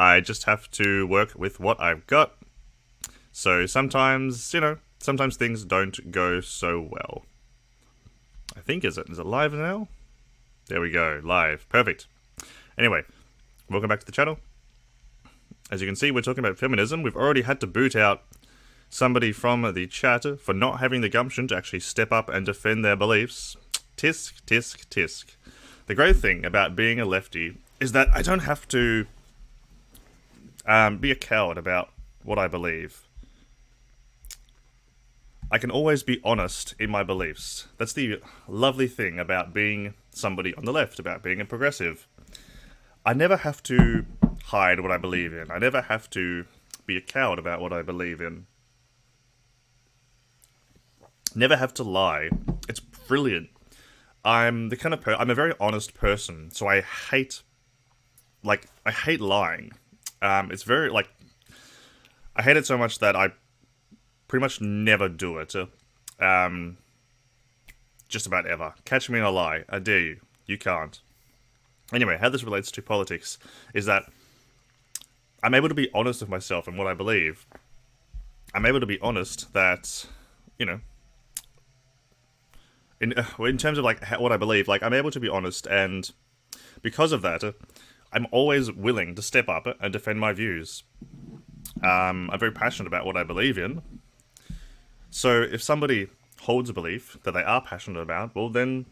I just have to work with what I've got. So sometimes, sometimes things don't go so well. I think, is it live now? There we go, live. Perfect. Anyway, welcome back to the channel. As you can see, we're talking about feminism. We've already had to boot out somebody from the chat for not having the gumption to actually step up and defend their beliefs. Tisk, tisk, tisk. The great thing about being a lefty is that I don't have to be a coward about what I believe. I can always be honest in my beliefs. That's the lovely thing about being somebody on the left, about being a progressive. I never have to hide what I believe in. I never have to be a coward about what I believe in. Never have to lie. It's brilliant. I'm the kind of I'm a very honest person, so I hate lying. It's very, I hate it so much that I pretty much never do it. Just about ever. Catch me in a lie. I dare you. You can't. Anyway, how this relates to politics is that I'm able to be honest with myself and what I believe. I'm able to be honest that, in terms of what I believe, I'm able to be honest, and because of that, I'm always willing to step up and defend my views. I'm very passionate about what I believe in. So if somebody holds a belief that they are passionate about, well then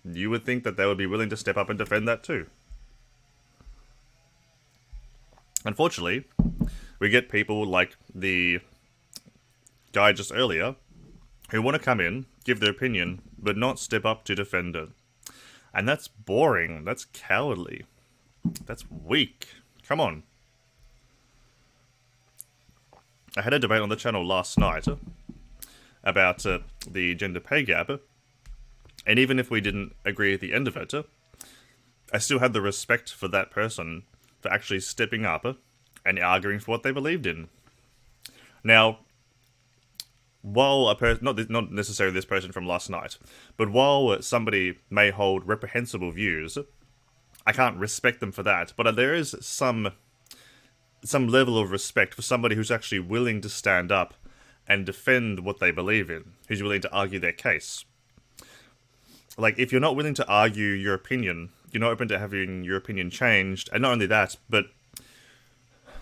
you would think that they would be willing to step up and defend that too. Unfortunately, we get people like the guy just earlier who want to come in, give their opinion, but not step up to defend it. And that's boring. That's cowardly. That's weak. Come on. I had a debate on the channel last night about the gender pay gap, and even if we didn't agree at the end of it, I still had the respect for that person for actually stepping up and arguing for what they believed in. Now, while a person, not necessarily this person from last night, but while somebody may hold reprehensible views, I can't respect them for that, but there is some level of respect for somebody who's actually willing to stand up and defend what they believe in, who's willing to argue their case. If you're not willing to argue your opinion, you're not open to having your opinion changed, and not only that, but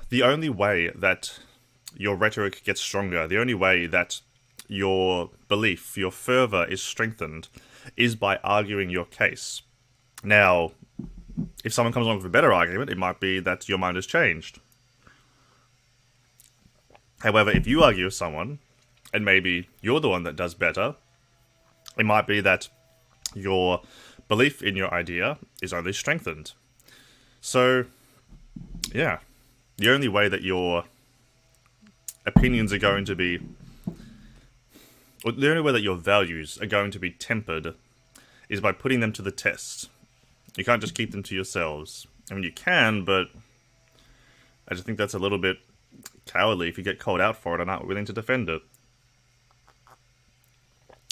the only way that your rhetoric gets stronger, the only way that your belief, your fervour is strengthened, is by arguing your case. Now, if someone comes along with a better argument, it might be that your mind has changed. However, if you argue with someone, and maybe you're the one that does better, it might be that your belief in your idea is only strengthened. So, yeah, the only way that your opinions are going to be, or the only way that your values are going to be tempered is by putting them to the test. You can't just keep them to yourselves. I mean, you can, but I just think that's a little bit cowardly if you get called out for it and aren't willing to defend it.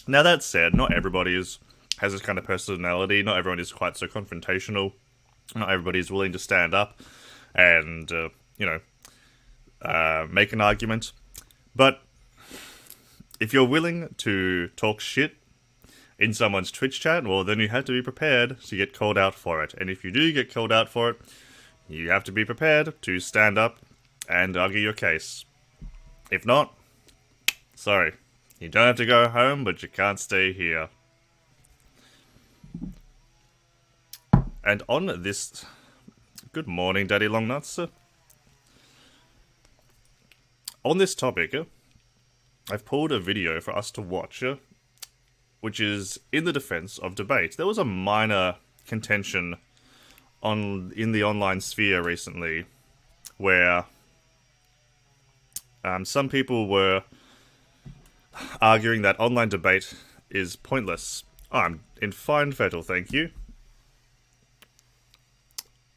Now that said, not everybody has this kind of personality. Not everyone is quite so confrontational. Not everybody is willing to stand up and, make an argument. But if you're willing to talk shit in someone's Twitch chat, well, then you have to be prepared to get called out for it. And if you do get called out for it, you have to be prepared to stand up and argue your case. If not, sorry. You don't have to go home, but you can't stay here. And on this... Good morning, Daddy Longnuts. On this topic, I've pulled a video for us to watch, which is in the defense of debate. There was a minor contention in the online sphere recently where some people were arguing that online debate is pointless. Oh, I'm in fine fettle, thank you.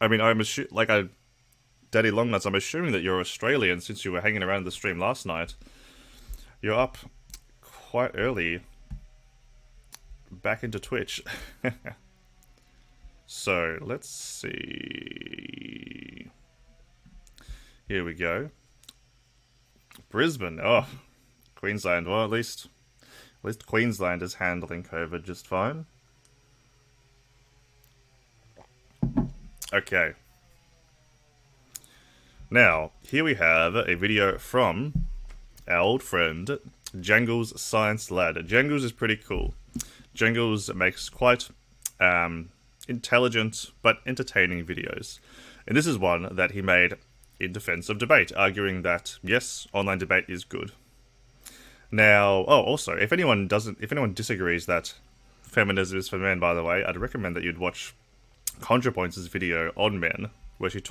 I mean, Daddy Longnuts, I'm assuming that you're Australian since you were hanging around the stream last night. You're up quite early back into Twitch. So, let's see. Here we go. Brisbane. Oh, Queensland. Well, at least Queensland is handling COVID just fine. Okay. Now, here we have a video from our old friend, Jangles Science Lad. Jangles is pretty cool. Jangles makes quite intelligent but entertaining videos. And this is one that he made in defense of debate, arguing that, yes, online debate is good. Now, oh, also, if anyone disagrees that feminism is for men, by the way, I'd recommend that you'd watch ContraPoints' video on men, where she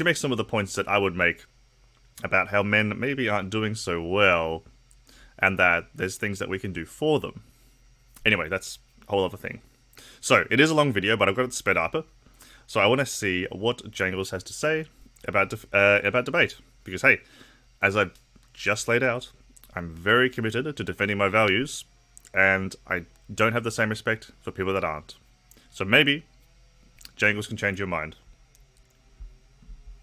makes some of the points that I would make about how men maybe aren't doing so well, and that there's things that we can do for them. Anyway, that's a whole other thing. So, it is a long video, but I've got it sped up. So I want to see what Jangles has to say about debate. Because, hey, as I've just laid out, I'm very committed to defending my values, and I don't have the same respect for people that aren't. So maybe Jangles can change your mind.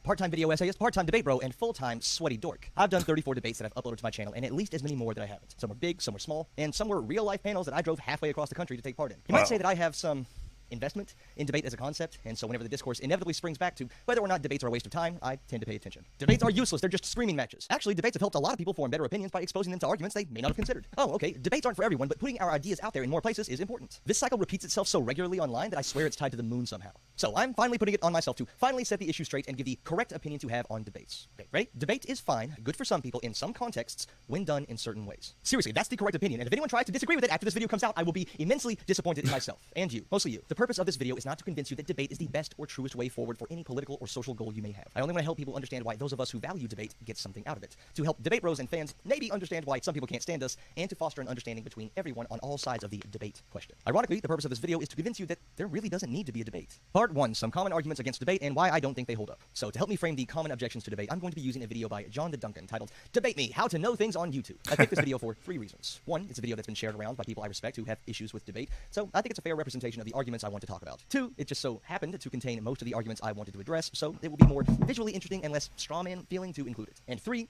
Part-time video essayist, part-time debate bro, and full-time sweaty dork. I've done 34 debates that I've uploaded to my channel, and at least as many more that I haven't. Some were big, some were small, and some were real-life panels that I drove halfway across the country to take part in. You might say that I have some investment in debate as a concept, and so whenever the discourse inevitably springs back to whether or not debates are a waste of time, I tend to pay attention. Debates are useless, they're just screaming matches. Actually, debates have helped a lot of people form better opinions by exposing them to arguments they may not have considered. Oh, okay, debates aren't for everyone, but putting our ideas out there in more places is important. This cycle repeats itself so regularly online that I swear it's tied to the moon somehow. So I'm finally putting it on myself to finally set the issue straight and give the correct opinion to have on debates. Okay, ready? Debate is fine, good for some people in some contexts, when done in certain ways. Seriously, that's the correct opinion, and if anyone tries to disagree with it after this video comes out, I will be immensely disappointed in myself. And you. Mostly you. The purpose of this video is not to convince you that debate is the best or truest way forward for any political or social goal you may have. I only want to help people understand why those of us who value debate get something out of it. To help debate bros and fans maybe understand why some people can't stand us, and to foster an understanding between everyone on all sides of the debate question. Ironically, the purpose of this video is to convince you that there really doesn't need to be a debate. Part 1. Some common arguments against debate and why I don't think they hold up. So to help me frame the common objections to debate, I'm going to be using a video by John the Duncan titled Debate Me, How to Know Things on YouTube. I picked this video for 3 reasons. 1, it's a video that's been shared around by people I respect who have issues with debate, so I think it's a fair representation of the arguments I want to talk about. 2, it just so happened to contain most of the arguments I wanted to address, so it will be more visually interesting and less strawman feeling to include it. And 3,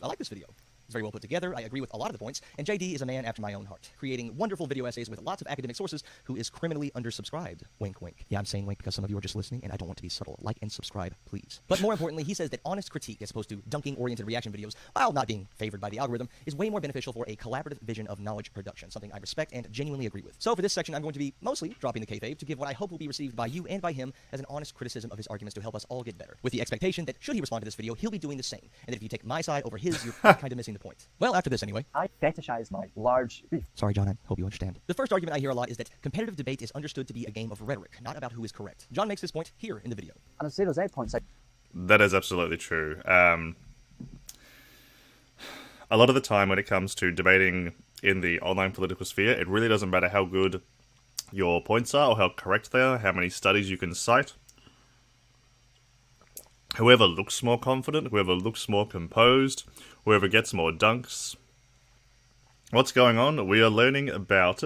I like this video. It's very well put together, I agree with a lot of the points, and JD is a man after my own heart, creating wonderful video essays with lots of academic sources who is criminally undersubscribed. Wink, wink. Yeah, I'm saying wink because some of you are just listening, and I don't want to be subtle. Like and subscribe, please. But more importantly, he says that honest critique, as opposed to dunking-oriented reaction videos, while not being favored by the algorithm, is way more beneficial for a collaborative vision of knowledge production, something I respect and genuinely agree with. So for this section, I'm going to be mostly dropping the kayfabe to give what I hope will be received by you and by him as an honest criticism of his arguments to help us all get better, with the expectation that should he respond to this video, he'll be doing the same, and that if you take my side over his, you're kind of missing the point. Well, after this anyway. I fetishize my large beef. Sorry, John, I hope you understand. The first argument I hear a lot is that competitive debate is understood to be a game of rhetoric, not about who is correct. John makes this point here in the video. And I'll say those end points. That is absolutely true. A lot of the time when it comes to debating in the online political sphere, it really doesn't matter how good your points are or how correct they are, how many studies you can cite. Whoever looks more confident, whoever looks more composed, whoever gets more dunks. What's going on? We are learning about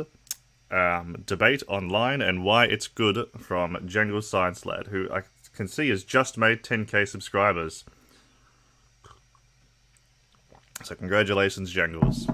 debate online and why it's good from Jangles Science Lad, who I can see has just made 10k subscribers. So congratulations, Jangles.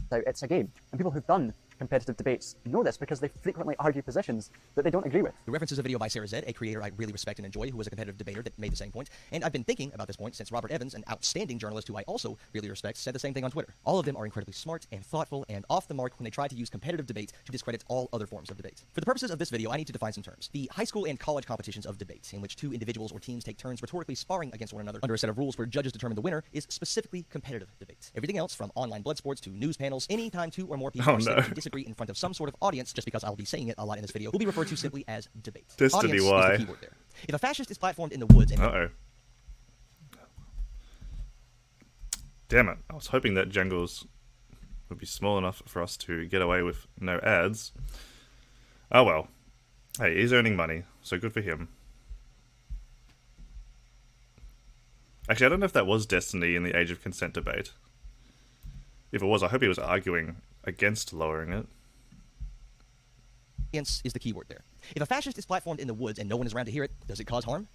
So it's a game, and people who've done competitive debates know this because they frequently argue positions that they don't agree with. The reference is a video by Sarah Zed, a creator I really respect and enjoy, who was a competitive debater that made the same point, and I've been thinking about this point since Robert Evans, an outstanding journalist who I also really respect, said the same thing on Twitter. All of them are incredibly smart and thoughtful and off the mark when they try to use competitive debate to discredit all other forms of debate. For the purposes of this video, I need to define some terms. The high school and college competitions of debate, in which 2 individuals or teams take turns rhetorically sparring against one another under a set of rules where judges determine the winner, is specifically competitive debate. Everything else, from online blood sports to news panels, any time 2 or more people are sitting to disagree in front of some sort of audience, just because I'll be saying it a lot in this video, will be referred to simply as debate. Destiny, audience why? is the keyword there. If a fascist is platformed in the woods and... Uh-oh. Damn it. I was hoping that Jangles would be small enough for us to get away with no ads. Oh well. Hey, he's earning money, so good for him. Actually, I don't know if that was Destiny in the Age of Consent debate. If it was, I hope he was arguing against lowering it. Audience is the keyword there. If a fascist is platformed in the woods and no one is around to hear it, does it cause harm?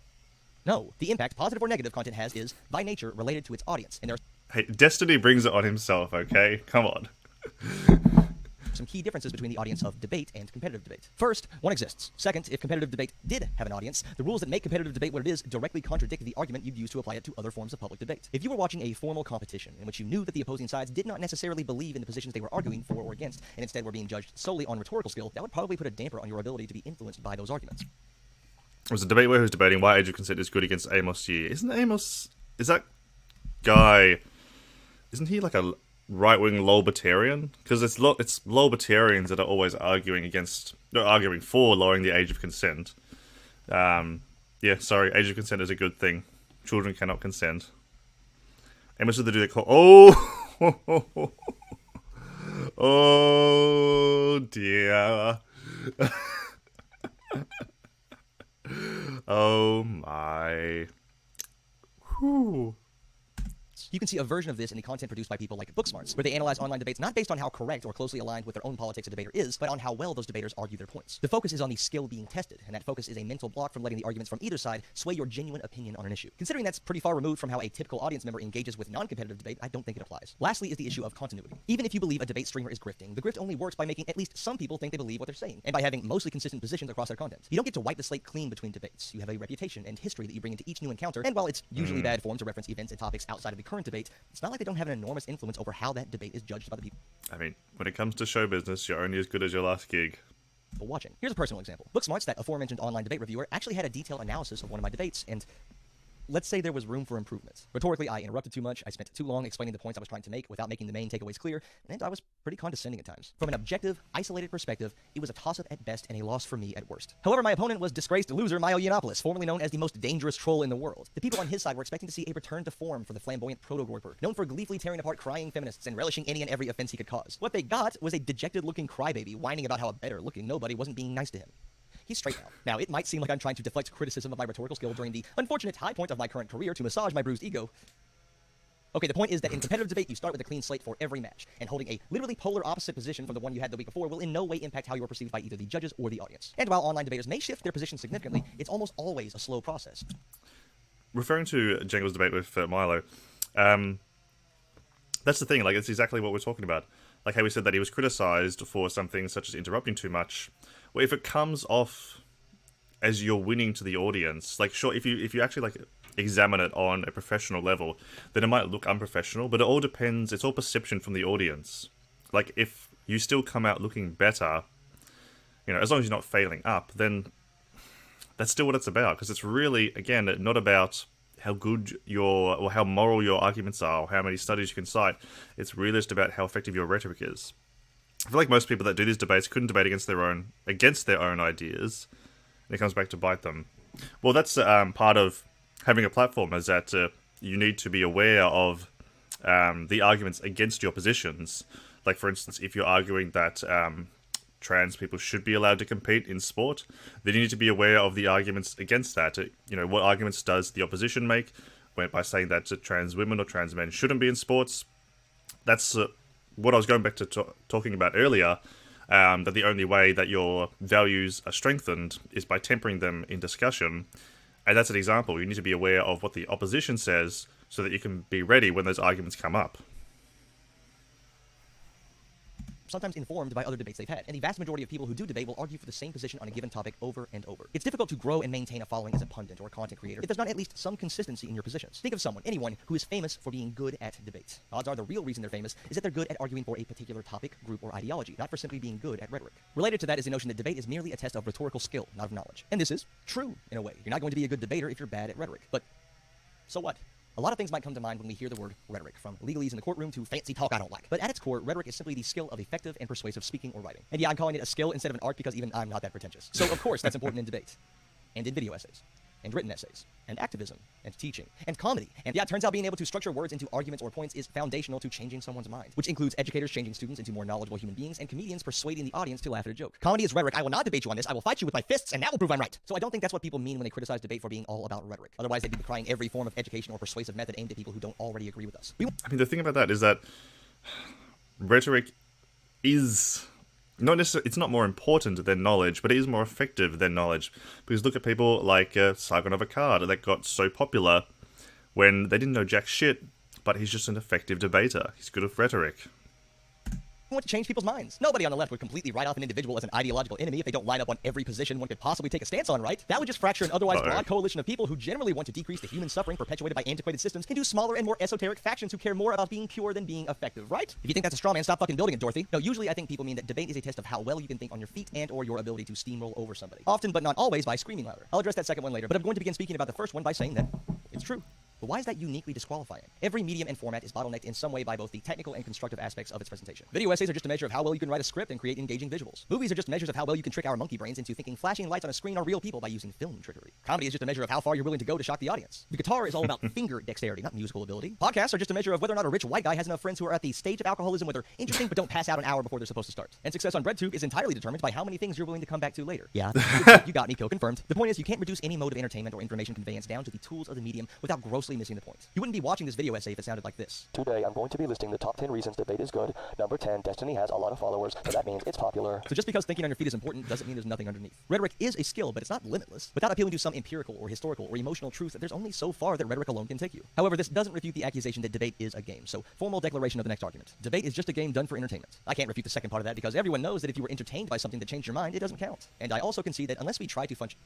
No, the impact positive or negative content has is, by nature, related to its audience, and there are Hey, Destiny brings it on himself, okay? Come on. some key differences between the audience of debate and competitive debate. First, one exists. Second, if competitive debate did have an audience, the rules that make competitive debate what it is directly contradict the argument you'd use to apply it to other forms of public debate. If you were watching a formal competition in which you knew that the opposing sides did not necessarily believe in the positions they were arguing for or against, and instead were being judged solely on rhetorical skill, that would probably put a damper on your ability to be influenced by those arguments. There was a debate where he was debating why age of consent is good against Amos Yee. Isn't Amos... Is that guy... Isn't he like a right-wing lolbertarian? Because it's lolbertarians that are always arguing for lowering the age of consent. Yeah, sorry, age of consent is a good thing. Children cannot consent. Amos is the dude that call... Oh! Oh, dear. Oh, my... Whew. You can see a version of this in the content produced by people like Booksmarts, where they analyze online debates not based on how correct or closely aligned with their own politics a debater is, but on how well those debaters argue their points. The focus is on the skill being tested, and that focus is a mental block from letting the arguments from either side sway your genuine opinion on an issue. Considering that's pretty far removed from how a typical audience member engages with non-competitive debate, I don't think it applies. Lastly is the issue of continuity. Even if you believe a debate streamer is grifting, the grift only works by making at least some people think they believe what they're saying, and by having mostly consistent positions across their content. You don't get to wipe the slate clean between debates. You have a reputation and history that you bring into each new encounter, and while it's usually bad form to reference events and topics outside of the current debate, it's not like they don't have an enormous influence over how that debate is judged by the people. I mean, when it comes to show business, you're only as good as your last gig. Watching. Here's a personal example. Booksmarts, that aforementioned online debate reviewer, actually had a detailed analysis of one of my debates, and let's say there was room for improvement. Rhetorically, I interrupted too much, I spent too long explaining the points I was trying to make without making the main takeaways clear, and I was pretty condescending at times. From an objective, isolated perspective, it was a toss-up at best and a loss for me at worst. However, my opponent was disgraced loser Milo Yiannopoulos, formerly known as the most dangerous troll in the world. The people on his side were expecting to see a return to form for the flamboyant proto-gorper, known for gleefully tearing apart crying feminists and relishing any and every offense he could cause. What they got was a dejected-looking crybaby whining about how a better-looking nobody wasn't being nice to him. He's straight now. Now, it might seem like I'm trying to deflect criticism of my rhetorical skill during the unfortunate high point of my current career to massage my bruised ego. Okay, the point is that in competitive debate, you start with a clean slate for every match, and holding a literally polar opposite position from the one you had the week before will in no way impact how you're perceived by either the judges or the audience. And while online debaters may shift their position significantly, it's almost always a slow process. Referring to Jengle's debate with Milo, that's the thing, like, it's exactly what we're talking about. Like how we said that he was criticized for something such as interrupting too much. Well, if it comes off as you're winning to the audience, like, sure, if you actually, like, examine it on a professional level, then it might look unprofessional, but it all depends, it's all perception from the audience. Like, if you still come out looking better, you know, as long as you're not failing up, then that's still what it's about, because it's really, again, not about how good or how moral your arguments are, or how many studies you can cite. It's really just about how effective your rhetoric is. I feel like most people that do these debates couldn't debate against their own ideas, and it comes back to bite them. Well, that's part of having a platform, is that you need to be aware of the arguments against your positions. Like, for instance, if you're arguing that trans people should be allowed to compete in sport, then you need to be aware of the arguments against that. You know, what arguments does the opposition make by saying that trans women or trans men shouldn't be in sports? That's what I was going back to talking about earlier, that the only way that your values are strengthened is by tempering them in discussion. And that's an example. You need to be aware of what the opposition says so that you can be ready when those arguments come up. Sometimes informed by other debates they've had, and the vast majority of people who do debate will argue for the same position on a given topic over and over. It's difficult to grow and maintain a following as a pundit or a content creator if there's not at least some consistency in your positions. Think of anyone who is famous for being good at debate. Odds are the real reason they're famous is that they're good at arguing for a particular topic, group, or ideology, not for simply being good at rhetoric. Related to that is the notion that debate is merely a test of rhetorical skill, not of knowledge. And this is true, in a way. You're not going to be a good debater if you're bad at rhetoric. But so what? A lot of things might come to mind when we hear the word rhetoric, from legalese in the courtroom to fancy talk I don't like. But at its core, rhetoric is simply the skill of effective and persuasive speaking or writing. And yeah, I'm calling it a skill instead of an art because even I'm not that pretentious. So of course that's important in debate, and in video essays, and written essays, and activism, and teaching, and comedy. And yeah, it turns out being able to structure words into arguments or points is foundational to changing someone's mind, which includes educators changing students into more knowledgeable human beings, and comedians persuading the audience to laugh at a joke. Comedy is rhetoric. I will not debate you on this. I will fight you with my fists, and that will prove I'm right. So I don't think that's what people mean when they criticize debate for being all about rhetoric. Otherwise, they'd be decrying every form of education or persuasive method aimed at people who don't already agree with us. I mean, the thing about that is that rhetoric is Not necessarily, it's not more important than knowledge, but it is more effective than knowledge. Because look at people like Sargon of Akkad that got so popular when they didn't know jack shit, but he's just an effective debater. He's good at rhetoric. Want to change people's minds. Nobody on the left would completely write off an individual as an ideological enemy if they don't line up on every position one could possibly take a stance on, right? That would just fracture an otherwise broad coalition of people who generally want to decrease the human suffering perpetuated by antiquated systems into smaller and more esoteric factions who care more about being pure than being effective, right? If you think that's a straw man, stop fucking building it, Dorothy. No, usually I think people mean that debate is a test of how well you can think on your feet and or your ability to steamroll over somebody. Often, but not always, by screaming louder. I'll address that second one later, but I'm going to begin speaking about the first one by saying that it's true. But why is that uniquely disqualifying? Every medium and format is bottlenecked in some way by both the technical and constructive aspects of its presentation. Video essays are just a measure of how well you can write a script and create engaging visuals. Movies are just measures of how well you can trick our monkey brains into thinking flashing lights on a screen are real people by using film trickery. Comedy is just a measure of how far you're willing to go to shock the audience. The guitar is all about finger dexterity, not musical ability. Podcasts are just a measure of whether or not a rich white guy has enough friends who are at the stage of alcoholism where they're interesting but don't pass out an hour before they're supposed to start. And success on BreadTube is entirely determined by how many things you're willing to come back to later. Yeah, you got me, co-confirmed. The point is, you can't reduce any mode of entertainment or information conveyance down to the tools of the medium without grossly missing the point. You wouldn't be watching this video essay if it sounded like this. Today, I'm going to be listing the top 10 reasons debate is good. Number 10, Destiny has a lot of followers, so that means it's popular. So just because thinking on your feet is important doesn't mean there's nothing underneath. Rhetoric is a skill, but it's not limitless. Without appealing to some empirical or historical or emotional truth, there's only so far that rhetoric alone can take you. However, this doesn't refute the accusation that debate is a game. So, formal declaration of the next argument. Debate is just a game done for entertainment. I can't refute the second part of that because everyone knows that if you were entertained by something that changed your mind, it doesn't count. And I also concede that unless we try to force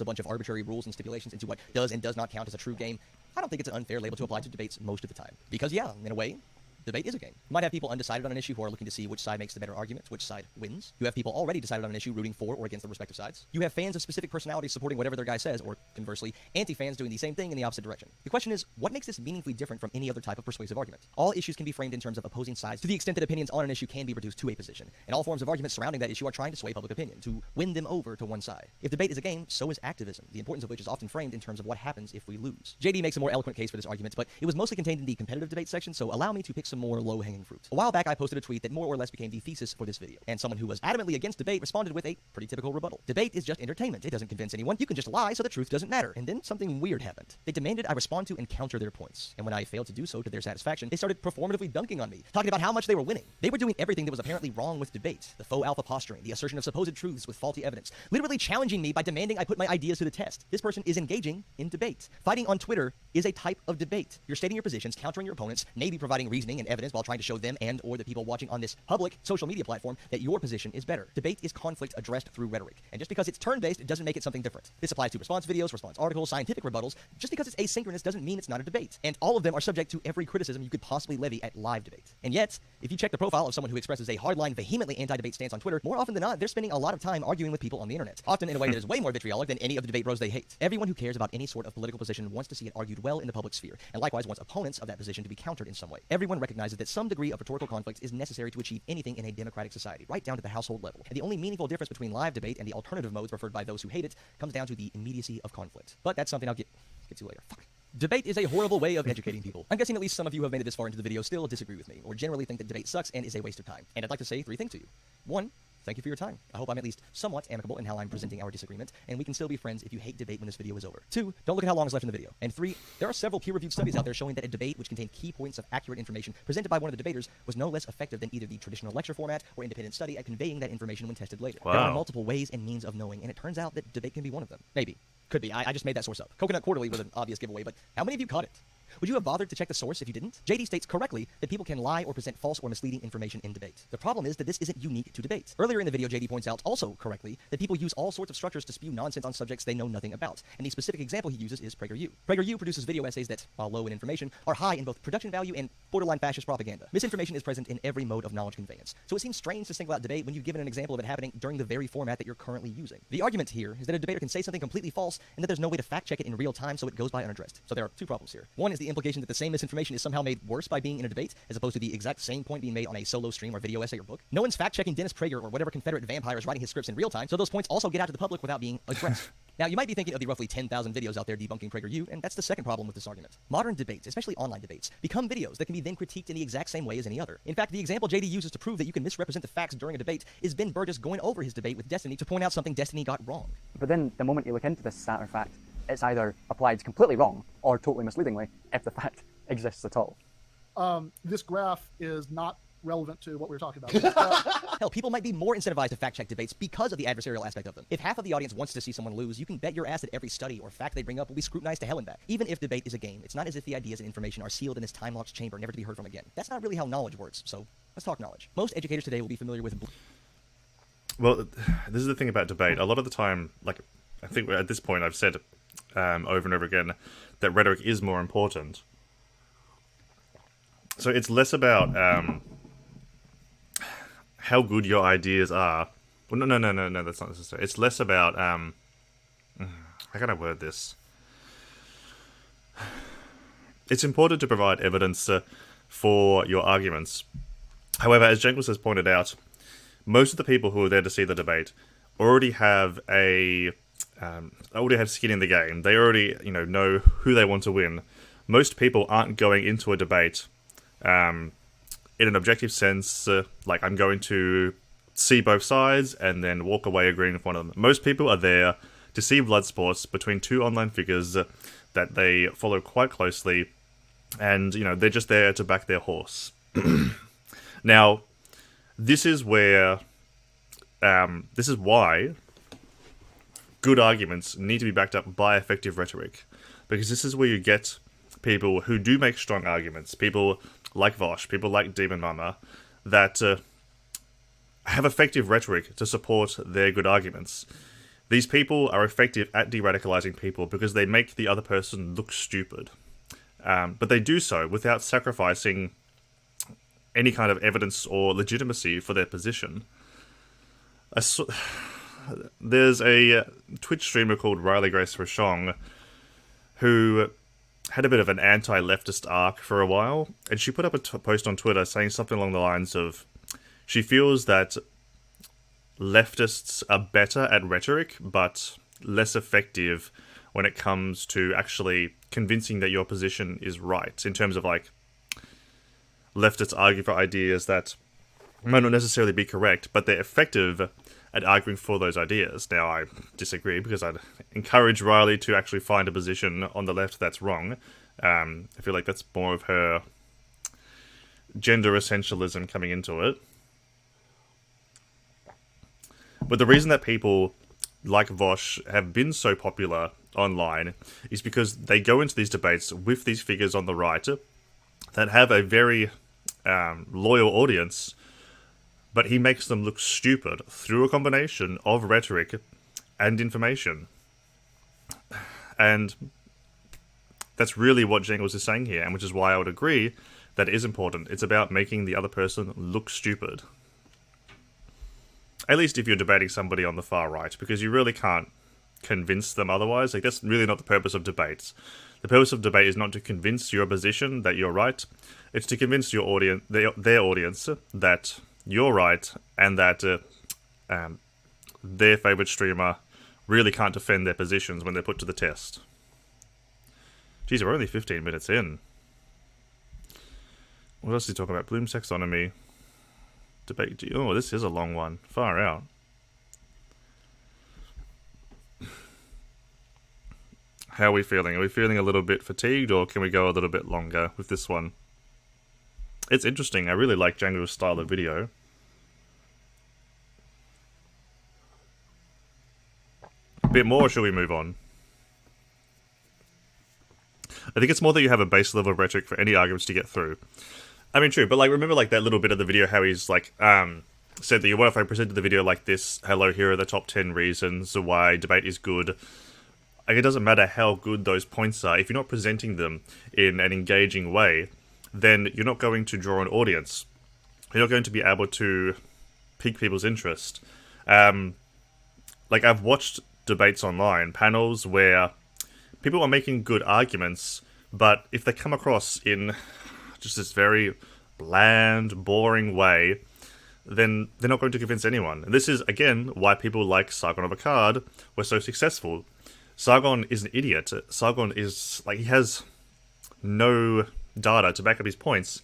a bunch of arbitrary rules and stipulations into what does and does not count as a true game, I don't think it's an unfair label to apply to debates most of the time. Because yeah, in a way, debate is a game. You might have people undecided on an issue who are looking to see which side makes the better argument, which side wins. You have people already decided on an issue rooting for or against the respective sides. You have fans of specific personalities supporting whatever their guy says, or conversely, anti-fans doing the same thing in the opposite direction. The question is, what makes this meaningfully different from any other type of persuasive argument? All issues can be framed in terms of opposing sides to the extent that opinions on an issue can be reduced to a position, and all forms of arguments surrounding that issue are trying to sway public opinion, to win them over to one side. If debate is a game, so is activism, the importance of which is often framed in terms of what happens if we lose. JD makes a more eloquent case for this argument, but it was mostly contained in the competitive debate section, so allow me to pick some more low-hanging fruit. A while back, I posted a tweet that more or less became the thesis for this video, and someone who was adamantly against debate responded with a pretty typical rebuttal. Debate is just entertainment. It doesn't convince anyone. You can just lie so the truth doesn't matter. And then something weird happened. They demanded I respond to and counter their points. And when I failed to do so to their satisfaction, they started performatively dunking on me, talking about how much they were winning. They were doing everything that was apparently wrong with debate. The faux alpha posturing, the assertion of supposed truths with faulty evidence, literally challenging me by demanding I put my ideas to the test. This person is engaging in debate. Fighting on Twitter is a type of debate. You're stating your positions, countering your opponents, maybe providing reasoning and evidence while trying to show them and or the people watching on this public social media platform that your position is better. Debate is conflict addressed through rhetoric. And just because it's turn-based, it doesn't make it something different. This applies to response videos, response articles, scientific rebuttals. Just because it's asynchronous doesn't mean it's not a debate. And all of them are subject to every criticism you could possibly levy at live debate. And yet, if you check the profile of someone who expresses a hardline, vehemently anti-debate stance on Twitter, more often than not, they're spending a lot of time arguing with people on the internet. Often in a way that is way more vitriolic than any of the debate bros they hate. Everyone who cares about any sort of political position wants to see it argued well in the public sphere, and likewise wants opponents of that position to be countered in some way. Everyone recognizes that some degree of rhetorical conflict is necessary to achieve anything in a democratic society, right down to the household level. And the only meaningful difference between live debate and the alternative modes preferred by those who hate it comes down to the immediacy of conflict. But that's something I'll get to later. Fuck. Debate is a horrible way of educating people. I'm guessing at least some of you who have made it this far into the video still disagree with me, or generally think that debate sucks and is a waste of time. And I'd like to say 3 things to you. 1, thank you for your time. I hope I'm at least somewhat amicable in how I'm presenting our disagreement, and we can still be friends if you hate debate when this video is over. 2, don't look at how long is left in the video. And 3, there are several peer-reviewed studies out there showing that a debate which contained key points of accurate information presented by one of the debaters was no less effective than either the traditional lecture format or independent study at conveying that information when tested later. Wow. There are multiple ways and means of knowing, and it turns out that debate can be one of them. Maybe. Could be. I just made that source up. Coconut Quarterly was an obvious giveaway, but how many of you caught it? Would you have bothered to check the source if you didn't? JD states correctly that people can lie or present false or misleading information in debate. The problem is that this isn't unique to debate. Earlier in the video, JD points out, also correctly, that people use all sorts of structures to spew nonsense on subjects they know nothing about. And the specific example he uses is PragerU. PragerU produces video essays that, while low in information, are high in both production value and borderline fascist propaganda. Misinformation is present in every mode of knowledge conveyance. So it seems strange to single out debate when you've given an example of it happening during the very format that you're currently using. The argument here is that a debater can say something completely false and that there's no way to fact check it in real time, so it goes by unaddressed. So there are 2 problems here. One is the implication that the same misinformation is somehow made worse by being in a debate, as opposed to the exact same point being made on a solo stream or video essay or book. No one's fact-checking Dennis Prager or whatever Confederate vampire is writing his scripts in real time, so those points also get out to the public without being addressed. Now, you might be thinking of the roughly 10,000 videos out there debunking PragerU, and that's the second problem with this argument. Modern debates, especially online debates, become videos that can be then critiqued in the exact same way as any other. In fact, the example JD uses to prove that you can misrepresent the facts during a debate is Ben Burgess going over his debate with Destiny to point out something Destiny got wrong. But then the moment you look into this stat or fact, it's either applied completely wrong or totally misleadingly, if the fact exists at all. This graph is not relevant to what we were talking about. Hell, people might be more incentivized to fact-check debates because of the adversarial aspect of them. If half of the audience wants to see someone lose, you can bet your ass that every study or fact they bring up will be scrutinized to hell and back. Even if debate is a game, it's not as if the ideas and information are sealed in this time-locked chamber, never to be heard from again. That's not really how knowledge works, so let's talk knowledge. Most educators today will be familiar with... Well, this is the thing about debate. A lot of the time, like, I think at this point I've said over and over again that rhetoric is more important. So it's less about how good your ideas are. Well, no, that's not necessary. It's less about, how can I word this? It's important to provide evidence for your arguments. However, as Jengles has pointed out, most of the people who are there to see the debate already have skin in the game. They already, know who they want to win. Most people aren't going into a debate in an objective sense, like I'm going to see both sides and then walk away agreeing with one of them. Most people are there to see blood sports between two online figures that they follow quite closely, and they're just there to back their horse. Now, this is why good arguments need to be backed up by effective rhetoric, because this is where you get people who do make strong arguments, people like Vosh, people like Demon Mama, that have effective rhetoric to support their good arguments. These people are effective at de-radicalizing people because they make the other person look stupid. But they do so without sacrificing any kind of evidence or legitimacy for their position. There's a Twitch streamer called Riley Grace Rochong who had a bit of an anti-leftist arc for a while, and she put up a post on Twitter saying something along the lines of, she feels that leftists are better at rhetoric, but less effective when it comes to actually convincing that your position is right, in terms of, like, leftists argue for ideas that might not necessarily be correct, but they're effective at arguing for those ideas. Now, I disagree, because I'd encourage Riley to actually find a position on the left that's wrong. I feel like that's more of her gender essentialism coming into it. But the reason that people like Vosh have been so popular online is because they go into these debates with these figures on the right that have a very loyal audience, but he makes them look stupid through a combination of rhetoric and information. And that's really what Jengles is saying here, and which is why I would agree that it is important. It's about making the other person look stupid. At least if you're debating somebody on the far right, because you really can't convince them otherwise. Like, that's really not the purpose of debates. The purpose of debate is not to convince your opposition that you're right. It's to convince your audience, their audience, that you're right, and that their favourite streamer really can't defend their positions when they're put to the test. Geez, we're only 15 minutes in. What else is he talking about? Bloom taxonomy. Debate. Oh, this is a long one. Far out. How are we feeling? Are we feeling a little bit fatigued, or can we go a little bit longer with this one? It's interesting. I really like Django's style of video. A bit more, or should we move on? I think it's more that you have a base level of rhetoric for any arguments to get through. I mean, true, but like, remember like that little bit of the video how he's like, said that, what if I presented the video like this? Hello, here are the top 10 reasons why debate is good. Like, it doesn't matter how good those points are. If you're not presenting them in an engaging way, then you're not going to draw an audience. You're not going to be able to pique people's interest. Like, I've watched debates online, panels where people are making good arguments, but if they come across in just this very bland, boring way, then they're not going to convince anyone. And this is, again, why people like Sargon of Akkad were so successful. Sargon is an idiot. Sargon is, like, he has no data to back up his points.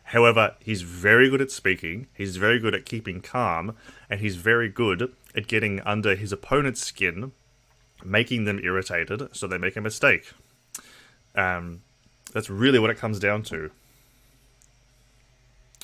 However, he's very good at speaking, he's very good at keeping calm, and he's very good at getting under his opponent's skin, making them irritated so they make a mistake. That's really what it comes down to.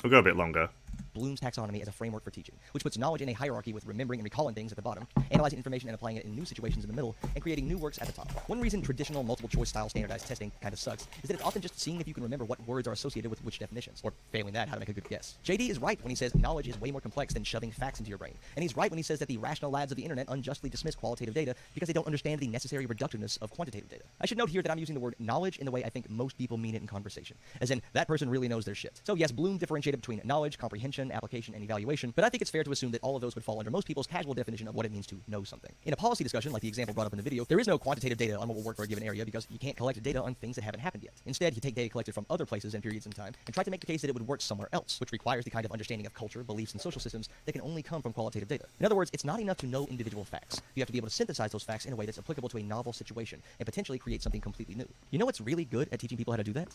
We'll go a bit longer. Bloom's taxonomy as a framework for teaching, which puts knowledge in a hierarchy with remembering and recalling things at the bottom, analyzing information and applying it in new situations in the middle, and creating new works at the top. One reason traditional multiple-choice style standardized testing kind of sucks is that it's often just seeing if you can remember what words are associated with which definitions, or failing that, how to make a good guess. JD is right when he says knowledge is way more complex than shoving facts into your brain, and he's right when he says that the rational lads of the internet unjustly dismiss qualitative data because they don't understand the necessary reductiveness of quantitative data. I should note here that I'm using the word knowledge in the way I think most people mean it in conversation, as in that person really knows their shit. So yes, Bloom differentiated between knowledge, comprehension, application, and evaluation, but I think it's fair to assume that all of those would fall under most people's casual definition of what it means to know something. In a policy discussion, like the example brought up in the video, there is no quantitative data on what will work for a given area because you can't collect data on things that haven't happened yet. Instead, you take data collected from other places and periods in time and try to make the case that it would work somewhere else, which requires the kind of understanding of culture, beliefs, and social systems that can only come from qualitative data. In other words, it's not enough to know individual facts. You have to be able to synthesize those facts in a way that's applicable to a novel situation and potentially create something completely new. You know what's really good at teaching people how to do that?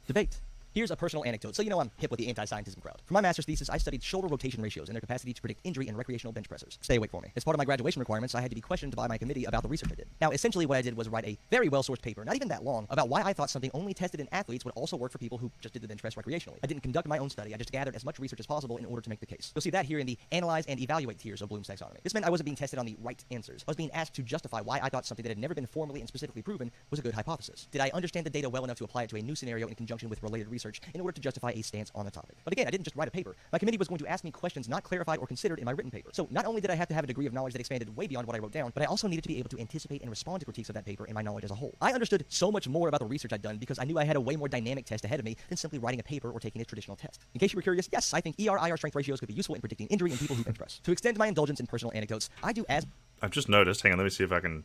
Debate. Here's a personal anecdote, so you know I'm hip with the anti-scientism crowd. For my master's thesis, I studied shoulder rotation ratios and their capacity to predict injury in recreational bench pressers. Stay awake for me. As part of my graduation requirements, I had to be questioned by my committee about the research I did. Now, essentially what I did was write a very well-sourced paper, not even that long, about why I thought something only tested in athletes would also work for people who just did the bench press recreationally. I didn't conduct my own study, I just gathered as much research as possible in order to make the case. You'll see that here in the analyze and evaluate tiers of Bloom's taxonomy. This meant I wasn't being tested on the right answers. I was being asked to justify why I thought something that had never been formally and specifically proven was a good hypothesis. Did I understand the data well enough to apply it to a new scenario in conjunction with related research in order to justify a stance on the topic? But again, I didn't just write a paper. My committee was going to ask me questions not clarified or considered in my written paper. So not only did I have to have a degree of knowledge that expanded way beyond what I wrote down, but I also needed to be able to anticipate and respond to critiques of that paper in my knowledge as a whole. I understood so much more about the research I'd done because I knew I had a way more dynamic test ahead of me than simply writing a paper or taking a traditional test. In case you were curious, yes, I think ER-IR strength ratios could be useful in predicting injury in people who bench press. To extend my indulgence in personal anecdotes, I do as I've just noticed. Hang on, let me see if I can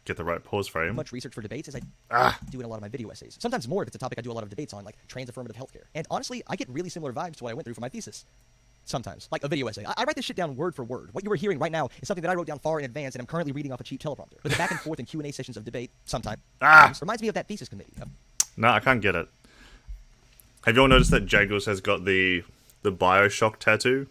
get the right pause frame. much research for debates as I do in a lot of my video essays. Sometimes more if it's a topic I do a lot of debates on, like trans-affirmative healthcare. And honestly, I get really similar vibes to what I went through for my thesis. Sometimes. Like a video essay. I write this shit down word for word. What you are hearing right now is something that I wrote down far in advance and I'm currently reading off a cheap teleprompter. But the back and forth and Q&A sessions of debate, sometimes, reminds me of that thesis committee. No, I can't get it. Have you all noticed that Jagos has got the Bioshock tattoo?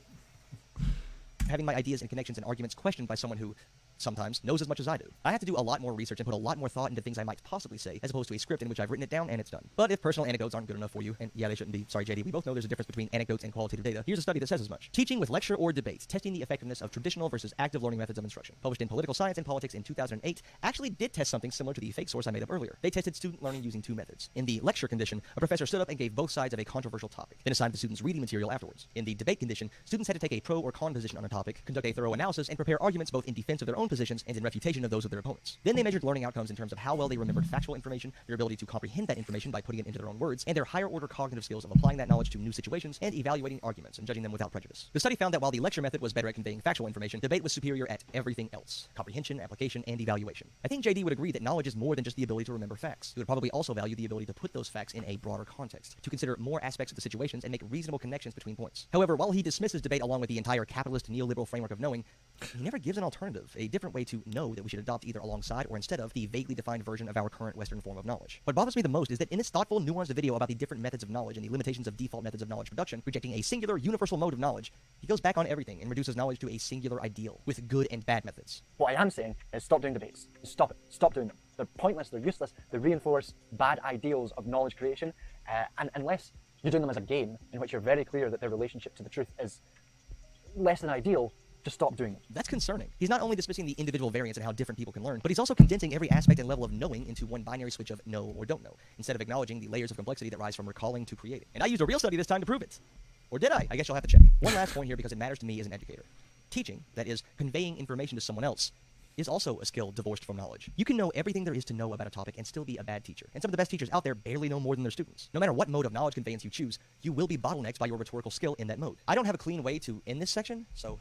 Having my ideas and connections and arguments questioned by someone who sometimes knows as much as I do. I have to do a lot more research and put a lot more thought into things I might possibly say, as opposed to a script in which I've written it down and it's done. But if personal anecdotes aren't good enough for you, and yeah, they shouldn't be, sorry JD, we both know there's a difference between anecdotes and qualitative data. Here's a study that says as much. Teaching with lecture or debate, testing the effectiveness of traditional versus active learning methods of instruction. Published in Political Science and Politics in 2008, actually did test something similar to the fake source I made up earlier. They tested student learning using two methods. In the lecture condition, a professor stood up and gave both sides of a controversial topic, then assigned the students reading material afterwards. In the debate condition, students had to take a pro or con position on a topic, conduct a thorough analysis, and prepare arguments both in defense of their own positions and in refutation of those of their opponents. Then they measured learning outcomes in terms of how well they remembered factual information, their ability to comprehend that information by putting it into their own words, and their higher order cognitive skills of applying that knowledge to new situations and evaluating arguments and judging them without prejudice. The study found that while the lecture method was better at conveying factual information, debate was superior at everything else: comprehension, application, and evaluation. I think JD would agree that knowledge is more than just the ability to remember facts. He would probably also value the ability to put those facts in a broader context, to consider more aspects of the situations and make reasonable connections between points. However, while he dismisses debate along with the entire capitalist neoliberal framework of knowing, he never gives an alternative, a different way to know that we should adopt either alongside or instead of the vaguely defined version of our current Western form of knowledge. What bothers me the most is that in this thoughtful, nuanced video about the different methods of knowledge and the limitations of default methods of knowledge production, rejecting a singular, universal mode of knowledge, he goes back on everything and reduces knowledge to a singular ideal, with good and bad methods. What I am saying is stop doing debates. Stop it. Stop doing them. They're pointless, they're useless, they reinforce bad ideals of knowledge creation, and unless you're doing them as a game in which you're very clear that their relationship to the truth is less than ideal, just stop doing it. That's concerning. He's not only dismissing the individual variance in how different people can learn, but he's also condensing every aspect and level of knowing into one binary switch of know or don't know, instead of acknowledging the layers of complexity that rise from recalling to creating. And I used a real study this time to prove it. Or did I? I guess you'll have to check. One last point here because it matters to me as an educator. Teaching, that is, conveying information to someone else, is also a skill divorced from knowledge. You can know everything there is to know about a topic and still be a bad teacher. And some of the best teachers out there barely know more than their students. No matter what mode of knowledge conveyance you choose, you will be bottlenecked by your rhetorical skill in that mode. I don't have a clean way to end this section, so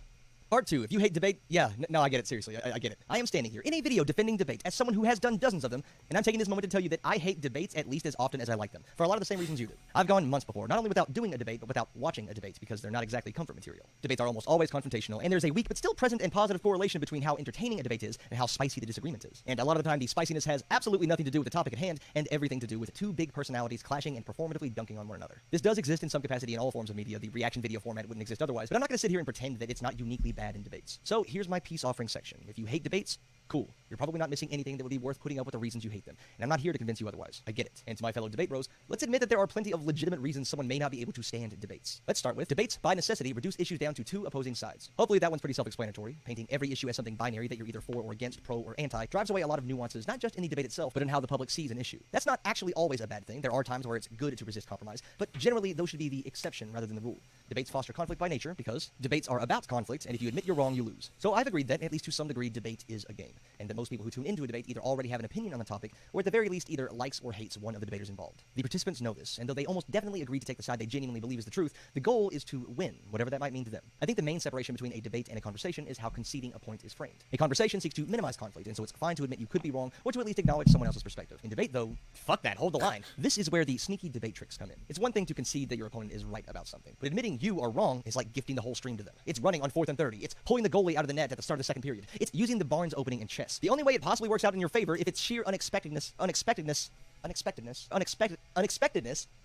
Part 2. If you hate debate, no, I get it, seriously, I get it. I am standing here in a video defending debate as someone who has done dozens of them, and I'm taking this moment to tell you that I hate debates at least as often as I like them, for a lot of the same reasons you do. I've gone months before, not only without doing a debate, but without watching a debate, because they're not exactly comfort material. Debates are almost always confrontational, and there's a weak but still present and positive correlation between how entertaining a debate is and how spicy the disagreement is. And a lot of the time, the spiciness has absolutely nothing to do with the topic at hand, and everything to do with two big personalities clashing and performatively dunking on one another. This does exist in some capacity in all forms of media. The reaction video format wouldn't exist otherwise, but I'm not going to sit here and pretend that it's not uniquely bad in debates. So here's my peace offering section. If you hate debates, Cool. You're probably not missing anything that would be worth putting up with the reasons you hate them. And I'm not here to convince you otherwise. I get it. And to my fellow debate bros, let's admit that there are plenty of legitimate reasons someone may not be able to stand debates. Let's start with debates, by necessity, reduce issues down to two opposing sides. Hopefully that one's pretty self-explanatory. Painting every issue as something binary that you're either for or against, pro or anti, drives away a lot of nuances, not just in the debate itself, but in how the public sees an issue. That's not actually always a bad thing. There are times where it's good to resist compromise, but generally those should be the exception rather than the rule. Debates foster conflict by nature because debates are about conflict, and if you admit you're wrong, you lose. So I've agreed that, at least to some degree, debate is a game, and that most people who tune into a debate either already have an opinion on the topic, or at the very least either likes or hates one of the debaters involved. The participants know this, and though they almost definitely agree to take the side they genuinely believe is the truth, the goal is to win, whatever that might mean to them. I think the main separation between a debate and a conversation is how conceding a point is framed. A conversation seeks to minimize conflict, and so it's fine to admit you could be wrong, or to at least acknowledge someone else's perspective. In debate, though, fuck that, hold the line. This is where the sneaky debate tricks come in. It's one thing to concede that your opponent is right about something, but admitting you are wrong is like gifting the whole stream to them. It's running on 4th and 30. It's pulling the goalie out of the net at the start of the second period. It's using the Barnes opening in chess. The only way it possibly works out in your favor if it's sheer unexpectedness. I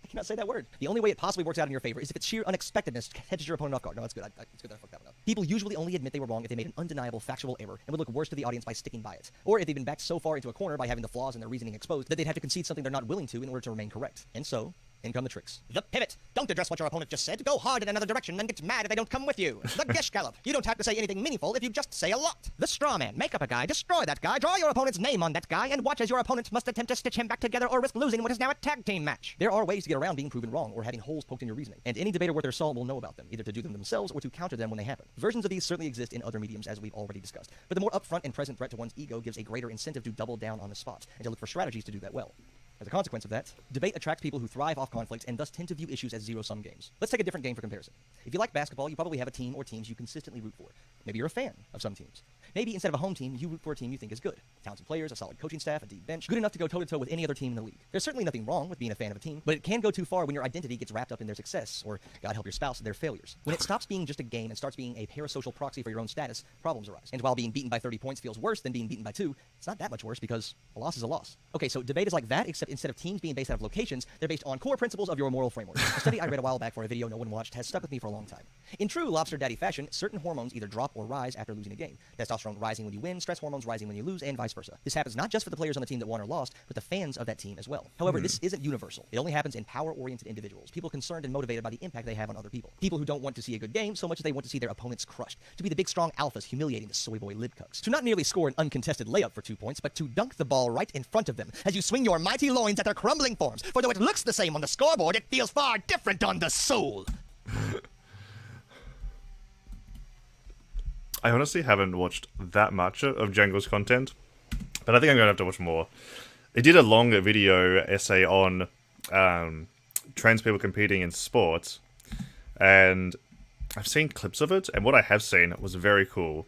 cannot say that word. The only way it possibly works out in your favor is if it's sheer unexpectedness catches your opponent off guard. No, that's good. It's good that I fucked that one up. People usually only admit they were wrong if they made an undeniable factual error and would look worse to the audience by sticking by it. Or if they've been backed so far into a corner by having the flaws in their reasoning exposed that they'd have to concede something they're not willing to in order to remain correct. And so, in come the tricks. The pivot. Don't address what your opponent just said. Go hard in another direction and get mad if they don't come with you. The gish gallop. You don't have to say anything meaningful if you just say a lot. The straw man. Make up a guy, destroy that guy, draw your opponent's name on that guy, and watch as your opponent must attempt to stitch him back together or risk losing what is now a tag team match. There are ways to get around being proven wrong or having holes poked in your reasoning, and any debater worth their salt will know about them, either to do them themselves or to counter them when they happen. Versions of these certainly exist in other mediums, as we've already discussed, but the more upfront and present threat to one's ego gives a greater incentive to double down on the spot and to look for strategies to do that well. As a consequence of that, debate attracts people who thrive off conflict and thus tend to view issues as zero-sum games. Let's take a different game for comparison. If you like basketball, you probably have a team or teams you consistently root for. Maybe you're a fan of some teams. Maybe instead of a home team, you root for a team you think is good. Talented players, a solid coaching staff, a deep bench, good enough to go toe-to-toe with any other team in the league. There's certainly nothing wrong with being a fan of a team, but it can go too far when your identity gets wrapped up in their success, or, God help your spouse, their failures. When it stops being just a game and starts being a parasocial proxy for your own status, problems arise. And while being beaten by 30 points feels worse than being beaten by 2, it's not that much worse because a loss is a loss. Okay, so debate is like that, except instead of teams being based out of locations, they're based on core principles of your moral framework. A study I read a while back for a video no one watched has stuck with me for a long time. In true lobster daddy fashion, certain hormones either drop or rise after losing a game. Testosterone rising when you win, stress hormones rising when you lose, and vice versa. This happens not just for the players on the team that won or lost, but the fans of that team as well. However, this isn't universal. It only happens in power-oriented individuals, people concerned and motivated by the impact they have on other people. People who don't want to see a good game so much as they want to see their opponents crushed, to be the big strong alphas humiliating the soy boy libcucks, to not merely score an uncontested layup for 2 points, but to dunk the ball right in front of them as you swing your mighty loins at their crumbling forms, for though it looks the same on the scoreboard, it feels far different on the soul. I honestly haven't watched that much of Django's content, but I think I'm going to have to watch more. He did a long video essay on trans people competing in sports, and I've seen clips of it, and what I have seen was very cool.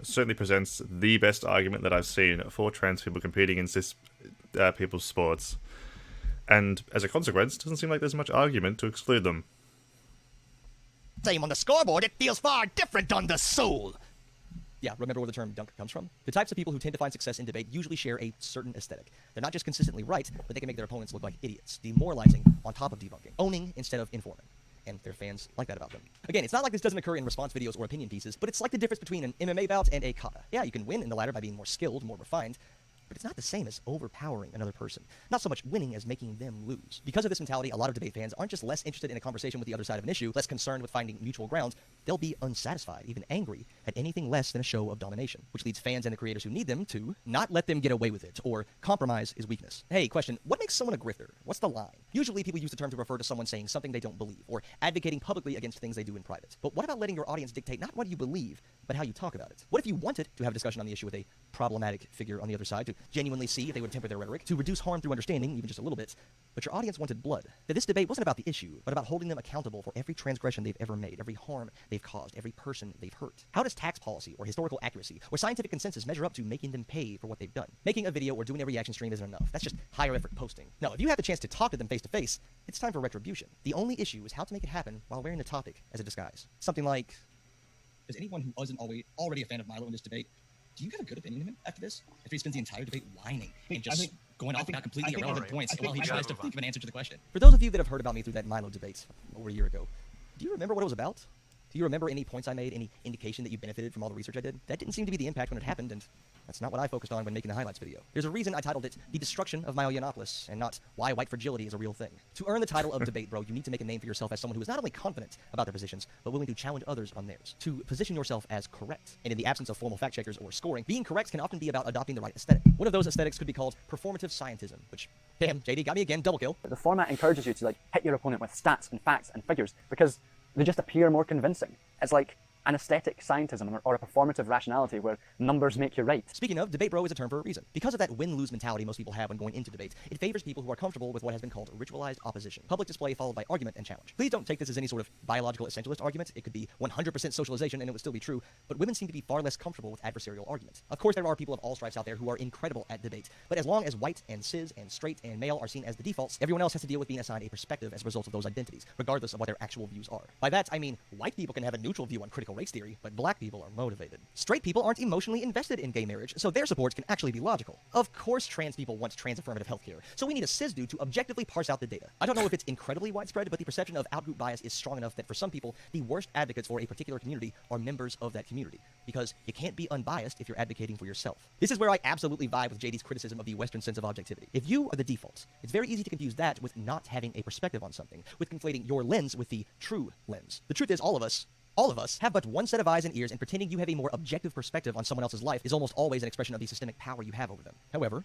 Certainly presents the best argument that I've seen for trans people competing in cis people's sports, and as a consequence, it doesn't seem like there's much argument to exclude them. Same on the scoreboard, it feels far different on the soul. Yeah, remember where the term dunk comes from? The types of people who tend to find success in debate usually share a certain aesthetic. They're not just consistently right, but they can make their opponents look like idiots, demoralizing on top of debunking, owning instead of informing. And their fans like that about them. Again, it's not like this doesn't occur in response videos or opinion pieces, but it's like the difference between an MMA bout and a kata. Yeah, you can win in the latter by being more skilled, more refined, but it's not the same as overpowering another person. Not so much winning as making them lose. Because of this mentality, a lot of debate fans aren't just less interested in a conversation with the other side of an issue, less concerned with finding mutual ground, they'll be unsatisfied, even angry, at anything less than a show of domination, which leads fans and the creators who need them to not let them get away with it, or compromise is weakness. Hey, question, what makes someone a grifter? What's the line? Usually people use the term to refer to someone saying something they don't believe, or advocating publicly against things they do in private. But what about letting your audience dictate not what you believe, but how you talk about it? What if you wanted to have a discussion on the issue with a problematic figure on the other side, to genuinely see if they would temper their rhetoric, to reduce harm through understanding, even just a little bit, but your audience wanted blood? That this debate wasn't about the issue, but about holding them accountable for every transgression they've ever made, every harm they've caused, every person they've hurt. How does tax policy, or historical accuracy, or scientific consensus measure up to making them pay for what they've done? Making a video or doing a reaction stream isn't enough. That's just higher effort posting. No, if you have the chance to talk to them face to face, it's time for retribution. The only issue is how to make it happen while wearing the topic as a disguise. Something like, does anyone who wasn't already a fan of Milo in this debate, do you have a good opinion of him after this? After he spends the entire debate whining and just going off about completely irrelevant points while he tries to think of an answer to the question. For those of you that have heard about me through that Milo debate over a year ago, do you remember what it was about? Do you remember any points I made, any indication that you benefited from all the research I did? That didn't seem to be the impact when it happened, and that's not what I focused on when making the highlights video. There's a reason I titled it The Destruction of Myoionopolis, and not Why White Fragility is a Real Thing. To earn the title of debate bro, you need to make a name for yourself as someone who is not only confident about their positions, but willing to challenge others on theirs. To position yourself as correct. And in the absence of formal fact checkers or scoring, being correct can often be about adopting the right aesthetic. One of those aesthetics could be called performative scientism, which, damn, JD got me again, double kill. The format encourages you to like hit your opponent with stats and facts and figures because they just appear more convincing. It's like an aesthetic scientism or a performative rationality where numbers make you right. Speaking of, debate bro is a term for a reason. Because of that win-lose mentality most people have when going into debate, it favors people who are comfortable with what has been called ritualized opposition. Public display followed by argument and challenge. Please don't take this as any sort of biological essentialist argument. It could be 100% socialization and it would still be true, but women seem to be far less comfortable with adversarial argument. Of course, there are people of all stripes out there who are incredible at debate, but as long as white and cis and straight and male are seen as the defaults, everyone else has to deal with being assigned a perspective as a result of those identities, regardless of what their actual views are. By that, I mean white people can have a neutral view on critical race theory, but black people are motivated. Straight people aren't emotionally invested in gay marriage, so their supports can actually be logical. Of course trans people want trans-affirmative healthcare, so we need a cis dude to objectively parse out the data. I don't know if it's incredibly widespread, but the perception of outgroup bias is strong enough that for some people, the worst advocates for a particular community are members of that community, because you can't be unbiased if you're advocating for yourself. This is where I absolutely vibe with JD's criticism of the Western sense of objectivity. If you are the default, it's very easy to confuse that with not having a perspective on something, with conflating your lens with the true lens. The truth is, all of us have but one set of eyes and ears, and pretending you have a more objective perspective on someone else's life is almost always an expression of the systemic power you have over them. However,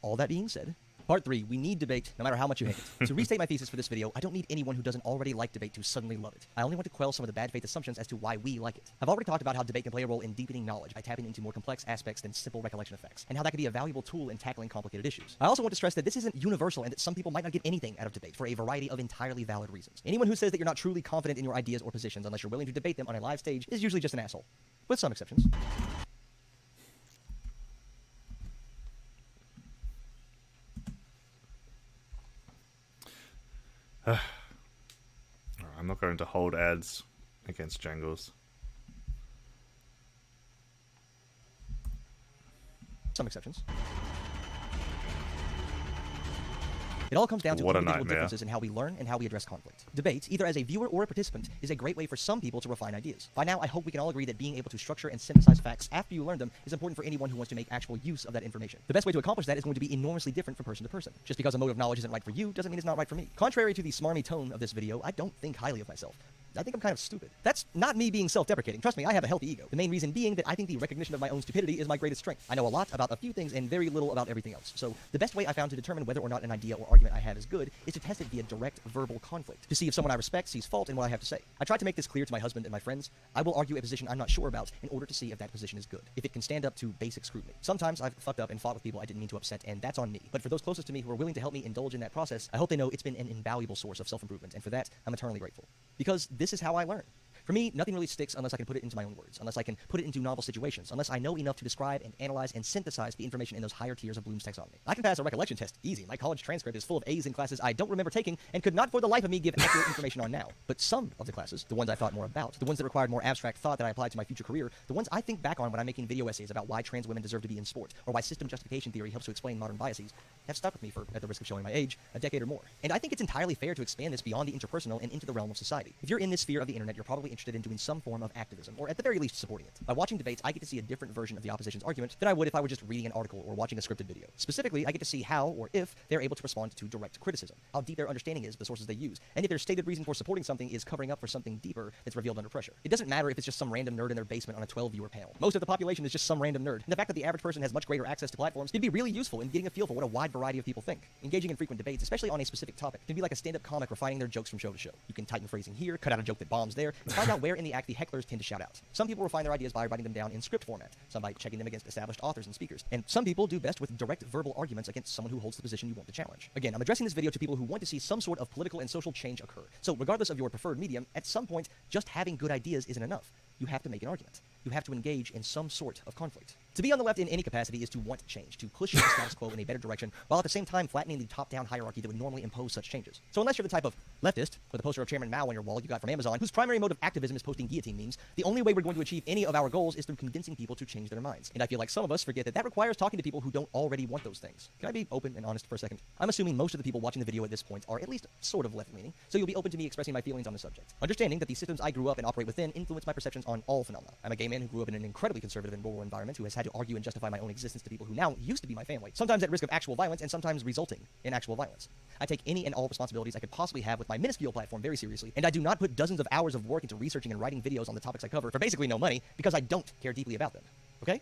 all that being said, Part 3, we need debate, no matter how much you hate it. To restate my thesis for this video, I don't need anyone who doesn't already like debate to suddenly love it. I only want to quell some of the bad faith assumptions as to why we like it. I've already talked about how debate can play a role in deepening knowledge by tapping into more complex aspects than simple recollection of facts, and how that can be a valuable tool in tackling complicated issues. I also want to stress that this isn't universal and that some people might not get anything out of debate for a variety of entirely valid reasons. Anyone who says that you're not truly confident in your ideas or positions unless you're willing to debate them on a live stage is usually just an asshole, with some exceptions. I'm not going to hold ads against Jangles. Some exceptions. It all comes down to individual differences in how we learn and how we address conflict. Debate, either as a viewer or a participant, is a great way for some people to refine ideas. By now, I hope we can all agree that being able to structure and synthesize facts after you learn them is important for anyone who wants to make actual use of that information. The best way to accomplish that is going to be enormously different from person to person. Just because a mode of knowledge isn't right for you doesn't mean it's not right for me. Contrary to the smarmy tone of this video, I don't think highly of myself. I think I'm kind of stupid. That's not me being self-deprecating. Trust me, I have a healthy ego. The main reason being that I think the recognition of my own stupidity is my greatest strength. I know a lot about a few things and very little about everything else. So the best way I found to determine whether or not an idea or argument I have is good is to test it via direct verbal conflict, to see if someone I respect sees fault in what I have to say. I tried to make this clear to my husband and my friends. I will argue a position I'm not sure about in order to see if that position is good, if it can stand up to basic scrutiny. Sometimes I've fucked up and fought with people I didn't mean to upset, and that's on me. But for those closest to me who are willing to help me indulge in that process, I hope they know it's been an invaluable source of self-improvement, and for that, I'm eternally grateful. Because this is how I learn. For me, nothing really sticks unless I can put it into my own words, unless I can put it into novel situations, unless I know enough to describe and analyze and synthesize the information in those higher tiers of Bloom's taxonomy. I can pass a recollection test easy. My college transcript is full of A's in classes I don't remember taking and could not for the life of me give accurate information on now. But some of the classes, the ones I thought more about, the ones that required more abstract thought that I applied to my future career, the ones I think back on when I'm making video essays about why trans women deserve to be in sport, or why system justification theory helps to explain modern biases, have stuck with me for, at the risk of showing my age, a decade or more. And I think it's entirely fair to expand this beyond the interpersonal and into the realm of society. If you're in this sphere of the internet, you're probably interested in doing some form of activism, or at the very least supporting it. By watching debates, I get to see a different version of the opposition's argument than I would if I were just reading an article or watching a scripted video. Specifically, I get to see how, or if, they're able to respond to direct criticism, how deep their understanding is, the sources they use, and if their stated reason for supporting something is covering up for something deeper that's revealed under pressure. It doesn't matter if it's just some random nerd in their basement on a 12-viewer panel. Most of the population is just some random nerd, and the fact that the average person has much greater access to platforms can be really useful in getting a feel for what a wide variety of people think. Engaging in frequent debates, especially on a specific topic, can be like a stand-up comic refining their jokes from show to show. You can tighten phrasing here, cut out a joke that bombs there, and find out where in the act the hecklers tend to shout out. Some people refine their ideas by writing them down in script format, some by checking them against established authors and speakers, and some people do best with direct verbal arguments against someone who holds the position you want to challenge. Again, I'm addressing this video to people who want to see some sort of political and social change occur. So regardless of your preferred medium, at some point, just having good ideas isn't enough. You have to make an argument. You have to engage in some sort of conflict. To be on the left in any capacity is to want change, to push the status quo in a better direction, while at the same time flattening the top-down hierarchy that would normally impose such changes. So unless you're the type of leftist, with a poster of Chairman Mao on your wall you got from Amazon, whose primary mode of activism is posting guillotine memes, the only way we're going to achieve any of our goals is through convincing people to change their minds. And I feel like some of us forget that that requires talking to people who don't already want those things. Can I be open and honest for a second? I'm assuming most of the people watching the video at this point are at least sort of left-leaning, so you'll be open to me expressing my feelings on the subject. Understanding that the systems I grew up and operate within influence my perceptions on all phenomena. I'm a gay man who grew up in an incredibly conservative and rural environment who has had to argue and justify my own existence to people who now used to be my family, sometimes at risk of actual violence and sometimes resulting in actual violence. I take any and all responsibilities I could possibly have with my minuscule platform very seriously, and I do not put dozens of hours of work into researching and writing videos on the topics I cover for basically no money because I don't care deeply about them. Okay?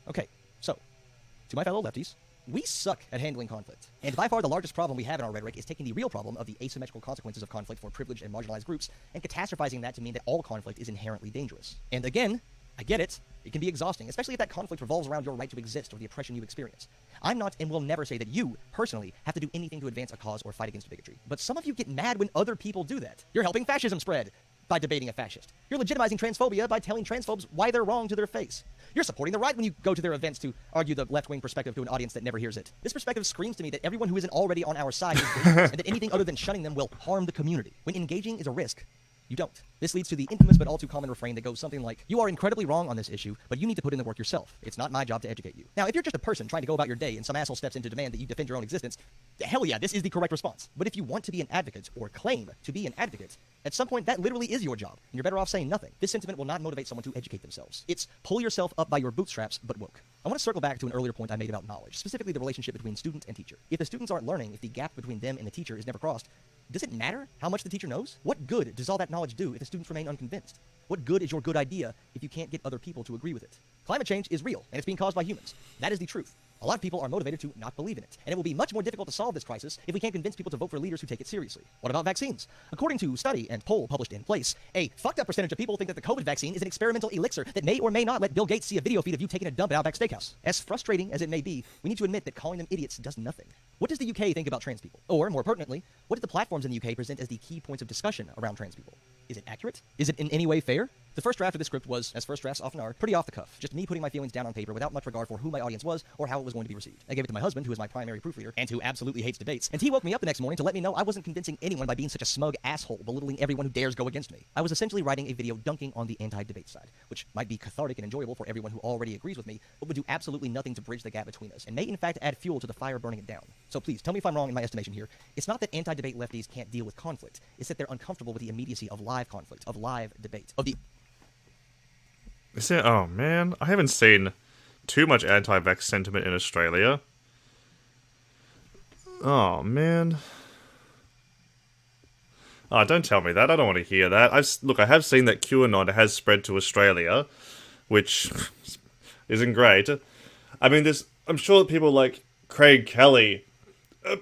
Okay, so, to my fellow lefties, we suck at handling conflict. And by far the largest problem we have in our rhetoric is taking the real problem of the asymmetrical consequences of conflict for privileged and marginalized groups and catastrophizing that to mean that all conflict is inherently dangerous. And again, I get it. It can be exhausting, especially if that conflict revolves around your right to exist or the oppression you experience. I'm not and will never say that you, personally, have to do anything to advance a cause or fight against bigotry. But some of you get mad when other people do that. You're helping fascism spread by debating a fascist. You're legitimizing transphobia by telling transphobes why they're wrong to their face. You're supporting the right when you go to their events to argue the left-wing perspective to an audience that never hears it. This perspective screams to me that everyone who isn't already on our side is dangerous, and that anything other than shunning them will harm the community. When engaging is a risk, you don't. This leads to the infamous but all too common refrain that goes something like, you are incredibly wrong on this issue, but you need to put in the work yourself. It's not my job to educate you. Now, if you're just a person trying to go about your day and some asshole steps in to demand that you defend your own existence, hell yeah, this is the correct response. But if you want to be an advocate, or claim to be an advocate, at some point that literally is your job, and you're better off saying nothing. This sentiment will not motivate someone to educate themselves. It's pull yourself up by your bootstraps, but woke. I want to circle back to an earlier point I made about knowledge, specifically the relationship between student and teacher. If the students aren't learning, if the gap between them and the teacher is never crossed, does it matter how much the teacher knows? What good does all that knowledge do if the students remain unconvinced? What good is your good idea if you can't get other people to agree with it? Climate change is real, and it's being caused by humans. That is the truth. A lot of people are motivated to not believe in it, and it will be much more difficult to solve this crisis if we can't convince people to vote for leaders who take it seriously. What about vaccines? According to study and poll published in Place, a fucked up percentage of people think that the COVID vaccine is an experimental elixir that may or may not let Bill Gates see a video feed of you taking a dump at Outback Steakhouse. As frustrating as it may be, we need to admit that calling them idiots does nothing. What does the UK think about trans people? Or, more pertinently, what do the platforms in the UK present as the key points of discussion around trans people? Is it accurate? Is it in any way fair? The first draft of the script was, as first drafts often are, pretty off the cuff. Just me putting my feelings down on paper without much regard for who my audience was or how it was going to be received. I gave it to my husband, who is my primary proofreader, and who absolutely hates debates, and he woke me up the next morning to let me know I wasn't convincing anyone by being such a smug asshole, belittling everyone who dares go against me. I was essentially writing a video dunking on the anti-debate side, which might be cathartic and enjoyable for everyone who already agrees with me, but would do absolutely nothing to bridge the gap between us, and may in fact add fuel to the fire burning it down. So please, tell me if I'm wrong in my estimation here. It's not that anti-debate lefties can't deal with conflict. It's that they're uncomfortable with the immediacy of live conflict, of live debate, of the... Oh man, I haven't seen too much anti-vax sentiment in Australia. Oh man. Oh, don't tell me that. I don't want to hear that. Look, I have seen that QAnon has spread to Australia, which isn't great. I mean, I'm sure that people like Craig Kelly are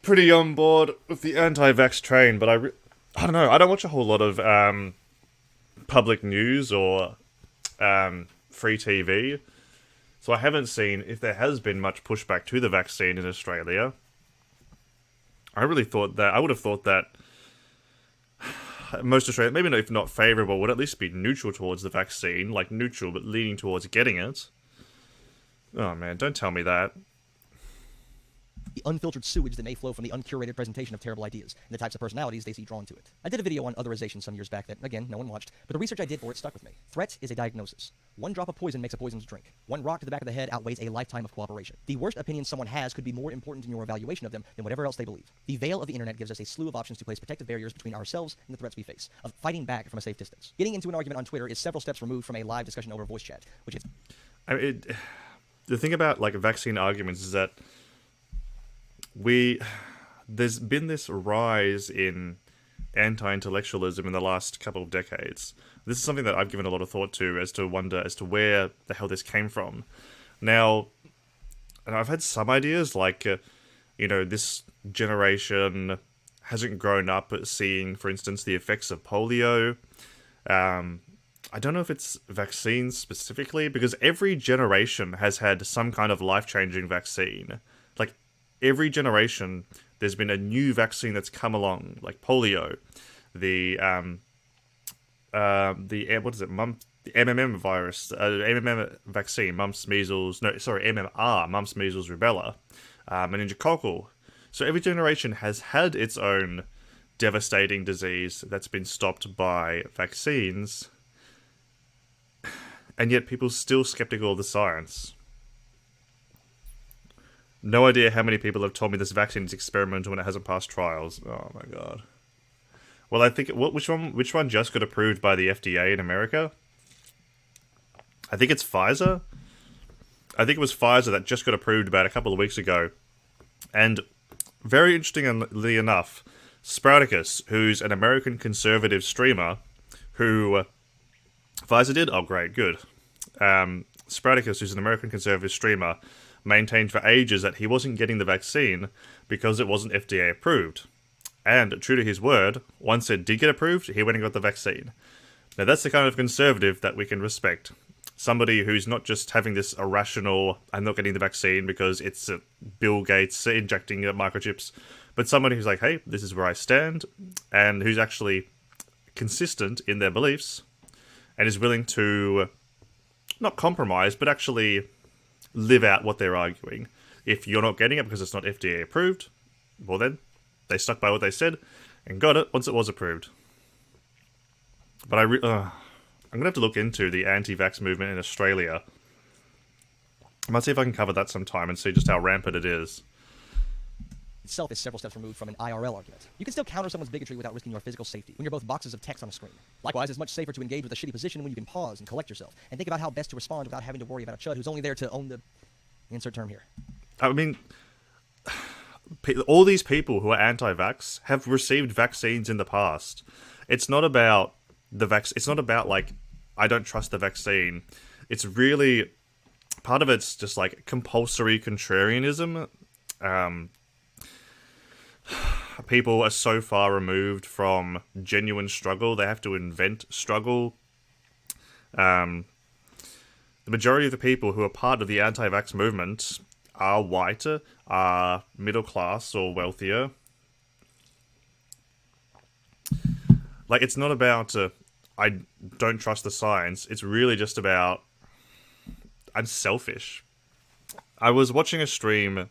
pretty on board with the anti-vax train, but I don't know. I don't watch a whole lot of public news or free TV, so I haven't seen if there has been much pushback to the vaccine in Australia. I would have thought that most Australians, maybe if not favourable, would at least be neutral towards the vaccine, like neutral but leaning towards getting it. Oh man, don't tell me that. The unfiltered sewage that may flow from the uncurated presentation of terrible ideas, and the types of personalities they see drawn to it. I did a video on otherization some years back that, again, no one watched, but the research I did for it stuck with me. Threat is a diagnosis. One drop of poison makes a poisonous drink. One rock to the back of the head outweighs a lifetime of cooperation. The worst opinion someone has could be more important in your evaluation of them than whatever else they believe. The veil of the internet gives us a slew of options to place protective barriers between ourselves and the threats we face, of fighting back from a safe distance. Getting into an argument on Twitter is several steps removed from a live discussion over voice chat, which is... The thing about like vaccine arguments is that there's been this rise in anti-intellectualism in the last couple of decades. This is something that I've given a lot of thought to as to wonder as to where the hell this came from. Now, and I've had some ideas like, this generation hasn't grown up seeing, for instance, the effects of polio. I don't know if it's vaccines specifically, because every generation has had some kind of life-changing vaccine. Like, every generation, there's been a new vaccine that's come along, like polio, the the MMM virus, MMM vaccine, MMR, mumps, measles, rubella, meningococcal. So every generation has had its own devastating disease that's been stopped by vaccines, and yet people still skeptical of the science. No idea how many people have told me this vaccine is experimental when it hasn't passed trials. Oh my god. Well, I think which one just got approved by the FDA in America? I think it's Pfizer. I think it was Pfizer that just got approved about a couple of weeks ago. And very interestingly enough, Sprouticus, who's an American conservative streamer, who Pfizer did? Oh, great, good. Sprouticus, who's an American conservative streamer, maintained for ages that he wasn't getting the vaccine because it wasn't FDA approved. And, true to his word, once it did get approved, he went and got the vaccine. Now, that's the kind of conservative that we can respect. Somebody who's not just having this irrational, I'm not getting the vaccine because it's Bill Gates injecting microchips, but somebody who's like, hey, this is where I stand, and who's actually consistent in their beliefs, and is willing to not compromise, but actually live out what they're arguing. If you're not getting it because it's not FDA approved, well then, they stuck by what they said, and got it once it was approved. But I'm going to have to look into the anti-vax movement in Australia. I might see if I can cover that sometime and see just how rampant it is. Itself is several steps removed from an IRL argument. You can still counter someone's bigotry without risking your physical safety when you're both boxes of text on a screen. Likewise, it's much safer to engage with a shitty position when you can pause and collect yourself and think about how best to respond without having to worry about a chud who's only there to own the insert term here. I mean, all these people who are anti-vax have received vaccines in the past. It's not about it's not about, like, I don't trust the vaccine. It's really, part of it's just, like, compulsory contrarianism. People are so far removed from genuine struggle, they have to invent struggle. The majority of the people who are part of the anti-vax movement are white, are middle class or wealthier. Like, it's not about, I don't trust the science. It's really just about, I'm selfish. I was watching a stream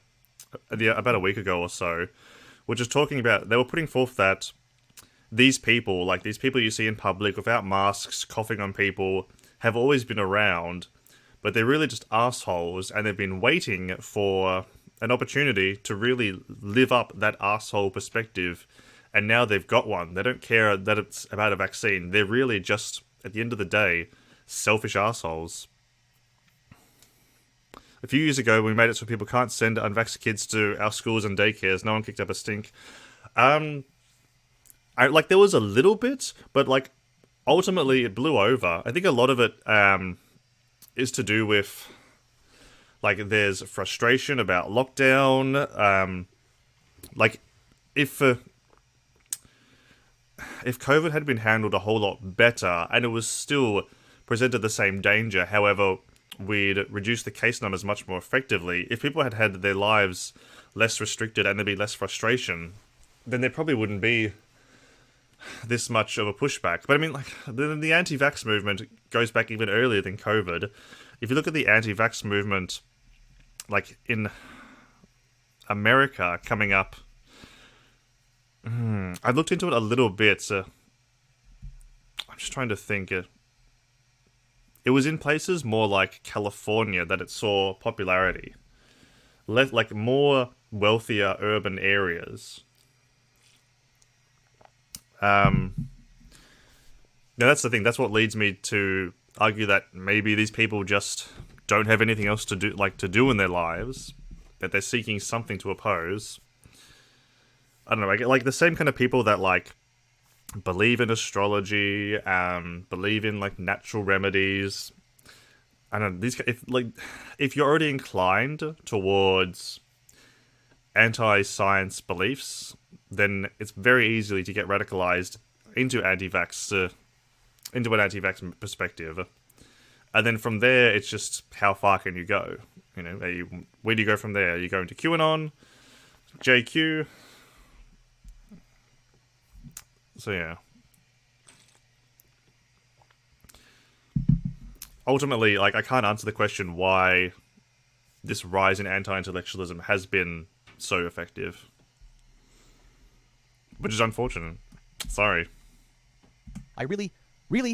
about a week ago or so, which was talking about, they were putting forth that these people you see in public without masks, coughing on people, have always been around, but they're really just assholes, and they've been waiting for an opportunity to really live up that asshole perspective, and now they've got one. They don't care that it's about a vaccine. They're really just, at the end of the day, selfish assholes. A few years ago, we made it so people can't send unvaxxed kids to our schools and daycares. No one kicked up a stink. There was a little bit, but, like, ultimately it blew over. I think a lot of it is to do with, like, there's frustration about lockdown. If COVID had been handled a whole lot better, and it was still presented the same danger, however, we'd reduce the case numbers much more effectively. If people had had their lives less restricted and there'd be less frustration, then there probably wouldn't be this much of a pushback. But I mean, like, the anti-vax movement goes back even earlier than COVID. If you look at the anti-vax movement, like, in America coming up, I looked into it a little bit. I'm just trying to think. It was in places more like California that it saw popularity. Like, more wealthier urban areas. Now that's the thing. That's what leads me to argue that maybe these people just don't have anything else to do in their lives, that they're seeking something to oppose. I don't know, like the same kind of people that, like, believe in astrology, believe in, like, natural remedies. I don't know, if you're already inclined towards anti-science beliefs, then it's very easy to get radicalized into an anti-vax perspective. And then from there, it's just how far can you go? You know, where do you go from there? Are you going to QAnon, JQ? So yeah. ultimately, like, I can't answer the question why this rise in anti-intellectualism has been so effective. Which is unfortunate. Sorry. I really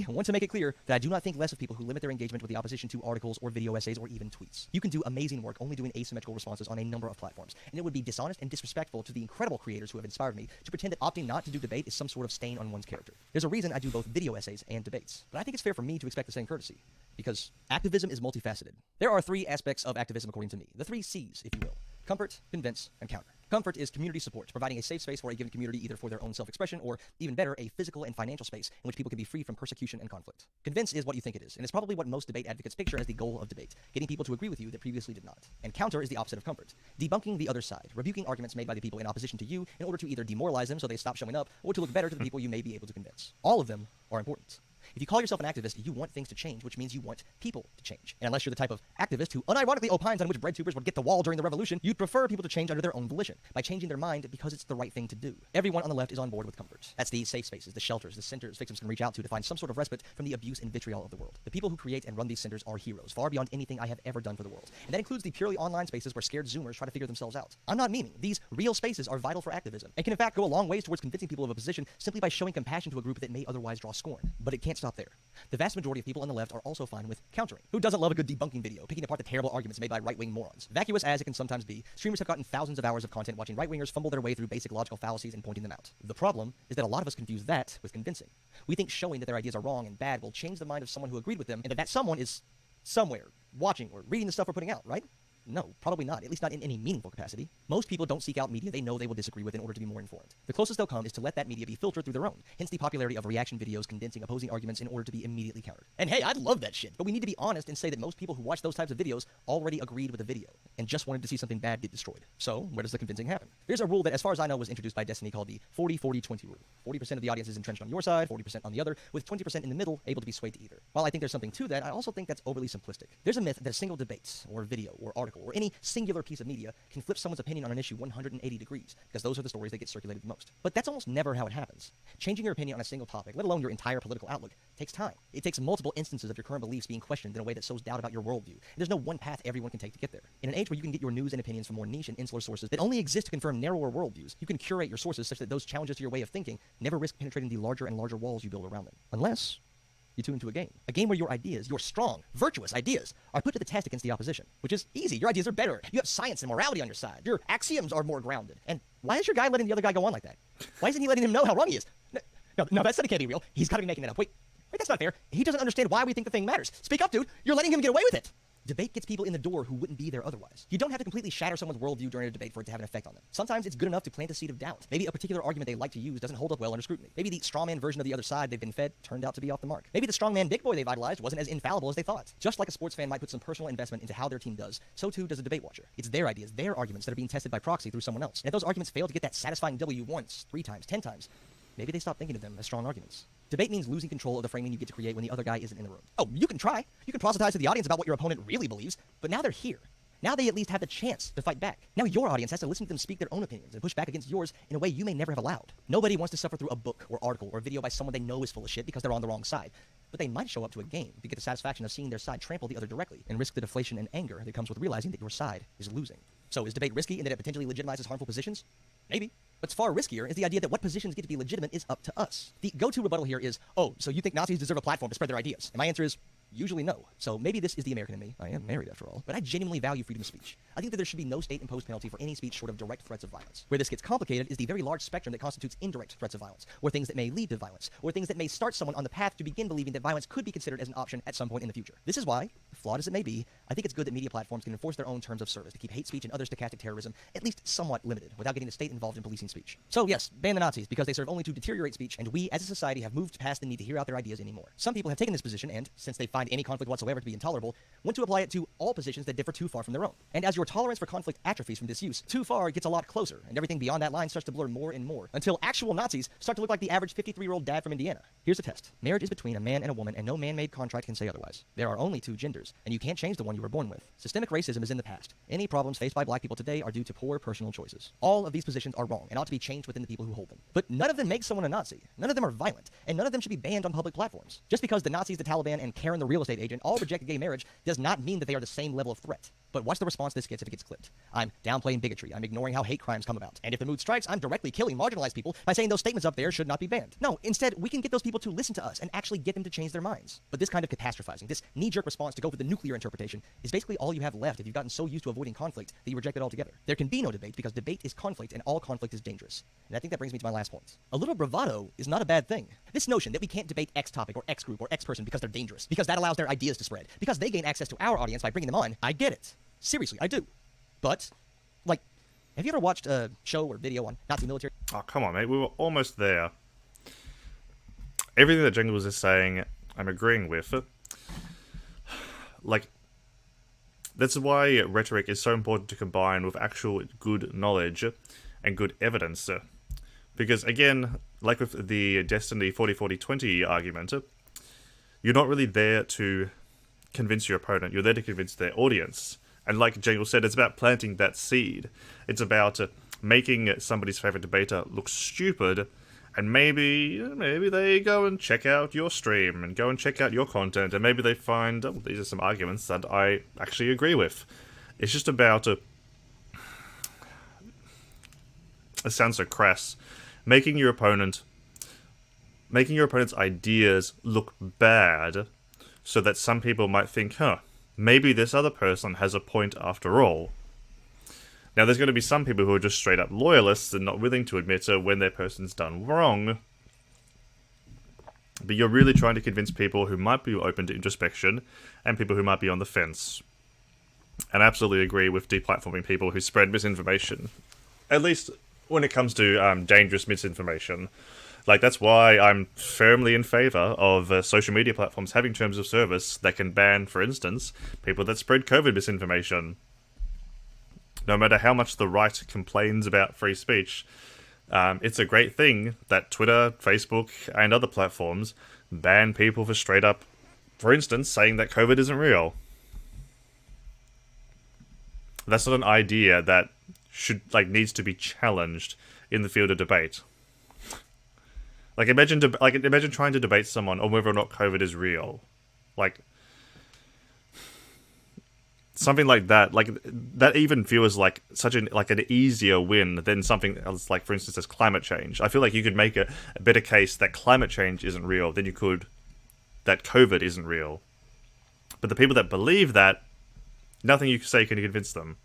want to make it clear that I do not think less of people who limit their engagement with the opposition to articles or video essays or even tweets. You can do amazing work only doing asymmetrical responses on a number of platforms, and it would be dishonest and disrespectful to the incredible creators who have inspired me to pretend that opting not to do debate is some sort of stain on one's character. There's a reason I do both video essays and debates, but I think it's fair for me to expect the same courtesy, because activism is multifaceted. There are 3 aspects of activism according to me, the 3 C's, if you will: comfort, convince, and counter. Comfort is community support, providing a safe space for a given community either for their own self-expression or, even better, a physical and financial space in which people can be free from persecution and conflict. Convince is what you think it is, and it's probably what most debate advocates picture as the goal of debate, getting people to agree with you that previously did not. And counter is the opposite of comfort, debunking the other side, rebuking arguments made by the people in opposition to you in order to either demoralize them so they stop showing up, or to look better to the people you may be able to convince. All of them are important. If you call yourself an activist, you want things to change, which means you want people to change. And unless you're the type of activist who unironically opines on which bread tubers would get the wall during the revolution, you'd prefer people to change under their own volition, by changing their mind because it's the right thing to do. Everyone on the left is on board with comfort. That's the safe spaces, the shelters, the centers victims can reach out to find some sort of respite from the abuse and vitriol of the world. The people who create and run these centers are heroes, far beyond anything I have ever done for the world. And that includes the purely online spaces where scared Zoomers try to figure themselves out. I'm not memeing. These real spaces are vital for activism, and can in fact go a long ways towards convincing people of a position simply by showing compassion to a group that may otherwise draw scorn. But it can't stop there. The vast majority of people on the left are also fine with countering. Who doesn't love a good debunking video, picking apart the terrible arguments made by right-wing morons? Vacuous as it can sometimes be, streamers have gotten thousands of hours of content watching right-wingers fumble their way through basic logical fallacies and pointing them out. The problem is that a lot of us confuse that with convincing. We think showing that their ideas are wrong and bad will change the mind of someone who agreed with them, and that someone is somewhere, watching or reading the stuff we're putting out, right? No, probably not, at least not in any meaningful capacity. Most people don't seek out media they know they will disagree with in order to be more informed. The closest they'll come is to let that media be filtered through their own, hence the popularity of reaction videos condensing opposing arguments in order to be immediately countered. And hey, I'd love that shit, but we need to be honest and say that most people who watch those types of videos already agreed with the video, and just wanted to see something bad get destroyed. So, where does the convincing happen? There's a rule that, as far as I know, was introduced by Destiny called the 40-40-20 rule. 40% of the audience is entrenched on your side, 40% on the other, with 20% in the middle able to be swayed to either. While I think there's something to that, I also think that's overly simplistic. There's a myth that a single debate, or video, or article, or any singular piece of media can flip someone's opinion on an issue 180 degrees, because those are the stories that get circulated the most. But that's almost never how it happens. Changing your opinion on a single topic, let alone your entire political outlook, takes time. It takes multiple instances of your current beliefs being questioned in a way that sows doubt about your worldview. And there's no one path everyone can take to get there. In an age where you can get your news and opinions from more niche and insular sources that only exist to confirm narrower worldviews, you can curate your sources such that those challenges to your way of thinking never risk penetrating the larger and larger walls you build around them. Unless you tune into a game where your ideas, your strong, virtuous ideas, are put to the test against the opposition, which is easy. Your ideas are better. You have science and morality on your side. Your axioms are more grounded. And why is your guy letting the other guy go on like that? Why isn't he letting him know how wrong he is? No, that study can't be real. He's got to be making that up. Wait, that's not fair. He doesn't understand why we think the thing matters. Speak up, dude. You're letting him get away with it. Debate gets people in the door who wouldn't be there otherwise. You don't have to completely shatter someone's worldview during a debate for it to have an effect on them. Sometimes it's good enough to plant a seed of doubt. Maybe a particular argument they like to use doesn't hold up well under scrutiny. Maybe the strawman version of the other side they've been fed turned out to be off the mark. Maybe the strongman big boy they've idolized wasn't as infallible as they thought. Just like a sports fan might put some personal investment into how their team does, so too does a debate watcher. It's their ideas, their arguments that are being tested by proxy through someone else. And if those arguments fail to get that satisfying W once, 3 times, 10 times, maybe they stop thinking of them as strong arguments. Debate means losing control of the framing you get to create when the other guy isn't in the room. Oh, you can try. You can proselytize to the audience about what your opponent really believes, but now they're here. Now they at least have the chance to fight back. Now your audience has to listen to them speak their own opinions and push back against yours in a way you may never have allowed. Nobody wants to suffer through a book or article or video by someone they know is full of shit because they're on the wrong side. But they might show up to a game to get the satisfaction of seeing their side trample the other directly and risk the deflation and anger that comes with realizing that your side is losing. So is debate risky in that it potentially legitimizes harmful positions? Maybe. What's far riskier is the idea that what positions get to be legitimate is up to us. The go-to rebuttal here is, oh, so you think Nazis deserve a platform to spread their ideas? And my answer is, usually no. So maybe this is the American in me. I am married after all. But I genuinely value freedom of speech. I think that there should be no state-imposed penalty for any speech short of direct threats of violence. Where this gets complicated is the very large spectrum that constitutes indirect threats of violence, or things that may lead to violence, or things that may start someone on the path to begin believing that violence could be considered as an option at some point in the future. This is why, flawed as it may be, I think it's good that media platforms can enforce their own terms of service to keep hate speech and other stochastic terrorism at least somewhat limited, without getting the state involved in policing speech. So yes, ban the Nazis, because they serve only to deteriorate speech, and we, as a society, have moved past the need to hear out their ideas anymore. Some people have taken this position, and, since they find any conflict whatsoever to be intolerable, want to apply it to all positions that differ too far from their own. And as your tolerance for conflict atrophies from disuse, too far gets a lot closer, and everything beyond that line starts to blur more and more, until actual Nazis start to look like the average 53-year-old dad from Indiana. Here's a test. Marriage is between a man and a woman, and no man-made contract can say otherwise. There are only 2 genders, and you can't change the one you were born with. Systemic racism is in the past. Any problems faced by black people today are due to poor personal choices. All of these positions are wrong, and ought to be changed within the people who hold them. But none of them make someone a Nazi. None of them are violent, and none of them should be banned on public platforms. Just because the Nazis, the Taliban, and Karen the real real estate agent, all rejected gay marriage does not mean that they are the same level of threat. But watch the response this gets if it gets clipped. I'm downplaying bigotry. I'm ignoring how hate crimes come about. And if the mood strikes, I'm directly killing marginalized people by saying those statements up there should not be banned. No, instead, we can get those people to listen to us and actually get them to change their minds. But this kind of catastrophizing, this knee-jerk response to go for the nuclear interpretation, is basically all you have left if you've gotten so used to avoiding conflict that you reject it altogether. There can be no debate because debate is conflict and all conflict is dangerous. And I think that brings me to my last point. A little bravado is not a bad thing. This notion that we can't debate X topic or X group or X person because they're dangerous, because that allows their ideas to spread, because they gain access to our audience by bringing them on, I get it. Seriously, I do. But, like, have you ever watched a show or video on Nazi military? Oh, come on, mate. We were almost there. Everything that Jengel was just saying, I'm agreeing with. Like, that's why rhetoric is so important to combine with actual good knowledge and good evidence. Because, again, like with the Destiny 40-40-20 argument, you're not really there to convince your opponent. You're there to convince their audience. And like Jengel said, it's about planting that seed. It's about making somebody's favorite debater look stupid, and maybe they go and check out your stream and go and check out your content, and maybe they find, oh, these are some arguments that I actually agree with. It's just about it sounds so crass, making your opponent's ideas look bad, so that some people might think, maybe this other person has a point after all. Now, there's going to be some people who are just straight up loyalists and not willing to admit when their person's done wrong. But you're really trying to convince people who might be open to introspection and people who might be on the fence. And I absolutely agree with deplatforming people who spread misinformation. At least when it comes to dangerous misinformation. Like, that's why I'm firmly in favour of social media platforms having terms of service that can ban, for instance, people that spread COVID misinformation. No matter how much the right complains about free speech, it's a great thing that Twitter, Facebook, and other platforms ban people for straight up, for instance, saying that COVID isn't real. That's not an idea that needs to be challenged in the field of debate. Like, imagine trying to debate someone on whether or not COVID is real. Like, something like that. Like, that even feels like an easier win than something else, like, for instance, as climate change. I feel like you could make a better case that climate change isn't real than you could that COVID isn't real. But the people that believe that, nothing you say can convince them.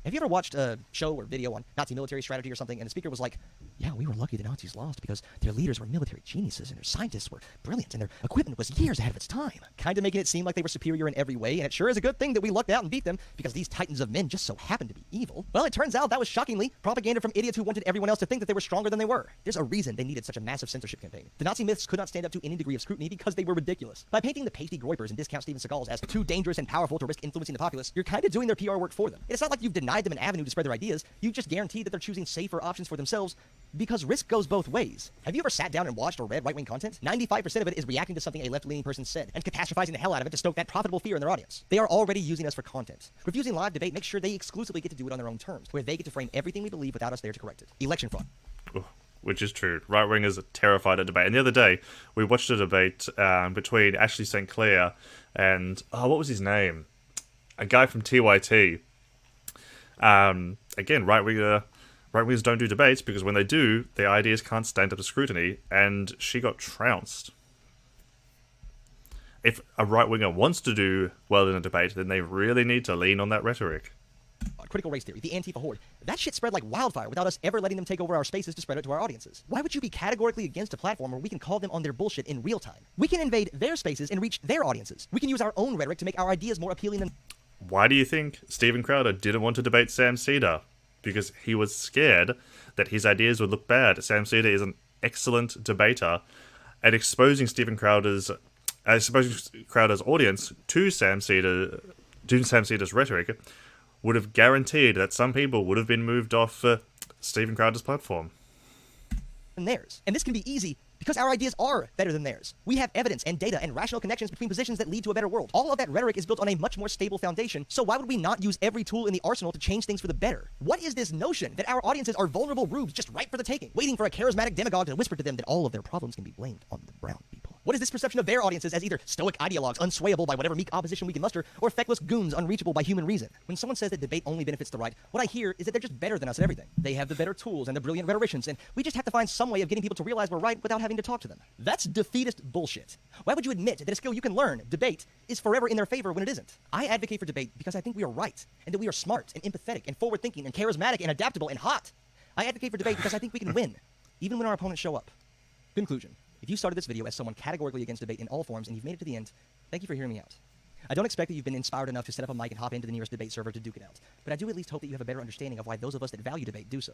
Have you ever watched a show or video on Nazi military strategy or something, and the speaker was like, yeah, we were lucky the Nazis lost because their leaders were military geniuses and their scientists were brilliant and their equipment was years ahead of its time. Kind of making it seem like they were superior in every way, and it sure is a good thing that we lucked out and beat them because these titans of men just so happened to be evil. Well, it turns out that was shockingly propaganda from idiots who wanted everyone else to think that they were stronger than they were. There's a reason they needed such a massive censorship campaign. The Nazi myths could not stand up to any degree of scrutiny because they were ridiculous. By painting the pasty groypers and discount Steven Seagals as too dangerous and powerful to risk influencing the populace, you're kind of doing their PR work for them. It's not like you've denied them an avenue to spread their ideas. You just guarantee that they're choosing safer options for themselves because risk goes both ways. Have you ever sat down and watched or read right-wing content? 95% of it is reacting to something a left-leaning person said and catastrophizing the hell out of it to stoke that profitable fear in their audience. They are already using us for content. Refusing live debate makes sure they exclusively get to do it on their own terms, where they get to frame everything we believe without us there to correct it. Election fraud. Which is true. Right-wingers are terrified of debate. And the other day, we watched a debate between Ashley St. Clair and, what was his name? A guy from TYT. Again, right-wingers don't do debates because when they do, their ideas can't stand up to scrutiny, and she got trounced. If a right-winger wants to do well in a debate, then they really need to lean on that rhetoric. Critical race theory, the Antifa horde. That shit spread like wildfire without us ever letting them take over our spaces to spread it to our audiences. Why would you be categorically against a platform where we can call them on their bullshit in real time? We can invade their spaces and reach their audiences. We can use our own rhetoric to make our ideas more appealing than... Why do you think Steven Crowder didn't want to debate Sam Cedar? Because he was scared that his ideas would look bad. Sam Cedar is an excellent debater, and exposing Crowder's audience to Sam Cedar's rhetoric would have guaranteed that some people would have been moved off Steven Crowder's platform. Theirs. And this can be easy because our ideas are better than theirs. We have evidence and data and rational connections between positions that lead to a better world. All of that rhetoric is built on a much more stable foundation, so why would we not use every tool in the arsenal to change things for the better? What is this notion that our audiences are vulnerable rubes just ripe for the taking, waiting for a charismatic demagogue to whisper to them that all of their problems can be blamed on the brown people? What is this perception of their audiences as either stoic ideologues unswayable by whatever meek opposition we can muster, or feckless goons unreachable by human reason? When someone says that debate only benefits the right, what I hear is that they're just better than us at everything. They have the better tools and the brilliant rhetoricians, and we just have to find some way of getting people to realize we're right without having to talk to them. That's defeatist bullshit. Why would you admit that a skill you can learn, debate, is forever in their favor when it isn't? I advocate for debate because I think we are right, and that we are smart and empathetic and forward-thinking and charismatic and adaptable and hot. I advocate for debate because I think we can win, even when our opponents show up. Conclusion. If you started this video as someone categorically against debate in all forms and you've made it to the end, thank you for hearing me out. I don't expect that you've been inspired enough to set up a mic and hop into the nearest debate server to duke it out, but I do at least hope that you have a better understanding of why those of us that value debate do so.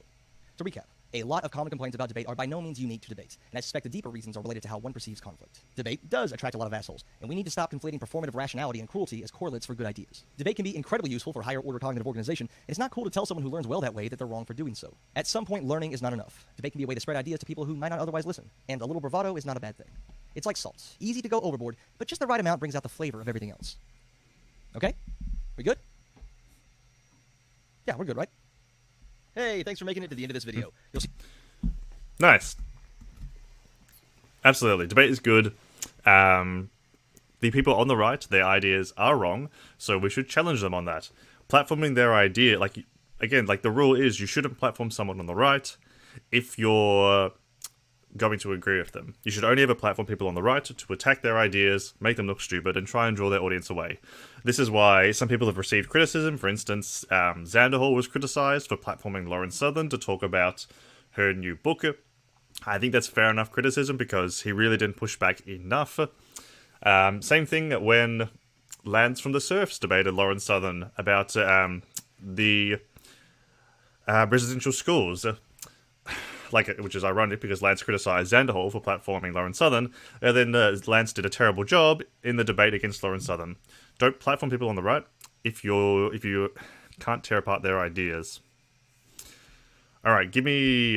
To recap, a lot of common complaints about debate are by no means unique to debate, and I suspect the deeper reasons are related to how one perceives conflict. Debate does attract a lot of assholes, and we need to stop conflating performative rationality and cruelty as correlates for good ideas. Debate can be incredibly useful for higher order cognitive organization, and it's not cool to tell someone who learns well that way that they're wrong for doing so. At some point, learning is not enough. Debate can be a way to spread ideas to people who might not otherwise listen, and a little bravado is not a bad thing. It's like salt. Easy to go overboard, but just the right amount brings out the flavor of everything else. Okay? We good? Yeah, we're good, right? Hey, thanks for making it to the end of this video. You'll see. Nice. Absolutely. Debate is good. The people on the right, their ideas are wrong, so we should challenge them on that. Platforming their idea, again, the rule is you shouldn't platform someone on the right if you're going to agree with them. You should only ever platform people on the right to attack their ideas, make them look stupid, and try and draw their audience away. This is why some people have received criticism. For instance, Xanderhall was criticized for platforming Lauren Southern to talk about her new book. I think that's fair enough criticism because he really didn't push back enough. Same thing when Lance from the Surfs debated Lauren Southern about the residential schools. Which is ironic because Lance criticized Xanderhall for platforming Lauren Southern, and then Lance did a terrible job in the debate against Lauren Southern. Don't platform people on the right if you can't tear apart their ideas. Alright, give me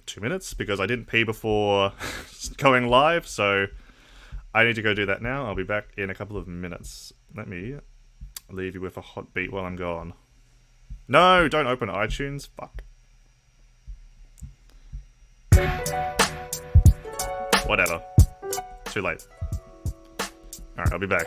2 minutes because I didn't pee before going live, so I need to go do that now. I'll be back in a couple of minutes. Let me leave you with a hot beat while I'm gone. No, don't open iTunes. Fuck. Whatever. Too late. Alright, I'll be back.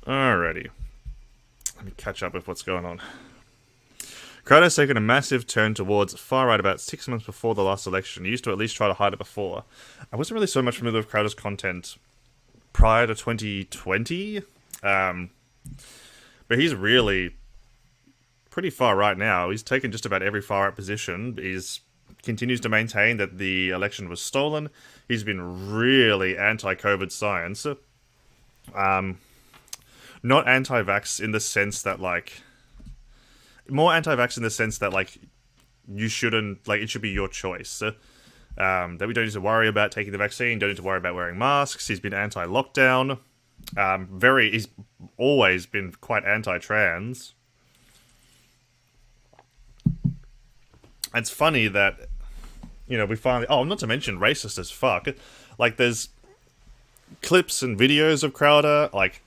Alrighty. Let me catch up with what's going on. Crowd has taken a massive turn towards far-right about 6 months before the last election. He used to at least try to hide it before. I wasn't really so much familiar with Crowder's content prior to 2020. But he's really pretty far-right now. He's taken just about every far-right position. He's continues to maintain that the election was stolen. He's been really anti-COVID science. Not anti-vax in the sense that, more anti-vax in the sense that, you shouldn't, it should be your choice. That we don't need to worry about taking the vaccine, don't need to worry about wearing masks. He's been anti-lockdown. He's always been quite anti-trans. it's funny that, we finally... Oh, not to mention racist as fuck. Like, there's clips and videos of Crowder, like,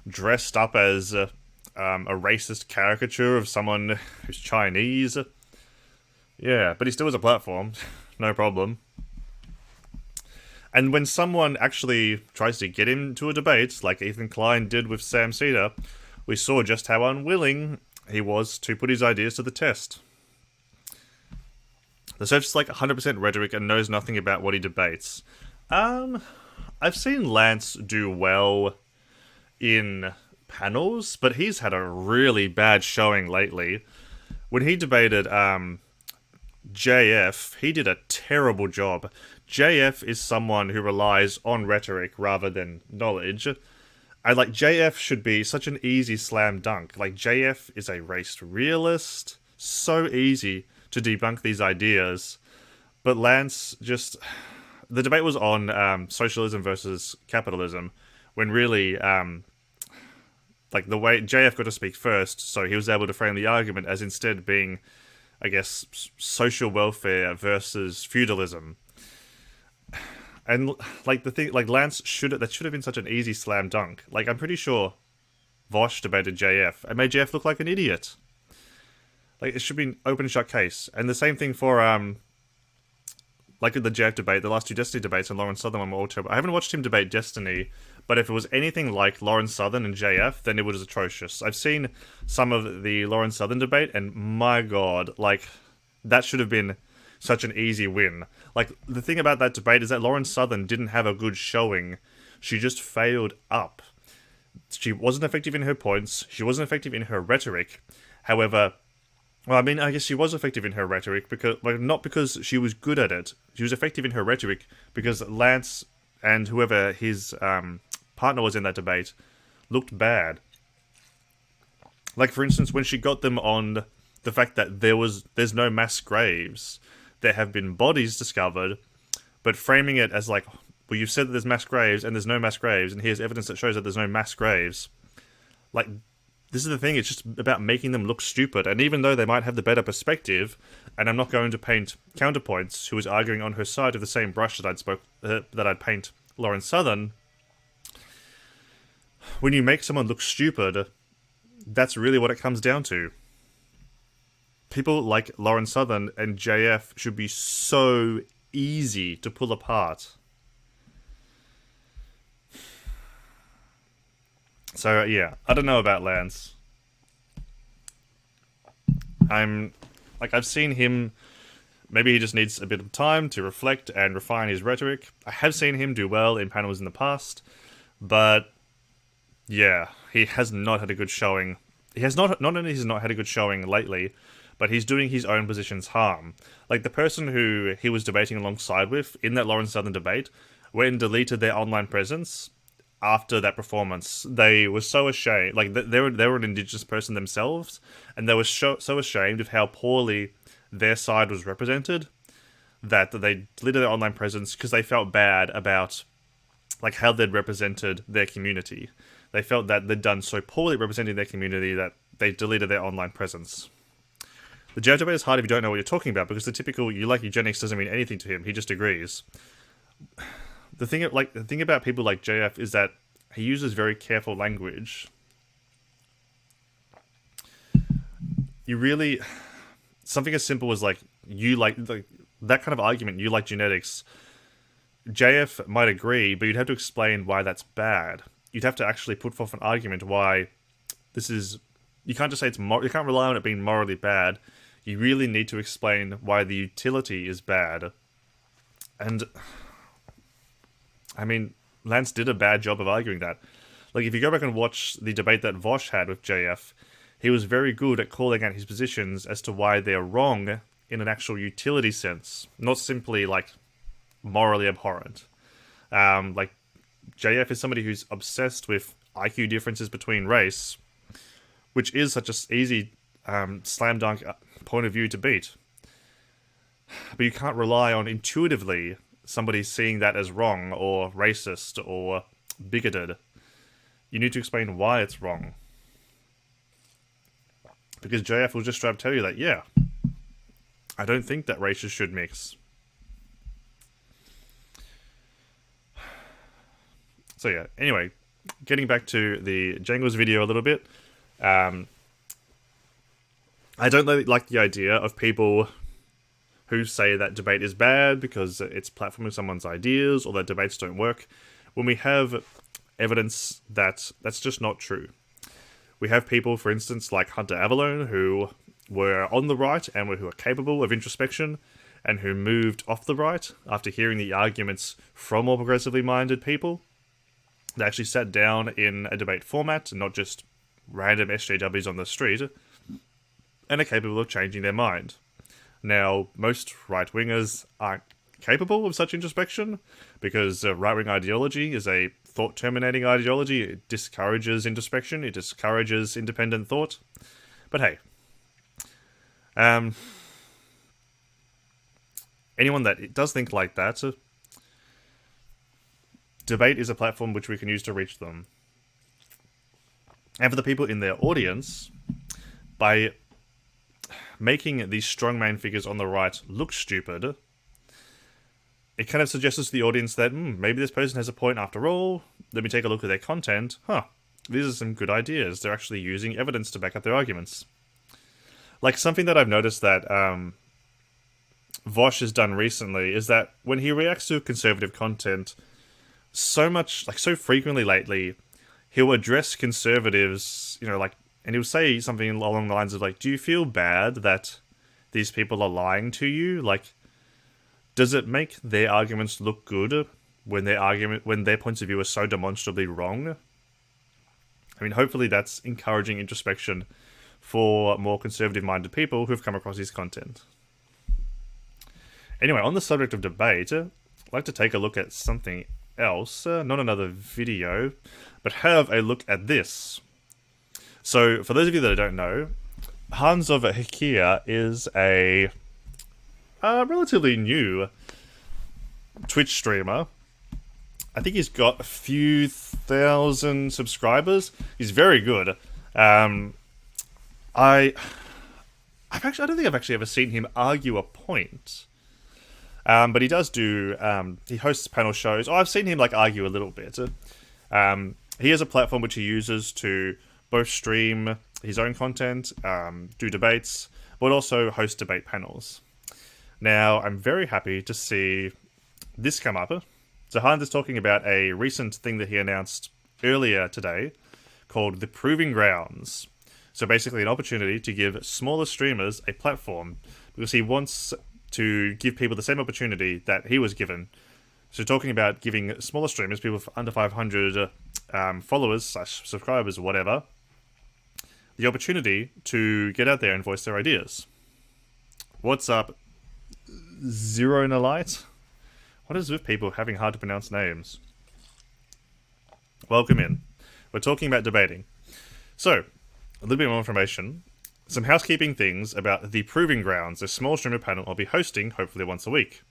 dressed up as a racist caricature of someone who's Chinese. Yeah, but he still has a platform. No problem. And when someone actually tries to get him to a debate, like Ethan Klein did with Sam Cedar, we saw just how unwilling he was to put his ideas to the test. The search is like 100% rhetoric and knows nothing about what he debates. I've seen Lance do well in panels, but he's had a really bad showing lately. When he debated JF, he did a terrible job. JF is someone who relies on rhetoric rather than knowledge. And, like, JF should be such an easy slam dunk. Like, JF is a race realist. So easy to debunk these ideas. But Lance just... The debate was on socialism versus capitalism, when really, like, the way JF got to speak first, so he was able to frame the argument as instead being, I guess, social welfare versus feudalism. And, like, the thing, like, Lance that should have been such an easy slam dunk. Like, I'm pretty sure Vosh debated JF and made JF look like an idiot. Like, it should be an open shut case. And the same thing for, like the JF debate, the last two Destiny debates, and Lawrence Southern one were all terrible. I haven't watched him debate Destiny, but if it was anything like Lawrence Southern and JF, then it was atrocious. I've seen some of the Lawrence Southern debate, and my god, like, that should have been such an easy win. Like, the thing about that debate is that Lawrence Southern didn't have a good showing. She just failed up. She wasn't effective in her points. She wasn't effective in her rhetoric. However, well, I mean, I guess she was effective in her rhetoric, because, like, not because she was good at it. She was effective in her rhetoric because Lance and whoever his partner was in that debate looked bad. Like, for instance, when she got them on the fact that there's no mass graves, there have been bodies discovered, but framing it as like, well, you've said that there's mass graves and there's no mass graves, and here's evidence that shows that there's no mass graves. Like, this is the thing, it's just about making them look stupid, and even though they might have the better perspective, and I'm not going to paint Counterpoints, who is arguing on her side of the same brush that I'd paint Lawrence Southern, when you make someone look stupid, that's really what it comes down to. People like Lawrence Southern and JF should be so easy to pull apart. So, yeah, I don't know about Lance. I've seen him, maybe he just needs a bit of time to reflect and refine his rhetoric. I have seen him do well in panels in the past, but, yeah, he has not had a good showing. He has not only has he not had a good showing lately, but he's doing his own positions harm. Like, the person who he was debating alongside with in that Lawrence Southern debate went and deleted their online presence after that performance. They were so ashamed. Like, they were an Indigenous person themselves, and they were so ashamed of how poorly their side was represented that they deleted their online presence because they felt bad about, like, how they'd represented their community. They felt that they'd done so poorly representing their community that they deleted their online presence. The JF debate is hard if you don't know what you're talking about, because the typical "you like eugenics" doesn't mean anything to him. He just agrees. The thing about people like JF is that he uses very careful language. You really... Something as simple as, like, that kind of argument, you like genetics, JF might agree, but you'd have to explain why that's bad. You'd have to actually put forth an argument why this is... You can't just say you can't rely on it being morally bad. You really need to explain why the utility is bad. And... I mean, Lance did a bad job of arguing that. Like, if you go back and watch the debate that Vosh had with JF, he was very good at calling out his positions as to why they're wrong in an actual utility sense, not simply, like, morally abhorrent. Like, JF is somebody who's obsessed with IQ differences between race, which is such an easy slam dunk point of view to beat. But you can't rely on intuitively somebody seeing that as wrong or racist or bigoted. You need to explain why it's wrong. Because JF will just try to tell you that, yeah, I don't think that races should mix. So yeah, anyway, getting back to the Jangles video a little bit. I don't like the idea of people who say that debate is bad because it's platforming someone's ideas or that debates don't work, when we have evidence that that's just not true. We have people, for instance, like Hunter Avallone, who were on the right and who are capable of introspection, and who moved off the right after hearing the arguments from more progressively minded people. They actually sat down in a debate format, and not just random SJWs on the street, and are capable of changing their mind. Now, most right-wingers aren't capable of such introspection, because right-wing ideology is a thought-terminating ideology. It discourages introspection, it discourages independent thought. But hey, anyone that does think like that, debate is a platform which we can use to reach them. And for the people in their audience, by making these strongman figures on the right look stupid, it kind of suggests to the audience that maybe this person has a point after all. Let me take a look at their content. These are some good ideas. They're actually using evidence to back up their arguments. Like, something that I've noticed that Vosh has done recently is that when he reacts to conservative content, so frequently lately, he'll address conservatives, and he'll say something along the lines of, do you feel bad that these people are lying to you? Does it make their arguments look good when their points of view are so demonstrably wrong? I mean, hopefully that's encouraging introspection for more conservative-minded people who've come across his content. Anyway, on the subject of debate, I'd like to take a look at something else, not another video, but have a look at this. So, for those of you that don't know, Hans of Hikia is a relatively new Twitch streamer. I think he's got a few thousand subscribers. He's very good. I don't think I've actually ever seen him argue a point. But he does do, he hosts panel shows. I've seen him argue a little bit. He has a platform which he uses to both stream his own content, do debates, but also host debate panels. Now, I'm very happy to see this come up. So Hans is talking about a recent thing that he announced earlier today called the Proving Grounds. So basically an opportunity to give smaller streamers a platform, because he wants to give people the same opportunity that he was given. So talking about giving smaller streamers, people under 500 followers / subscribers or whatever, the opportunity to get out there and voice their ideas. What's up, Zero Nalite? What is with people having hard to pronounce names? Welcome in. We're talking about debating. So, a little bit more information. Some housekeeping things about the Proving Grounds, a small streamer panel I'll be hosting, hopefully once a week.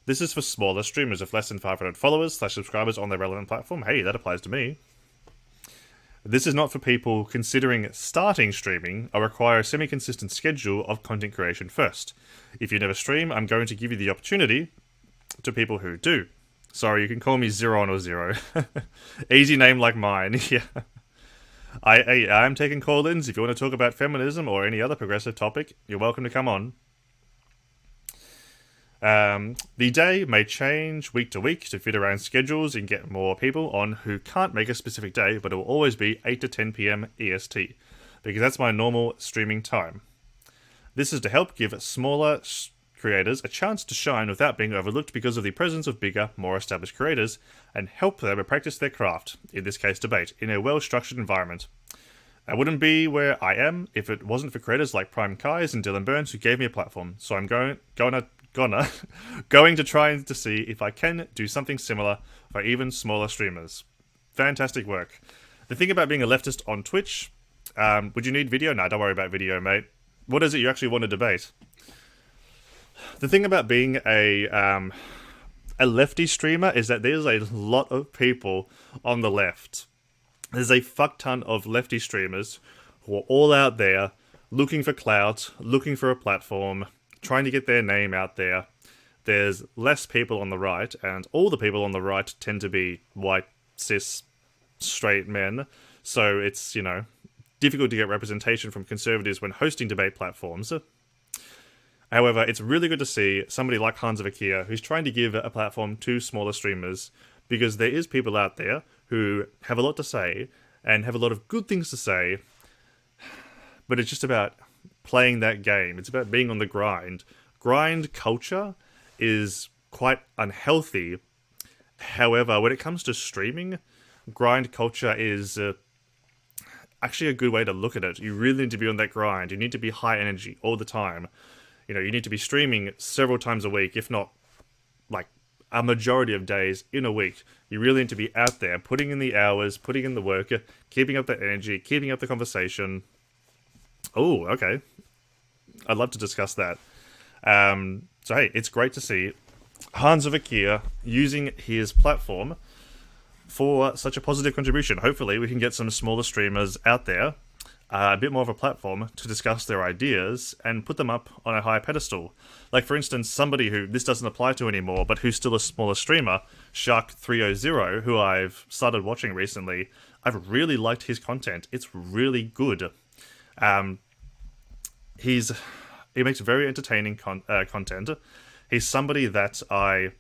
This is for smaller streamers of less than 500 followers / subscribers on their relevant platform. Hey, that applies to me. This is not for people considering starting streaming or require a semi-consistent schedule of content creation first. If you never stream, I'm going to give you the opportunity to people who do. Sorry, you can call me Zero or Zero. Easy name like mine, yeah. I'm taking call-ins. If you want to talk about feminism or any other progressive topic, you're welcome to come on. The day may change week to week to fit around schedules and get more people on who can't make a specific day, but it will always be 8 to 10 PM EST, because that's my normal streaming time. This is to help give smaller creators a chance to shine without being overlooked because of the presence of bigger, more established creators, and help them practice their craft, in this case debate, in a well-structured environment. I wouldn't be where I am if it wasn't for creators like Prime Kais and Dylan Burns who gave me a platform, so I'm going to try to see if I can do something similar for even smaller streamers. Fantastic work. The thing about being a leftist on Twitch, would you need video? Nah, don't worry about video, mate. What is it you actually want to debate? The thing about being a lefty streamer is that there's a lot of people on the left. There's a fuck ton of lefty streamers who are all out there looking for clout, looking for a platform, trying to get their name out there. There's less people on the right, and all the people on the right tend to be white, cis, straight men. So it's, difficult to get representation from conservatives when hosting debate platforms. However, it's really good to see somebody like Hans of Ikea who's trying to give a platform to smaller streamers, because there is people out there who have a lot to say and have a lot of good things to say, but it's just about playing that game. It's about being on the grind. Grind culture is quite unhealthy. However, when it comes to streaming, grind culture is actually a good way to look at it. You really need to be on that grind. You need to be high energy all the time. You need to be streaming several times a week, if not like a majority of days in a week. You really need to be out there, putting in the hours, putting in the work, keeping up the energy, keeping up the conversation. Oh, okay. I'd love to discuss that. So hey, it's great to see Hans of Ikea using his platform for such a positive contribution. Hopefully we can get some smaller streamers out there, a bit more of a platform to discuss their ideas and put them up on a higher pedestal. Like, for instance, somebody who this doesn't apply to anymore, but who's still a smaller streamer, Shark300, who I've started watching recently. I've really liked his content. It's really good. He makes very entertaining content. He's somebody that I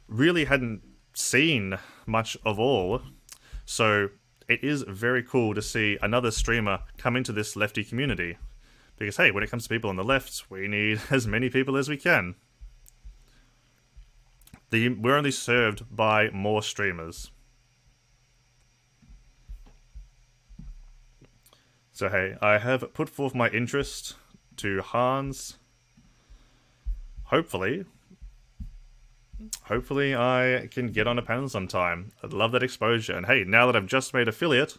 really hadn't seen much of all, so it is very cool to see another streamer come into this lefty community. Because hey, when it comes to people on the left, we need as many people as we can. We're only served by more streamers. So hey, I have put forth my interest to Hans. Hopefully I can get on a panel sometime. I'd love that exposure. And hey, now that I've just made affiliate,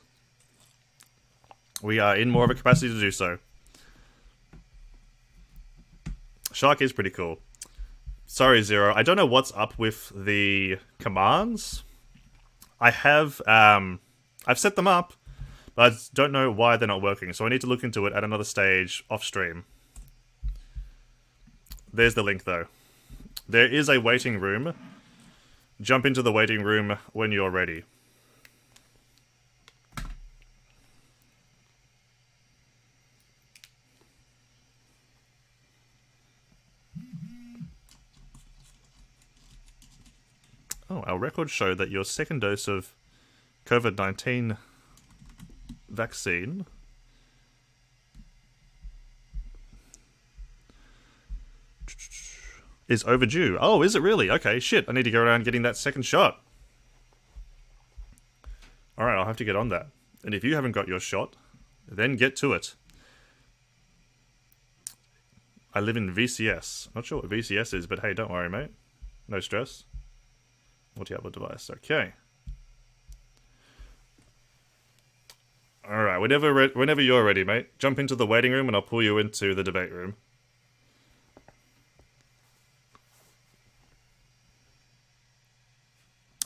we are in more of a capacity to do so. Shark is pretty cool. Sorry, Zero. I don't know what's up with the commands. I've set them up, but I don't know why they're not working. So I need to look into it at another stage off stream. There's the link, though. There is a waiting room. Jump into the waiting room when you're ready. Oh, our records show that your second dose of COVID-19 vaccine is overdue. Oh, is it really? Okay, shit. I need to go around getting that second shot. Alright, I'll have to get on that. And if you haven't got your shot, then get to it. I live in VCS. Not sure what VCS is, but hey, don't worry, mate. No stress. Multi-output device. Okay. Alright, whenever you're ready, mate, jump into the waiting room and I'll pull you into the debate room.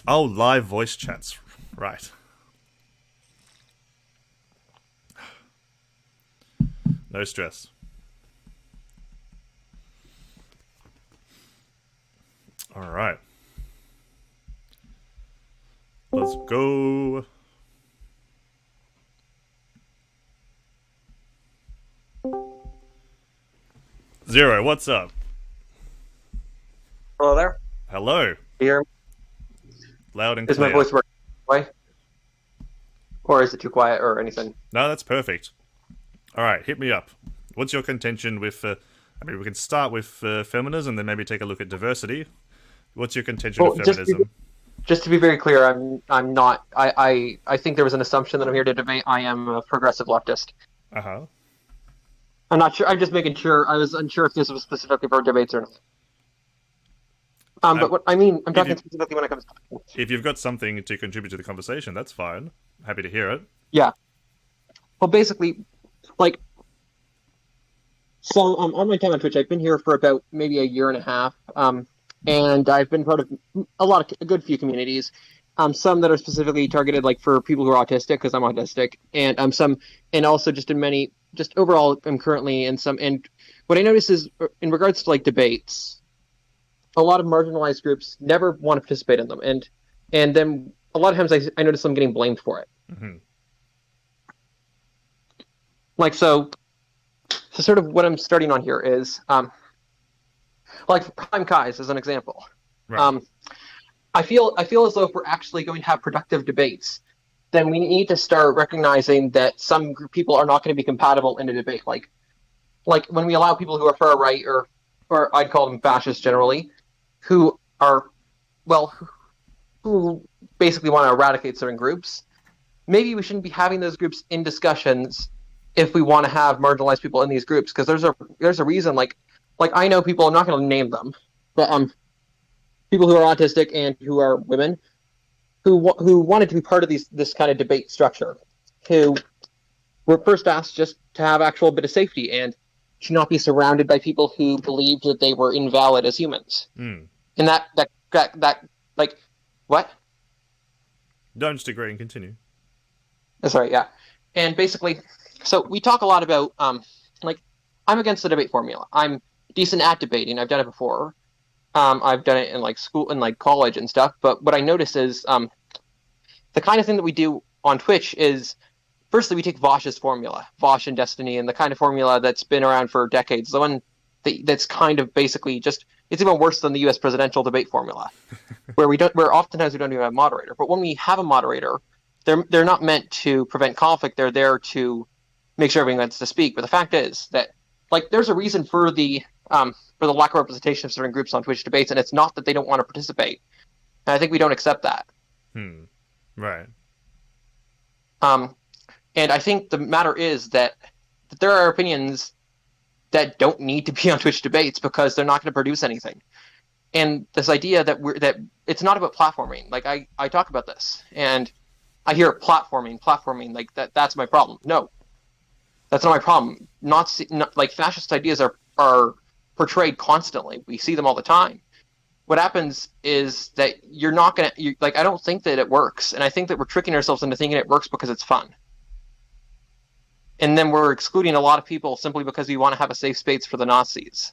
Oh, live voice chats. Right. No stress. Alright. Let's go. Zero, what's up? Hello there. Hello. Here. Loud and Is clear. my voice working? Way? Or is it too quiet or anything? No, that's perfect. Alright, hit me up. What's your contention with... we can start with feminism, then maybe take a look at diversity. What's your contention with feminism? Just to be very clear, I'm not... I think there was an assumption that I'm here to debate. I am a progressive leftist. Uh-huh. I'm not sure. I'm just making sure. I was unsure if this was specifically for debates or not. But what I mean, I'm talking specifically when it comes to... If you've got something to contribute to the conversation, that's fine. Happy to hear it. Yeah. Well, basically, like... So, on my time on Twitch, I've been here for about maybe a year and a half. And I've been part of a good few communities. Some that are specifically targeted like for people who are autistic, because I'm autistic, and also just in many, just overall I'm currently in some, and what I notice is in regards to like debates, a lot of marginalized groups never want to participate in them, and then a lot of times I notice them getting blamed for it. Mm-hmm. Like so sort of what I'm starting on here is like Prime Kais as an example. Right. I feel as though if we're actually going to have productive debates, then we need to start recognizing that some people are not going to be compatible in a debate. Like when we allow people who are far right or I'd call them fascists generally, who are well, who basically want to eradicate certain groups. Maybe we shouldn't be having those groups in discussions if we want to have marginalized people in these groups, because there's a reason. Like I know people, I'm not going to name them, but people who are autistic and who are women who wanted to be part of this kind of debate structure, who were first asked just to have actual bit of safety and to not be surrounded by people who believed that they were invalid as humans. Mm. And that like what? Don't just agree and continue. Sorry, yeah. And basically, so we talk a lot about like I'm against the debate formula. I'm decent at debating. I've done it before. I've done it in like school and like college and stuff. But what I notice is the kind of thing that we do on Twitch is firstly we take Vosh's formula, Vosh and Destiny, and the kind of formula that's been around for decades. The one that's kind of basically just it's even worse than the U.S. presidential debate formula, where oftentimes we don't even have a moderator. But when we have a moderator, they're not meant to prevent conflict. They're there to make sure everyone gets to speak. But the fact is that like there's a reason for the lack of representation of certain groups on Twitch debates, and it's not that they don't want to participate. And I think we don't accept that. Right. And I think the matter is that there are opinions that don't need to be on Twitch debates because they're not going to produce anything. And this idea that it's not about platforming. Like I talk about this, and I hear platforming like that's my problem. No, that's not my problem. Not like fascist ideas are portrayed constantly. We see them all the time. What happens is that you're not gonna like. I don't think that it works, and I think that we're tricking ourselves into thinking it works because it's fun. And then we're excluding a lot of people simply because we want to have a safe space for the Nazis.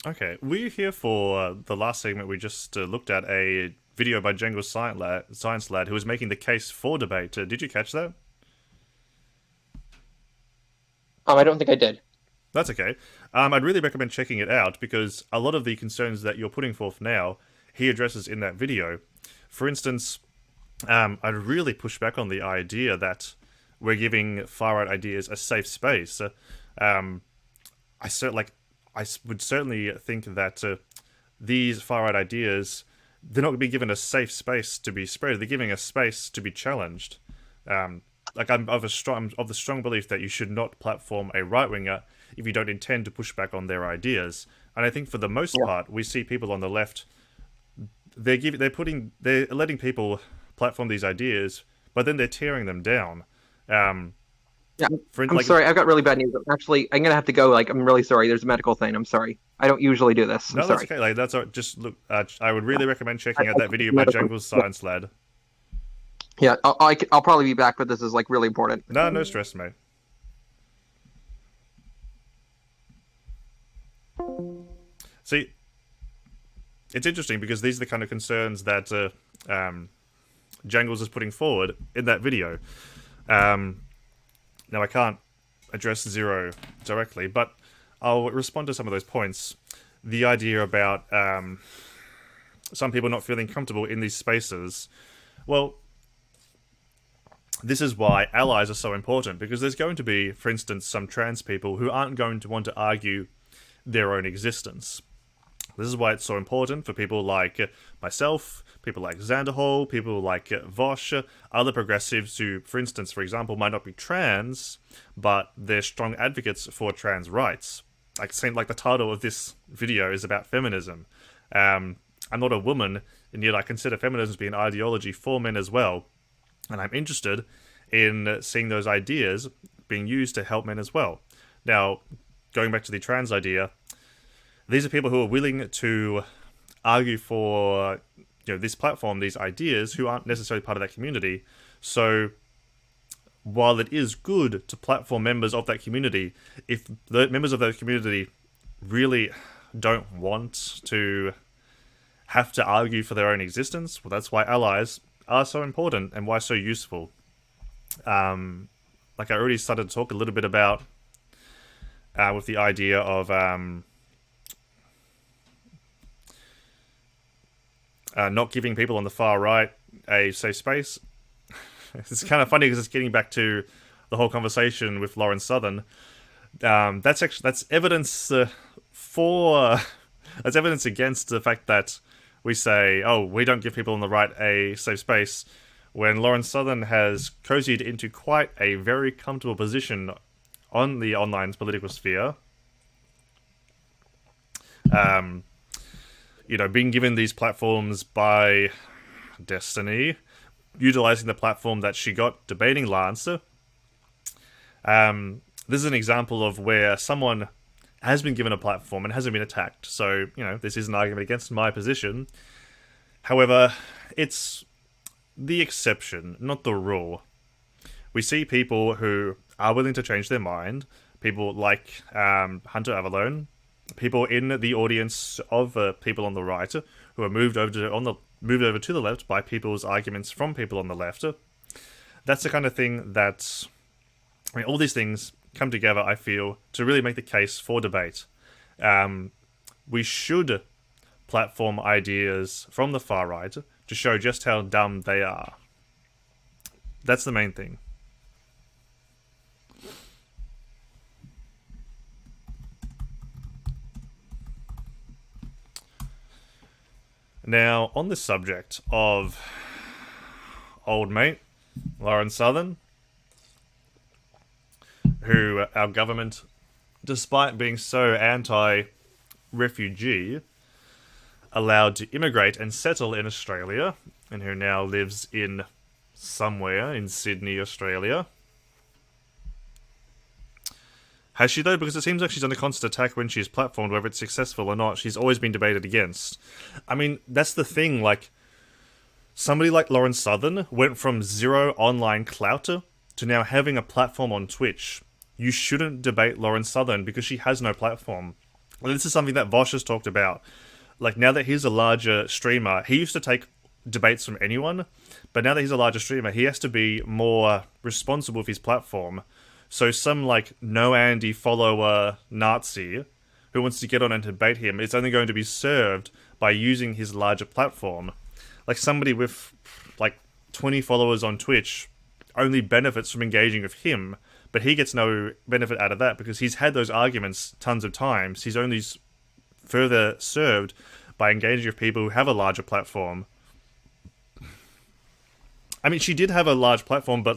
Okay, were you here for the last segment we just looked at a video by Jengle's Science Lad who was making the case for debate? Did you catch that? I don't think I did. That's okay. I'd really recommend checking it out because a lot of the concerns that you're putting forth now, he addresses in that video. For instance, I'd really push back on the idea that we're giving far-right ideas a safe space. I would certainly think that these far-right ideas, they're not going to be given a safe space to be spread. They're giving a space to be challenged. I'm of the strong belief that you should not platform a right-winger if you don't intend to push back on their ideas. And I think for the most part, we see people on the left, they're letting people platform these ideas, but then they're tearing them down. I'm sorry, I've got really bad news. Actually, I'm gonna have to go. Like, I'm really sorry. There's a medical thing. I'm sorry. I don't usually do this. No, that's okay. Like, that's all, just look. I would really recommend checking out that video by Jengle's Science Lad. Yeah, I'll probably be back, but this is like really important. No stress, mate. See, it's interesting because these are the kind of concerns that Jangles is putting forward in that video. Now, I can't address Zero directly, but I'll respond to some of those points. The idea about some people not feeling comfortable in these spaces. Well, this is why allies are so important, because there's going to be, for instance, some trans people who aren't going to want to argue their own existence. This is why it's so important for people like myself, people like Xanderhall, people like Vosh, other progressives who, for example, might not be trans, but they're strong advocates for trans rights. Like the title of this video is about feminism. I'm not a woman, and yet I consider feminism to be an ideology for men as well. And I'm interested in seeing those ideas being used to help men as well. Now, going back to the trans idea, these are people who are willing to argue for this platform, these ideas, who aren't necessarily part of that community. So while it is good to platform members of that community, if the members of that community really don't want to have to argue for their own existence, well, that's why allies are so important and why so useful. Like I already started to talk a little bit about with the idea of not giving people on the far right a safe space. It's kind of funny because it's getting back to the whole conversation with Lauren Southern. That's evidence that's evidence against the fact that we say, oh, we don't give people on the right a safe space, when Lauren Southern has cozied into quite a very comfortable position on the online political sphere. Being given these platforms by Destiny, utilizing the platform that she got debating Lance. This is an example of where someone has been given a platform and hasn't been attacked. So, this is an argument against my position. However, it's the exception, not the rule. We see people who are willing to change their mind, people like Hunter Avalone, people in the audience of people on the right who are moved over to the left by people's arguments from people on the left. That's the kind of thing that, all these things come together, I feel, to really make the case for debate. We should platform ideas from the far right to show just how dumb they are. That's the main thing. Now, on the subject of old mate Lauren Southern, who our government, despite being so anti-refugee, allowed to immigrate and settle in Australia, and who now lives in somewhere in Sydney, Australia. Has she, though? Because it seems like she's under constant attack when she's platformed, whether it's successful or not. She's always been debated against. I mean, that's the thing, somebody like Lauren Southern went from zero online clout to now having a platform on Twitch. You shouldn't debate Lauren Southern because she has no platform. Well, this is something that Vosh has talked about. Now that he's a larger streamer, he used to take debates from anyone, but now that he's a larger streamer, he has to be more responsible with his platform. So some, no Andy follower Nazi who wants to get on and debate him is only going to be served by using his larger platform. Somebody with, 20 followers on Twitch only benefits from engaging with him, but he gets no benefit out of that because he's had those arguments tons of times. He's only further served by engaging with people who have a larger platform. I mean, she did have a large platform, but,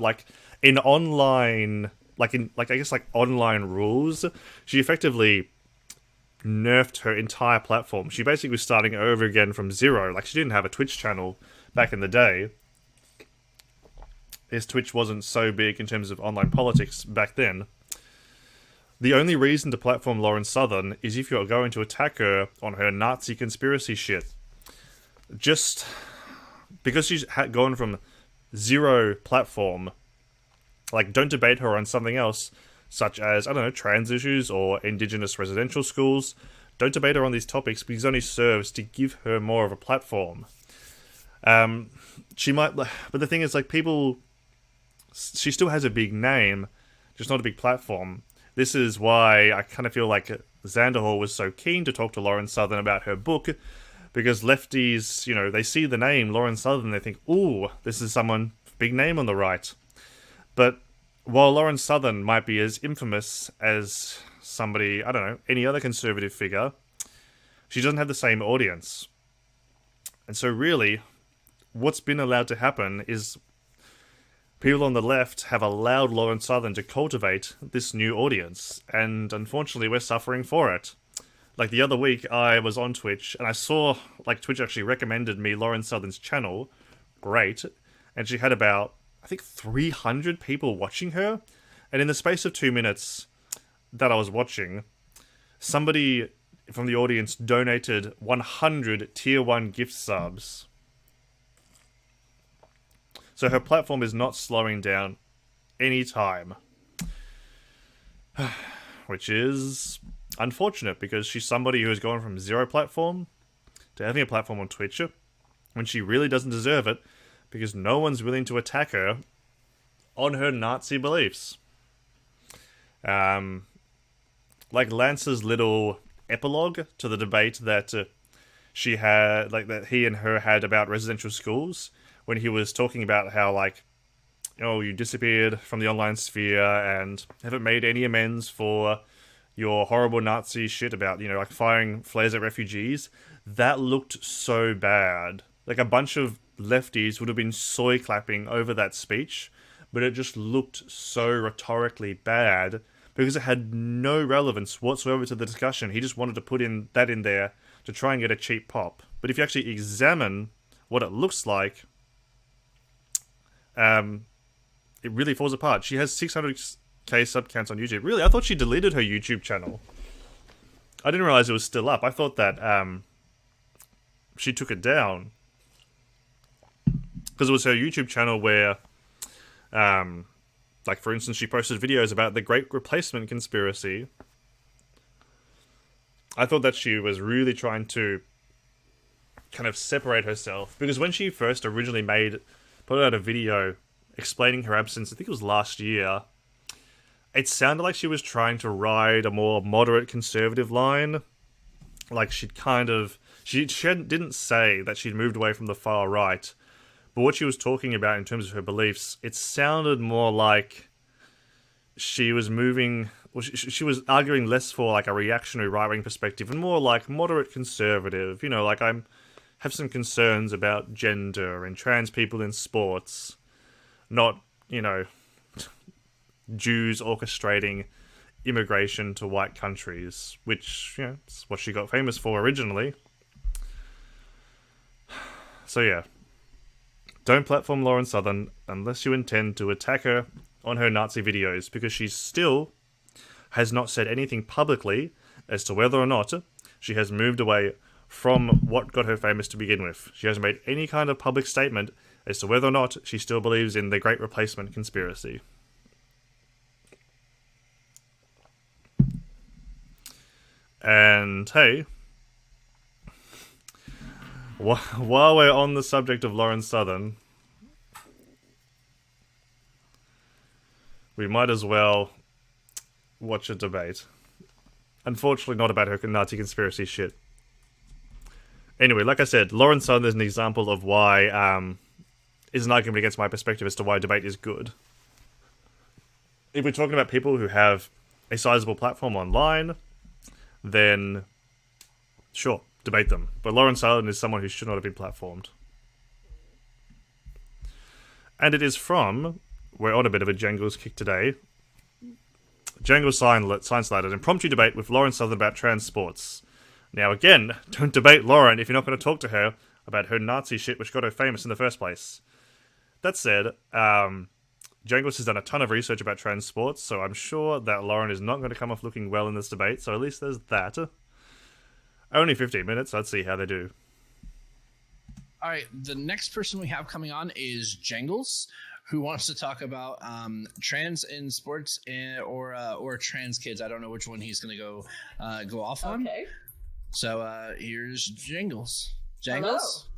in online... online rules, she effectively nerfed her entire platform. She basically was starting over again from zero. She didn't have a Twitch channel back in the day. His Twitch wasn't so big in terms of online politics back then. The only reason to platform Lauren Southern is if you're going to attack her on her Nazi conspiracy shit. Just because she's gone from zero platform, don't debate her on something else, such as, trans issues or Indigenous residential schools. Don't debate her on these topics because it only serves to give her more of a platform. She might, but the thing is, she still has a big name, just not a big platform. This is why I kind of feel like Xanderhall was so keen to talk to Lauren Southern about her book, because lefties, they see the name Lauren Southern, they think, ooh, this is someone, big name on the right. But while Lauren Southern might be as infamous as somebody, any other conservative figure, she doesn't have the same audience. And so really, what's been allowed to happen is people on the left have allowed Lauren Southern to cultivate this new audience, and unfortunately we're suffering for it. The other week, I was on Twitch, and I saw, Twitch actually recommended me Lauren Southern's channel. Great. And she had about, I think, 300 people watching her. And in the space of 2 minutes that I was watching, somebody from the audience donated 100 tier 1 gift subs. So her platform is not slowing down any time. Which is unfortunate, because she's somebody who has gone from zero platform to having a platform on Twitch when she really doesn't deserve it, because no one's willing to attack her on her Nazi beliefs. Like Lance's little epilogue to the debate that she had, like that he and her had about residential schools, when he was talking about how, like, oh, you disappeared from the online sphere and haven't made any amends for your horrible Nazi shit about, you know, like firing flares at refugees. That looked so bad. Like, a bunch of lefties would have been soy clapping over that speech, but it just looked so rhetorically bad because it had no relevance whatsoever to the discussion. He just wanted to put in that in there to try and get a cheap pop. But if you actually examine what it looks like, it really falls apart. She has 600k sub counts on YouTube. Really, I thought she deleted her YouTube channel. I didn't realize it was still up. I thought that she took it down, because it was her YouTube channel where, like, for instance, she posted videos about the Great Replacement conspiracy. I thought that she was really trying to kind of separate herself, because when she first originally put out a video explaining her absence, I think it was last year, it sounded like she was trying to ride a more moderate conservative line. Like, she didn't say that she'd moved away from the far right, but what she was talking about in terms of her beliefs, it sounded more like she was moving, well, she was arguing less for, like, a reactionary right-wing perspective and more like moderate conservative. You know, like, have some concerns about gender and trans people in sports, not, you know, Jews orchestrating immigration to white countries, which, you know, it's what she got famous for originally. So yeah, don't platform Lauren Southern unless you intend to attack her on her Nazi videos, because she still has not said anything publicly as to whether or not she has moved away from what got her famous to begin with. She hasn't made any kind of public statement as to whether or not she still believes in the Great Replacement conspiracy. And hey, while we're on the subject of Lauren Southern, we might as well watch a debate. Unfortunately, not about her Nazi conspiracy shit. Anyway, like I said, Lauren Southern is an example of why is an argument against my perspective as to why debate is good. If we're talking about people who have a sizable platform online, then sure, debate them. But Lauren Southern is someone who should not have been platformed. And it is from, we're on a bit of a Jangles kick today, Jangles Science Ladder, an impromptu debate with Lauren Southern about trans sports. Now again, don't debate Lauren if you're not going to talk to her about her Nazi shit which got her famous in the first place. That said, Jangles has done a ton of research about trans sports, so I'm sure that Lauren is not going to come off looking well in this debate, so at least there's that. Only 15 minutes, let's see how they do. Alright, the next person we have coming on is Jangles, who wants to talk about trans in sports or trans kids. I don't know which one he's going to go off on. Okay. So here's Jangles. Jangles?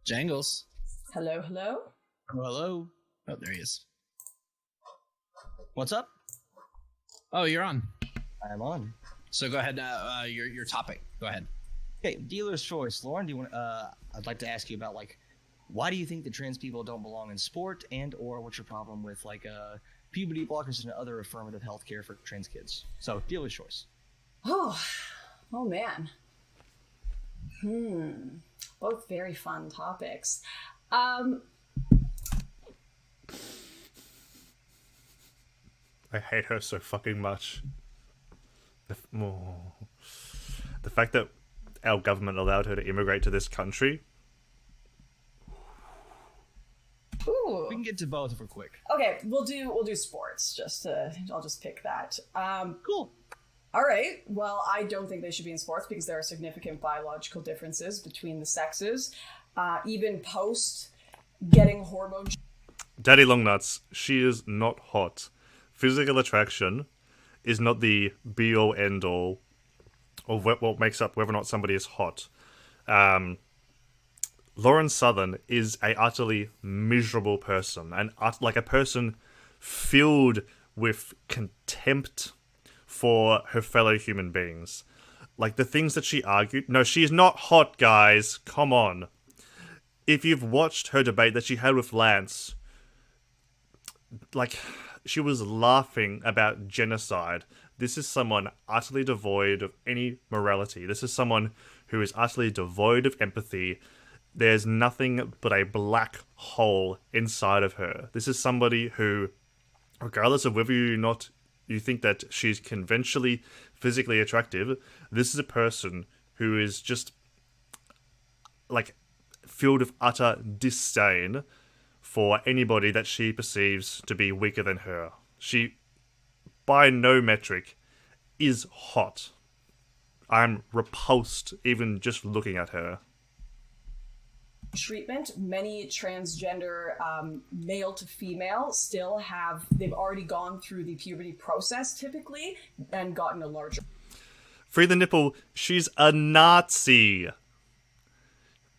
Hello. Jangles. Hello, hello. Hello. Oh, there he is. What's up? Oh, you're on. I'm on. So go ahead. Your topic. Go ahead. Okay, dealer's choice. Lauren, do you want? I'd like to ask you about, like, why do you think that trans people don't belong in sport, and or what's your problem with, like, puberty blockers and other affirmative health care for trans kids? So, dealer's choice. Oh man. Both very fun topics. I hate her so fucking much. The fact that our government allowed her to immigrate to this country. Ooh. We can get to both if we're quick. Okay, we'll do sports. I'll just pick that. Cool. All right. Well, I don't think they should be in sports because there are significant biological differences between the sexes. Even post getting hormone Daddy Longnuts, she is not hot. Physical attraction is not the be-all, end-all of what makes up whether or not somebody is hot. Lauren Southern is a utterly miserable person, and like a person filled with contempt for her fellow human beings. Like the things that she argued. No, she is not hot, guys. Come on. If you've watched her debate that she had with Lance, like, she was laughing about genocide. This is someone utterly devoid of any morality. This is someone who is utterly devoid of empathy. There's nothing but a black hole inside of her. This is somebody who, regardless of whether or not you think that she's conventionally physically attractive, this is a person who is just, like, filled with utter disdain for anybody that she perceives to be weaker than her. She, by no metric, is hot. I'm repulsed even just looking at her. Treatment, many transgender male to female still they've already gone through the puberty process typically and gotten a larger. Free the nipple, she's a Nazi.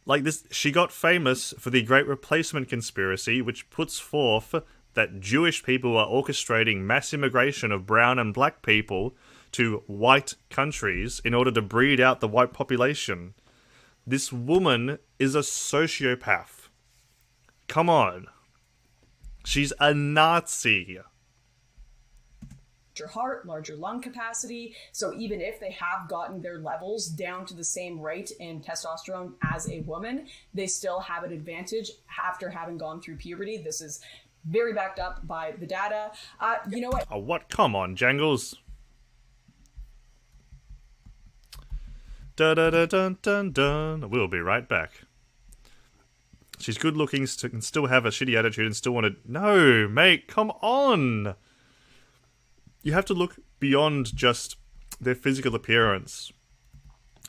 Like this, she got famous for the Great Replacement Conspiracy, which puts forth that Jewish people are orchestrating mass immigration of brown and black people to white countries in order to breed out the white population. This woman is a sociopath. Come on. She's a Nazi. Larger heart, larger lung capacity. So even if they have gotten their levels down to the same rate in testosterone as a woman, they still have an advantage after having gone through puberty. This is very backed up by the data. You know what? Oh, what? Come on, Jangles. Dun-dun-dun-dun-dun. We'll be right back. She's good looking, can still have a shitty attitude and still want to... No, mate, come on! You have to look beyond just their physical appearance.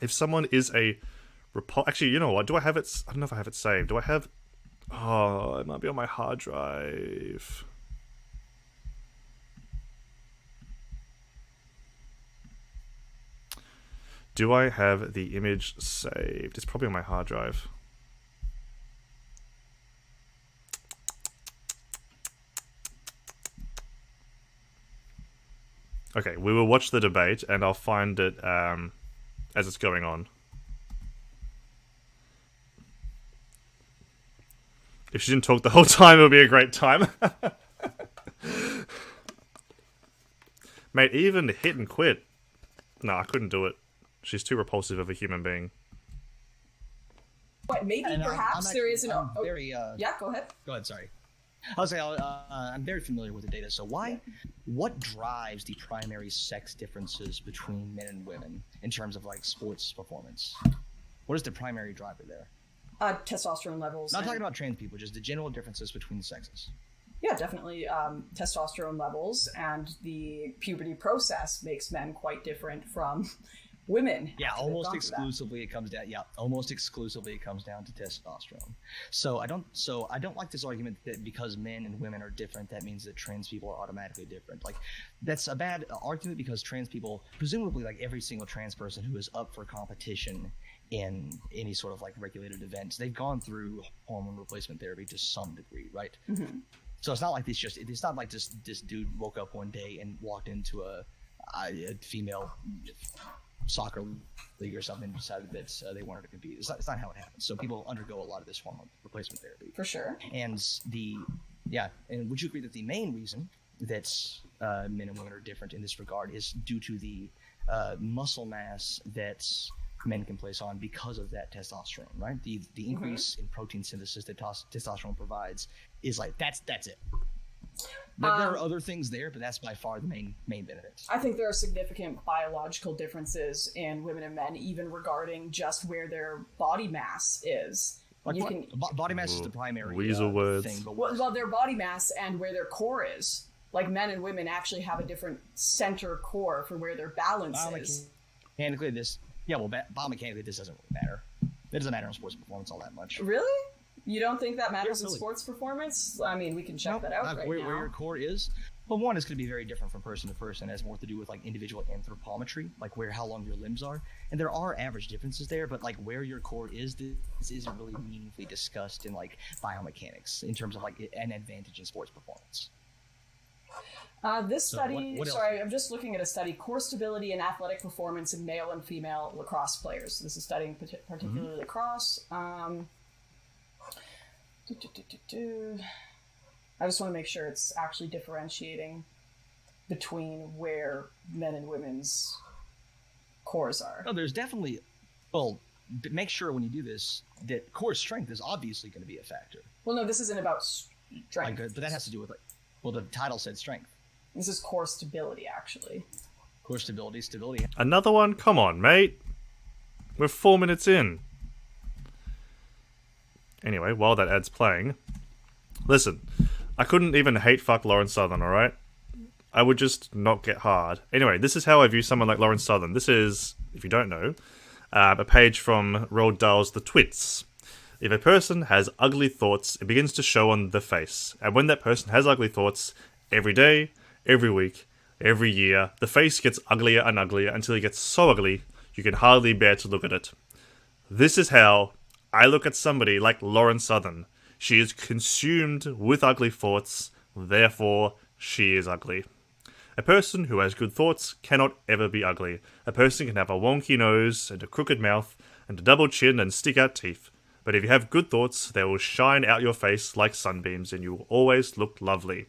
If someone is a... Actually, you know what? Do I have it... I don't know if I have it saved. Do I have... Oh, it might be on my hard drive. Do I have the image saved? It's probably on my hard drive. Okay, we will watch the debate, and I'll find it as it's going on. If she didn't talk the whole time, it would be a great time. Mate, even hit and quit. No, I couldn't do it. She's too repulsive of a human being. But maybe perhaps there is an... yeah, go ahead. Go ahead, sorry. I'll say I'm very familiar with the data. So what drives the primary sex differences between men and women in terms of like sports performance? What is the primary driver there? Testosterone levels. Not talking about trans people, just the general differences between the sexes. Yeah, definitely. Testosterone levels and the puberty process makes men quite different from women. Yeah, almost exclusively it comes down. Yeah, almost exclusively it comes down to testosterone. So I don't like this argument that because men and women are different, that means that trans people are automatically different. Like, that's a bad argument because trans people, presumably, like every single trans person who is up for competition in any sort of like regulated events, they've gone through hormone replacement therapy to some degree, right? Mm-hmm. So it's not like it's not like this dude woke up one day and walked into a female soccer league or something and decided that they wanted to compete. It's not how it happens. So people undergo a lot of this hormone replacement therapy. For sure. And and would you agree that the main reason that men and women are different in this regard is due to the muscle mass that men can place on because of that testosterone, right? The increase in protein synthesis that testosterone provides is like that's it. But there are other things there, but that's by far the main benefits. I think there are significant biological differences in women and men, even regarding just where their body mass is. Like body mass is the primary thing. But well, their body mass and where their core is. Like men and women actually have a different center core for where their balance is. Biomechanically, this doesn't really matter. It doesn't matter in sports performance all that much. Really? You don't think that matters in Absolutely. sports performance? I mean, we can check that out right where now. your core is. Well, one is going to be very different from person to person. It has more to do with like individual anthropometry, like how long your limbs are, and there are average differences there. But like where your core is, this isn't really meaningfully discussed in like biomechanics in terms of like an advantage in sports performance. This So study, what else? sorry, I'm just looking at a study, core stability and athletic performance in male and female lacrosse players. This is studying particularly lacrosse. I just want to make sure it's actually differentiating between where men and women's cores are. No, there's definitely, well, make sure when you do this that core strength is obviously going to be a factor. Well, no, this isn't about strength. But that has to do with like, well, the title said strength. This is core stability, actually. Core stability. Another one? Come on, mate. We're 4 minutes in. Anyway, while that ad's playing, listen, I couldn't even hate fuck Lauren Southern, alright? I would just not get hard. Anyway, this is how I view someone like Lauren Southern. This is, if you don't know, a page from Roald Dahl's The Twits. If a person has ugly thoughts, it begins to show on the face. And when that person has ugly thoughts, every day, every week, every year, the face gets uglier and uglier until it gets so ugly you can hardly bear to look at it. This is how I look at somebody like Lauren Southern. She is consumed with ugly thoughts, therefore she is ugly. A person who has good thoughts cannot ever be ugly. A person can have a wonky nose and a crooked mouth and a double chin and stick out teeth. But if you have good thoughts, they will shine out your face like sunbeams and you will always look lovely.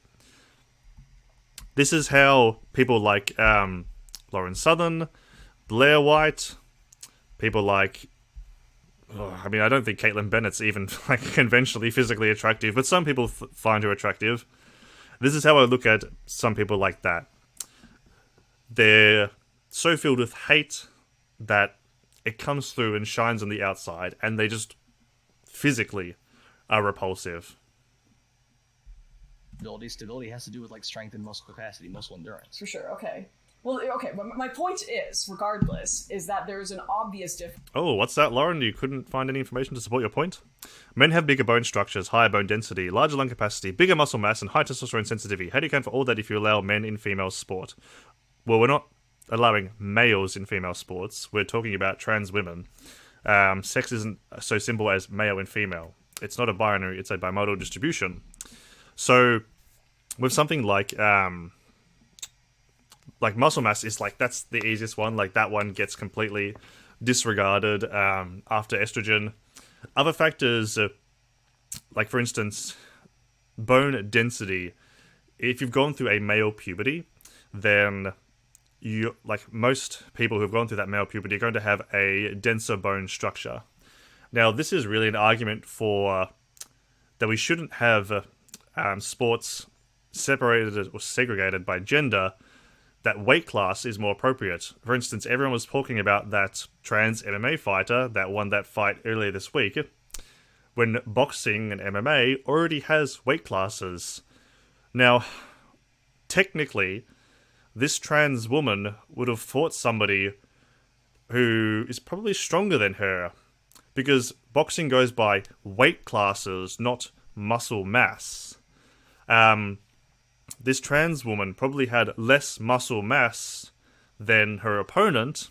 This is how people like Lauren Southern, Blair White, people like... I mean, I don't think Caitlin Bennett's even like conventionally physically attractive, but some people find her attractive. This is how I look at some people like that. They're so filled with hate that it comes through and shines on the outside, and they just physically are repulsive. Stability has to do with like strength and muscle capacity, muscle endurance. For sure, okay. Well, okay, but my point is, regardless, is that there's an obvious difference. Oh, what's that, Lauren? You couldn't find any information to support your point? Men have bigger bone structures, higher bone density, larger lung capacity, bigger muscle mass, and high testosterone sensitivity. How do you account for all that if you allow men in female sport? Well, we're not allowing males in female sports. We're talking about trans women. Sex isn't so simple as male and female. It's not a binary, it's a bimodal distribution. So, with something like muscle mass is like, that's the easiest one. Like, that one gets completely disregarded after estrogen. Other factors, like for instance, bone density. If you've gone through a male puberty, then you, like most people who've gone through that male puberty, are going to have a denser bone structure. Now, this is really an argument for that we shouldn't have sports separated or segregated by gender, that weight class is more appropriate. For instance, everyone was talking about that trans MMA fighter that won that fight earlier this week, when boxing and MMA already has weight classes. Now, technically, this trans woman would have fought somebody who is probably stronger than her, because boxing goes by weight classes, not muscle mass. This trans woman probably had less muscle mass than her opponent.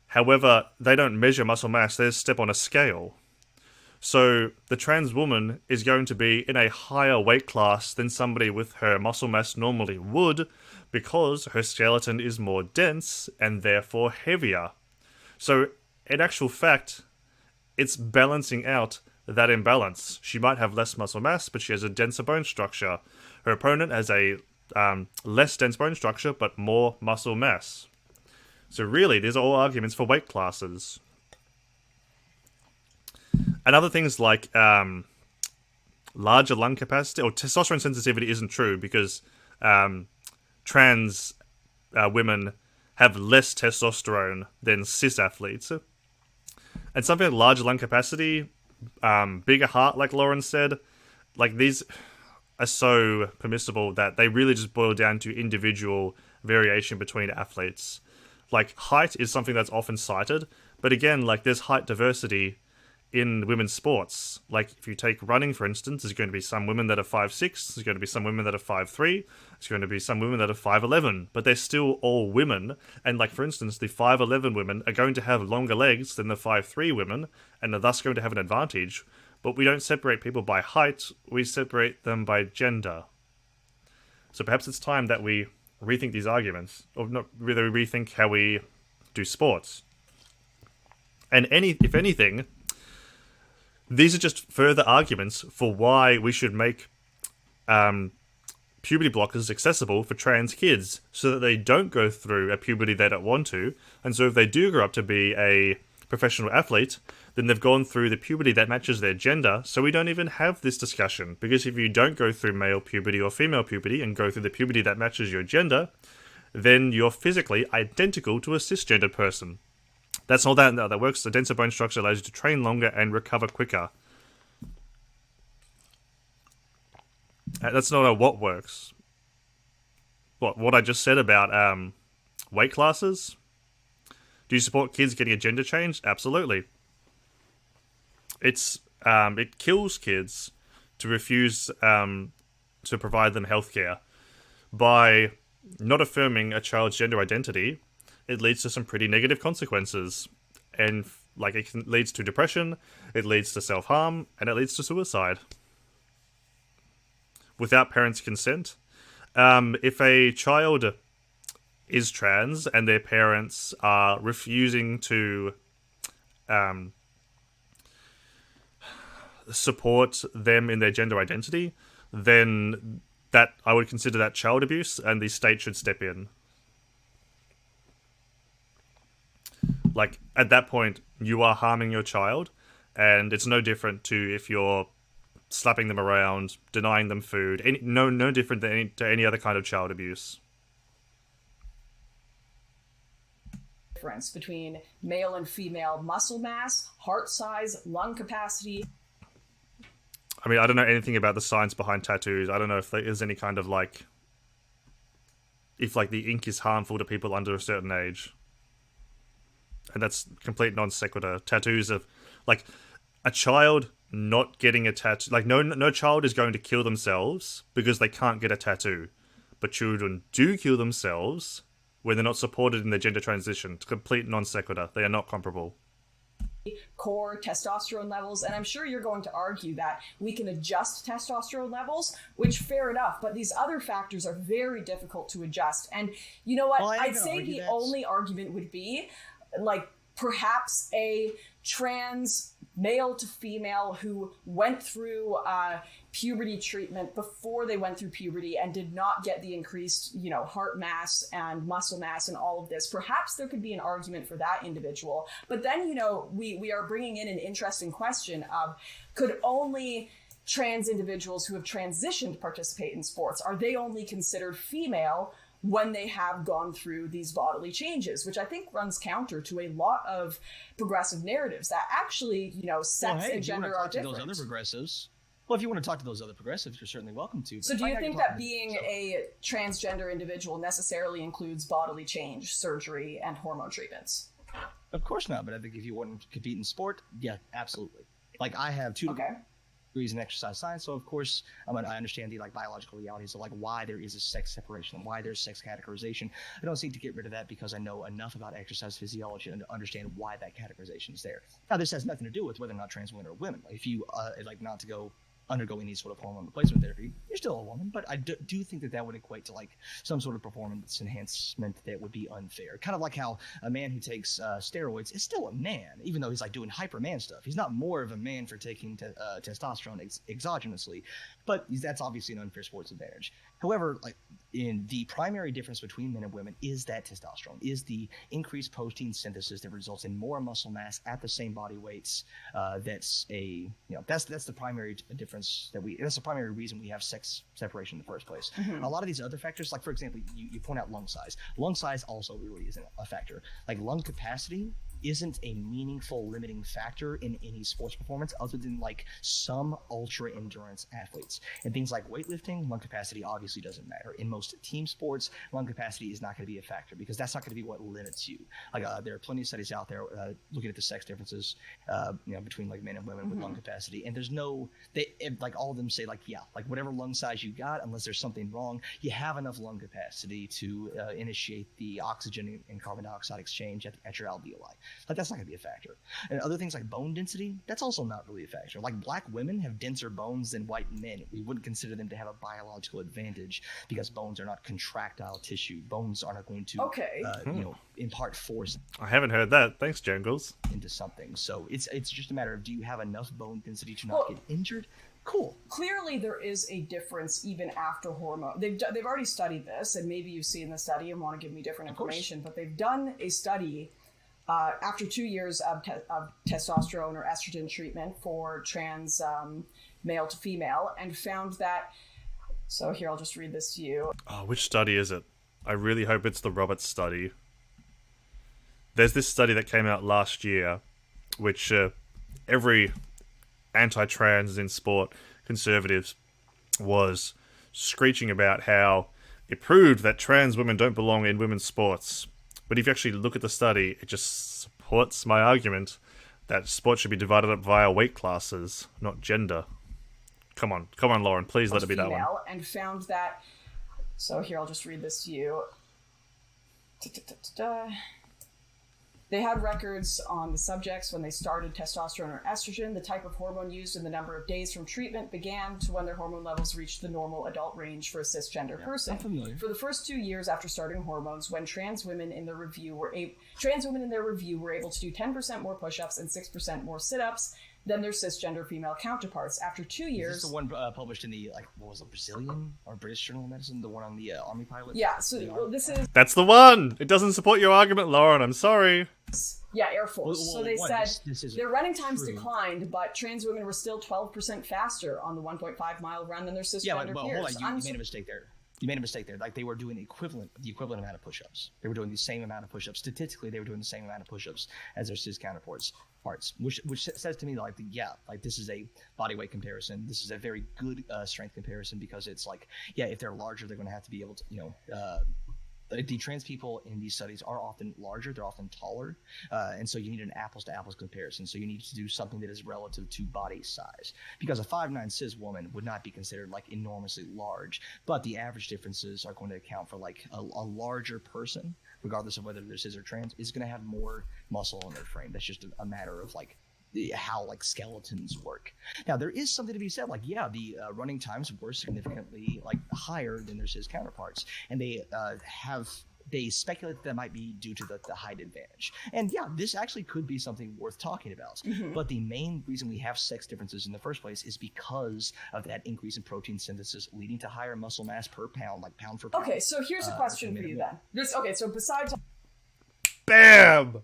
However, they don't measure muscle mass, they just step on a scale. So the trans woman is going to be in a higher weight class than somebody with her muscle mass normally would, because her skeleton is more dense and therefore heavier. So in actual fact, it's balancing out that imbalance. She might have less muscle mass, but she has a denser bone structure. Her opponent has a less dense bone structure, but more muscle mass. So really, these are all arguments for weight classes. And other things like larger lung capacity, or testosterone sensitivity isn't true, because trans women have less testosterone than cis athletes. And something like larger lung capacity, bigger heart, like Lauren said, like these are so permissible that they really just boil down to individual variation between athletes. Like, height is something that's often cited, but again, like, there's height diversity in women's sports. Like, if you take running, for instance, there's going to be some women that are 5'6", there's going to be some women that are 5'3", there's going to be some women that are 5'11", but they're still all women. And, like, for instance, the 5'11 women are going to have longer legs than the 5'3 women, and are thus going to have an advantage. But we don't separate people by height, we separate them by gender. So perhaps it's time that we rethink these arguments, or not really rethink how we do sports. And if anything, these are just further arguments for why we should make puberty blockers accessible for trans kids, so that they don't go through a puberty they don't want to, and so if they do grow up to be a professional athlete, then they've gone through the puberty that matches their gender, so we don't even have this discussion. Because if you don't go through male puberty or female puberty and go through the puberty that matches your gender, then you're physically identical to a cisgendered person. That's not that works. The denser bone structure allows you to train longer and recover quicker. That's not what works. What I just said about weight classes? Do you support kids getting a gender change? Absolutely. It kills kids to refuse to provide them healthcare. By not affirming a child's gender identity, it leads to some pretty negative consequences. And leads to depression, it leads to self-harm, and it leads to suicide. Without parents' consent. If a child is trans and their parents are refusing to support them in their gender identity, then I would consider that child abuse, and the state should step in. Like, at that point, you are harming your child, and it's no different to if you're slapping them around, denying them food. No different than any other kind of child abuse. Difference between male and female muscle mass, heart size, lung capacity. I mean, I don't know anything about the science behind tattoos. I don't know if there is any kind of if the ink is harmful to people under a certain age. And that's complete non sequitur. Tattoos of, a child not getting a tattoo. No child is going to kill themselves because they can't get a tattoo. But children do kill themselves when they're not supported in their gender transition. It's complete non sequitur. They are not comparable. Core testosterone levels, and I'm sure you're going to argue that we can adjust testosterone levels, which fair enough, but these other factors are very difficult to adjust. And you know what? I'd say the only argument would be perhaps a trans male to female who went through puberty treatment before they went through puberty and did not get the increased, heart mass and muscle mass and all of this. Perhaps there could be an argument for that individual. But then, we are bringing in an interesting question of, could only trans individuals who have transitioned participate in sports? Are they only considered female when they have gone through these bodily changes, which I think runs counter to a lot of progressive narratives that actually, sex and gender are different. Those other progressives. Well, if you want to talk to those other progressives, you're certainly welcome to. So do you think that being a transgender individual necessarily includes bodily change, surgery, and hormone treatments? Of course not, but I think if you want to compete in sport, yeah, absolutely. I have two degrees in exercise science, so of course I understand the biological realities of why there is a sex separation and why there's sex categorization. I don't seek to get rid of that because I know enough about exercise physiology and to understand why that categorization is there. Now, this has nothing to do with whether or not trans women are women. If you not to go undergo any sort of hormone replacement therapy, you're still a woman, but I do think that would equate to some sort of performance enhancement that would be unfair. Kind of like how a man who takes steroids is still a man, even though he's doing hyperman stuff. He's not more of a man for taking testosterone exogenously, but that's obviously an unfair sports advantage. However, in the primary difference between men and women is that testosterone, is the increased protein synthesis that results in more muscle mass at the same body weights. That's the primary difference that's the primary reason we have sex separation in the first place. Mm-hmm. A lot of these other factors, for example, you point out lung size. Lung siise also really isn't a factor. Lung capacity isn't a meaningful limiting factor in any sports performance other than like some ultra endurance athletes. And things like weightlifting, lung capacity obviously doesn't matter. In most team sports, lung capacity is not going to be a factor because that's not going to be what limits you. Like there are plenty of studies out there looking at the sex differences, between like men and women with lung capacity, and there's no, like all of them say like, yeah, like whatever lung size you got, unless there's something wrong, you have enough lung capacity to initiate the oxygen and carbon dioxide exchange at your alveoli. Like that's not going to be a factor. And other things like bone density, that's also not really a factor. Like black women have denser bones than white men. We wouldn't consider them to have a biological advantage because bones are not contractile tissue. Bones are not going to, impart force. I haven't heard that. Thanks, Jangles. Into something. So it's just a matter of, do you have enough bone density to not get injured? Cool. Clearly, there is a difference even after hormone. They've already studied this, and maybe you've seen the study and want to give me different information. But they've done a study after 2 years of testosterone or estrogen treatment for trans male to female, and found that. So here, I'll just read this to you. Oh, which study is it? I really hope it's the Roberts study. There's this study that came out last year, which every anti-trans in sport conservatives was screeching about how it proved that trans women don't belong in women's sports. But if you actually look at the study, it just supports my argument that sport should be divided up via weight classes, not gender. Come on, Lauren, please let it be that one. And found that. So here, I'll just read this to you. They had records on the subjects when they started testosterone or estrogen, the type of hormone used, and the number of days from treatment began to when their hormone levels reached the normal adult range for a cisgender person. I'm familiar. For the first 2 years after starting hormones, when trans women in their review were able to do 10% more push-ups and 6% more sit-ups than their cisgender female counterparts. After 2 years... Is this the one published in the, what was it, Brazilian or British Journal of Medicine? The one on the Army pilot? Yeah, so this is... That's the one! It doesn't support your argument, Lauren, I'm sorry. Yeah, Air Force. So they said this their running times declined, but trans women were still 12% faster on the 1.5-mile run than their cisgender peers. Hold on, you made a mistake there. You made a mistake there. Like, they were doing the equivalent amount of push-ups. They were doing the same amount of push-ups. Statistically, they were doing the same amount of push-ups as their cis counterparts. Which says to me, like, this is a body weight comparison. This is a very good strength comparison because it's like, if they're larger, they're going to have to be able to, the trans people in these studies are often larger, they're often taller, and so you need an apples-to-apples comparison. So you need to do something that is relative to body size. Because a 5'9" cis woman would not be considered like enormously large, but the average differences are going to account for like a larger person, regardless of whether they're cis or trans, is going to have more muscle in their frame. That's just a matter of like how like skeletons work. Now there is something to be said, like the running times were significantly like higher than their cis counterparts, and they speculate that might be due to the height advantage. And this actually could be something worth talking about. But the main reason we have sex differences in the first place is because of that increase in protein synthesis leading to higher muscle mass per pound, like pound for pound. Okay, so here's a question for you then. So besides... Bam!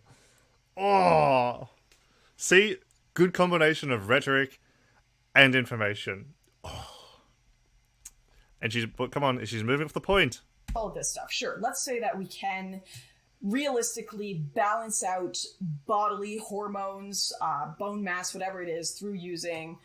Oh! See? Good combination of rhetoric and information. Oh. And she's moving off the point. All of this stuff. Sure, let's say that we can realistically balance out bodily hormones, bone mass, whatever it is, through using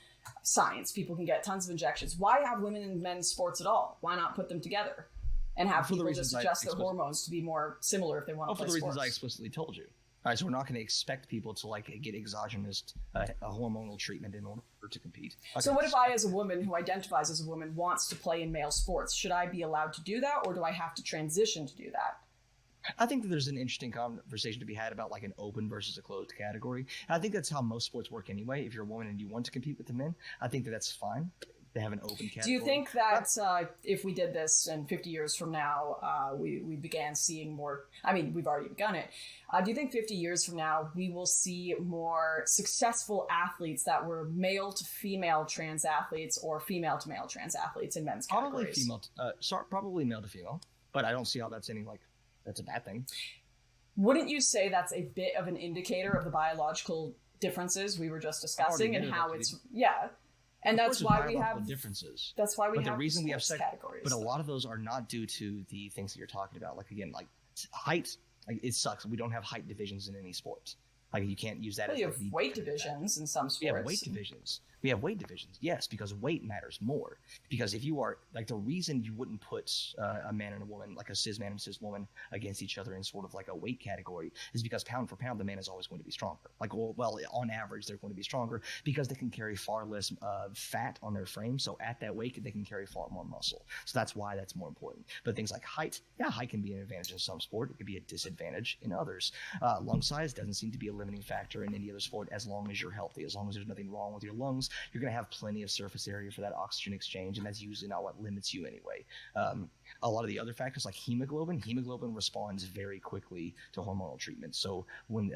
science. People can get tons of injections. Why have women and men's sports at all? Why not put them together and have people just adjust their hormones to be more similar if they want to play sports? For the reasons I explicitly told you. All right, so we're not going to expect people to like get exogenous a hormonal treatment in order to compete. Okay. So what if I, as a woman who identifies as a woman, wants to play in male sports? Should I be allowed to do that, or do I have to transition to do that? I think that there's an interesting conversation to be had about like an open versus a closed category. And I think that's how most sports work anyway. If you're a woman and you want to compete with the men, I think that's fine. They have an open category. Do you think that if we did this and 50 years from now, we began seeing more, I mean, we've already begun it. Do you think 50 years from now, we will see more successful athletes that were male to female trans athletes or female to male trans athletes in men's categories? Probably male to female, but I don't see how that's that's a bad thing. Wouldn't you say that's a bit of an indicator of the biological differences we were just discussing and how it's, and that's why we have differences. That's why we have the reason we have sex categories. But a lot of those are not due to the things that you're talking about. Like again, like height. Like, it sucks. We don't have height divisions in any sport. Like you can't use that Well, as you like, have the weight divisions in some sports. We have weight divisions. We have weight divisions, yes, because weight matters more. Because if you are like the reason you wouldn't put a man and a woman, like a cis man and cis woman, against each other in sort of like a weight category is because pound for pound, the man is always going to be stronger. Like, well, on average, they're going to be stronger because they can carry far less fat on their frame. So at that weight, they can carry far more muscle. So that's why that's more important. But things like height, yeah, height can be an advantage in some sport. It could be a disadvantage in others. Lung size doesn't seem to be a limiting factor in any other sport as long as you're healthy, as long as there's nothing wrong with your lungs. You're going to have plenty of surface area for that oxygen exchange, and that's usually not what limits you anyway. A lot of the other factors like hemoglobin responds very quickly to hormonal treatment. So when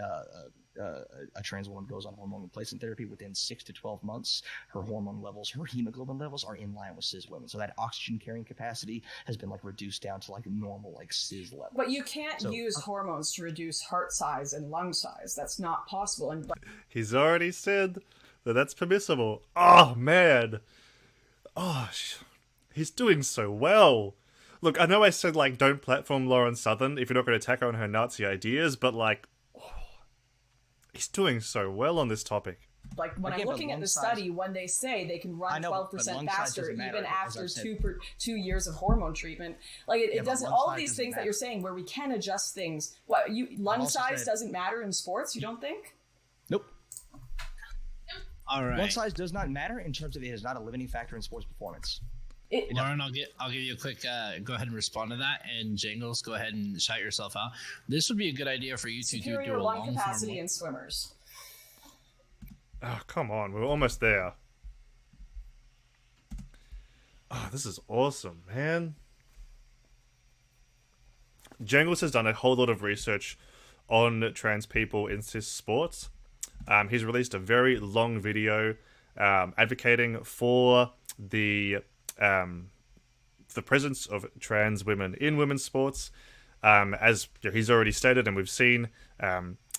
a trans woman goes on hormone replacement therapy, within 6 to 12 months, her hormone levels, her hemoglobin levels are in line with cis women. So that oxygen carrying capacity has been like reduced down to like normal like cis level. But you can't use hormones to reduce heart size and lung size. That's not possible. And He's already said that that's permissible. Oh, man. Oh, he's doing so well. Look, I know I said, like, don't platform Lauren Southern if you're not going to attack her on her Nazi ideas, but, like, he's doing so well on this topic. Like, when I'm looking at the study, when they say they can run 12% faster even after 2 years of hormone treatment, like, it doesn't, all of these things that you're saying where we can adjust things, lung size doesn't matter in sports, you don't think? Nope. All right. Lung size does not matter in terms of it is not a limiting factor in sports performance. Lauren, I'll give you a quick go ahead and respond to that, and Jangles, go ahead and shout yourself out. This would be a good idea for you to do a lung long capacity form. in swimmers. Oh, come on. We're almost there. Oh, this is awesome, man. Jangles has done a whole lot of research on trans people in cis sports. He's released a very long video advocating for the presence of trans women in women's sports. As he's already stated, and we've seen,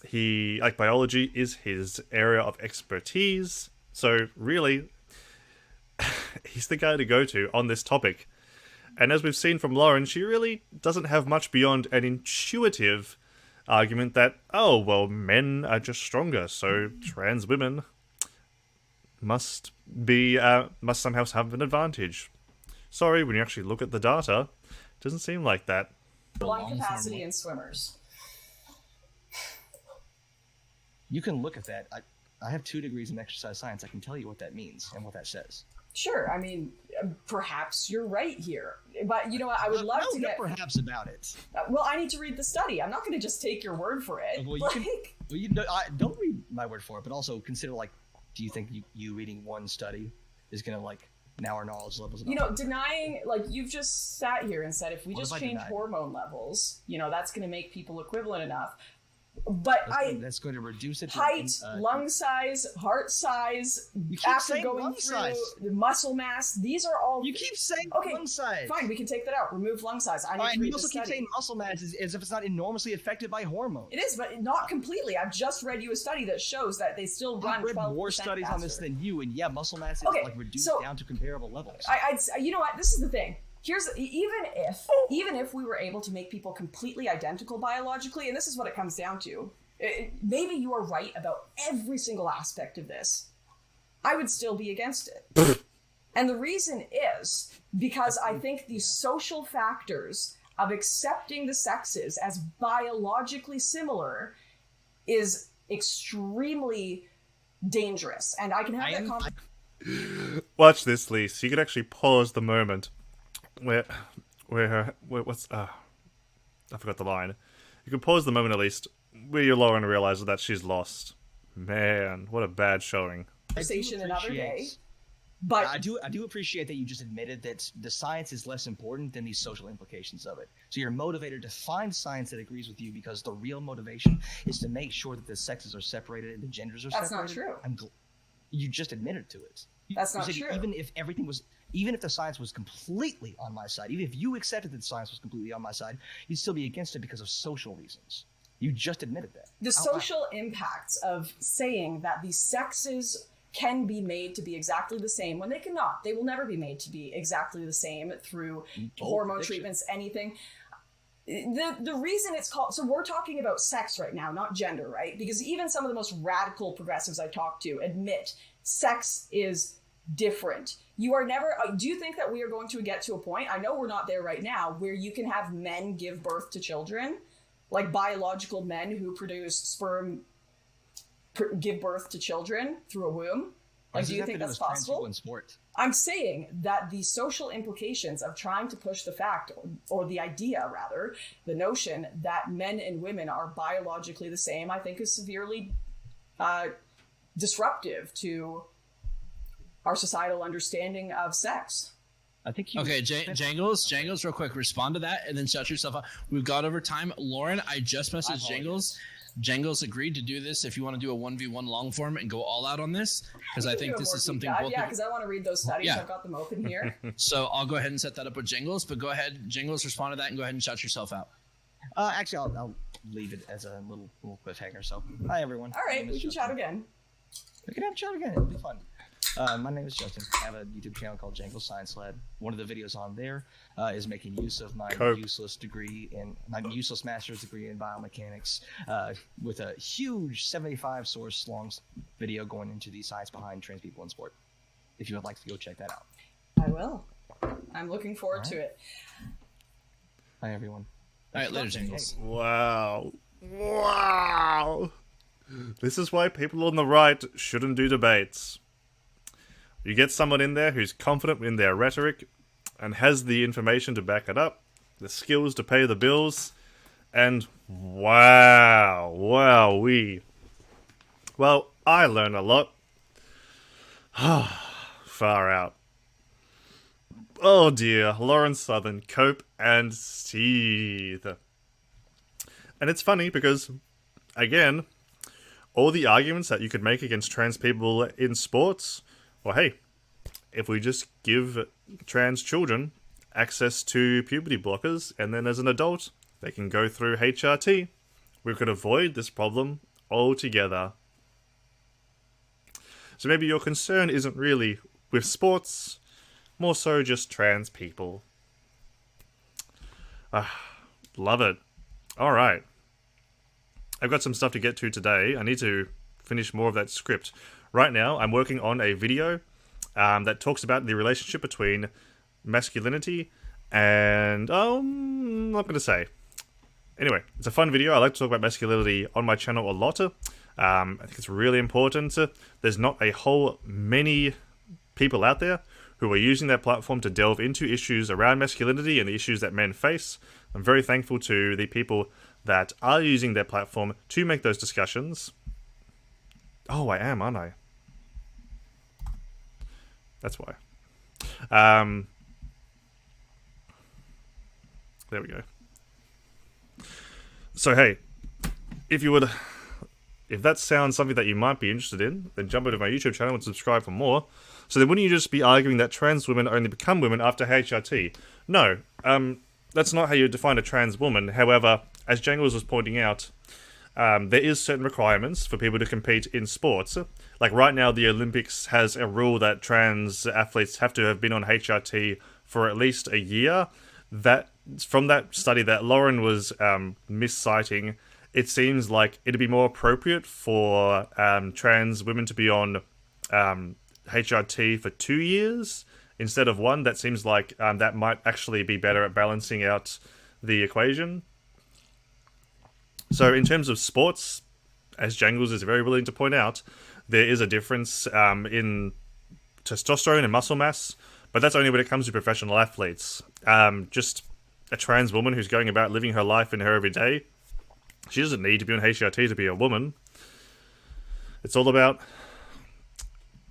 he, like, biology is his area of expertise. So really, he's the guy to go to on this topic. And as we've seen from Lauren, she really doesn't have much beyond an intuitive argument that, oh, well, men are just stronger, so trans women must somehow have an advantage. Sorry, when you actually look at the data, it doesn't seem like that. Lung capacity in swimmers. You can look at that. I have 2 degrees in exercise science. I can tell you what that means and what that says. Sure, I mean, perhaps you're right here. But you know what, I would love to get... perhaps about it. Well, I need to read the study. I'm not going to just take your word for it. Well, don't read my word for it, but also consider, like, do you think you reading one study is going to, like, now our knowledge levels... denying, like, you've just sat here and said if we just change hormone levels, that's going to make people equivalent enough. But that's going to reduce it. Height, lung size, heart size, after going through the muscle mass, these are all. You keep saying lung size. Fine, we can take that out. Remove lung size. You also keep saying muscle mass as if it's not enormously affected by hormones. It is, but not completely. I've just read you a study that shows that they still run 12% faster. I've read more studies on this than you, and yeah, muscle mass is reduced down to comparable levels. You know what? This is the thing. Even if we were able to make people completely identical biologically, and this is what it comes down to, maybe you are right about every single aspect of this, I would still be against it. And the reason is because I think the social factors of accepting the sexes as biologically similar is extrem's dangerous. And I can have that conversation. Watch this, Lise. You could actually pause the moment where what's I forgot the line. You can pause the moment at least where your Lauren realizes that she's lost. Man, what a bad showing. Conversation another day. But I do appreciate that you just admitted that the science is less important than the social implications of it. So you're motivated to find science that agrees with you because the real motivation is to make sure that the sexes are separated and the genders are separated. That's not true. You just admitted to it. That's not true. Even if the science was completely on my side, even if you accepted that the science was completely on my side, you'd still be against it because of social reasons. You just admitted that. The social impacts of saying that the sexes can be made to be exactly the same when they cannot. They will never be made to be exactly the same through hormone treatments, anything. the reason it's called, so we're talking about sex right now, not gender, right? Because even some of the most radical progressives I've talked to admit sex is different. You are never, do you think that we are going to get to a point, I know we're not there right now, where you can have men give birth to children, like biological men who produce sperm give birth to children through a womb? Like, do you think that's possible? In sport? I'm saying that the social implications of trying to push the fact, or the idea rather, the notion that men and women are biologically the same, I think is severely disruptive to our societal understanding of sex. I think you. Okay, Jangles, real quick, respond to that and then shut yourself up. We've got over time. Lauren, I just messaged Jangles. Jangles agreed to do this if you want to do a 1v1 long form and go all out on this, because I think this is something both. Yeah, because I want to read those studies. Yeah. I've got them open here. So I'll go ahead and set that up with Jangles, but go ahead, Jangles, respond to that and go ahead and shout yourself out. Actually, I'll leave it as a little cliffhanger. So, hi everyone. All right, we can chat again. We can have a chat again. It'll be fun. My name is Justin. I have a YouTube channel called Jangle Science Lab. One of the videos on there is making use of my useless master's degree in biomechanics with a huge 75 source long video going into the science behind trans people in sport. If you would like to go check that out. I will. I'm looking forward to it. Hi, everyone. All right, later, Jangles. Wow. This is why people on the right shouldn't do debates. You get someone in there who's confident in their rhetoric and has the information to back it up, the skills to pay the bills, and wowee. Well, I learned a lot. Far out. Oh dear, Lauren Southern, cope and seethe. And it's funny because, again, all the arguments that you could make against trans people in sports, well, hey, if we just give trans children access to puberty blockers, and then as an adult, they can go through HRT, we could avoid this problem altogether. So maybe your concern isn't really with sports, more so just trans people. Love it. Alright. I've got some stuff to get to today. I need to finish more of that script. Right now, I'm working on a video that talks about the relationship between masculinity and... I'm not going to say. Anyway, it's a fun video. I like to talk about masculinity on my channel a lot. I think it's really important. There's not a whole many people out there who are using their platform to delve into issues around masculinity and the issues that men face. I'm very thankful to the people that are using their platform to make those discussions. Oh, I am, aren't I? That's why. There we go. So, hey, if that sounds something that you might be interested in, then jump over to my YouTube channel and subscribe for more. So then wouldn't you just be arguing that trans women only become women after HRT? No, that's not how you define a trans woman. However, as Jangles was pointing out, there is certain requirements for people to compete in sports. Like right now, the Olympics has a rule that trans athletes have to have been on HRT for at least a year. That from that study that Lauren was misciting, it seems like it'd be more appropriate for trans women to be on HRT for 2 years instead of 1. That seems like that might actually be better at balancing out the equation. So in terms of sports, as Jangles is very willing to point out, there is a difference in testosterone and muscle mass, but that's only when it comes to professional athletes. Just a trans woman who's going about living her life in her everyday, she doesn't need to be on HRT to be a woman. It's all about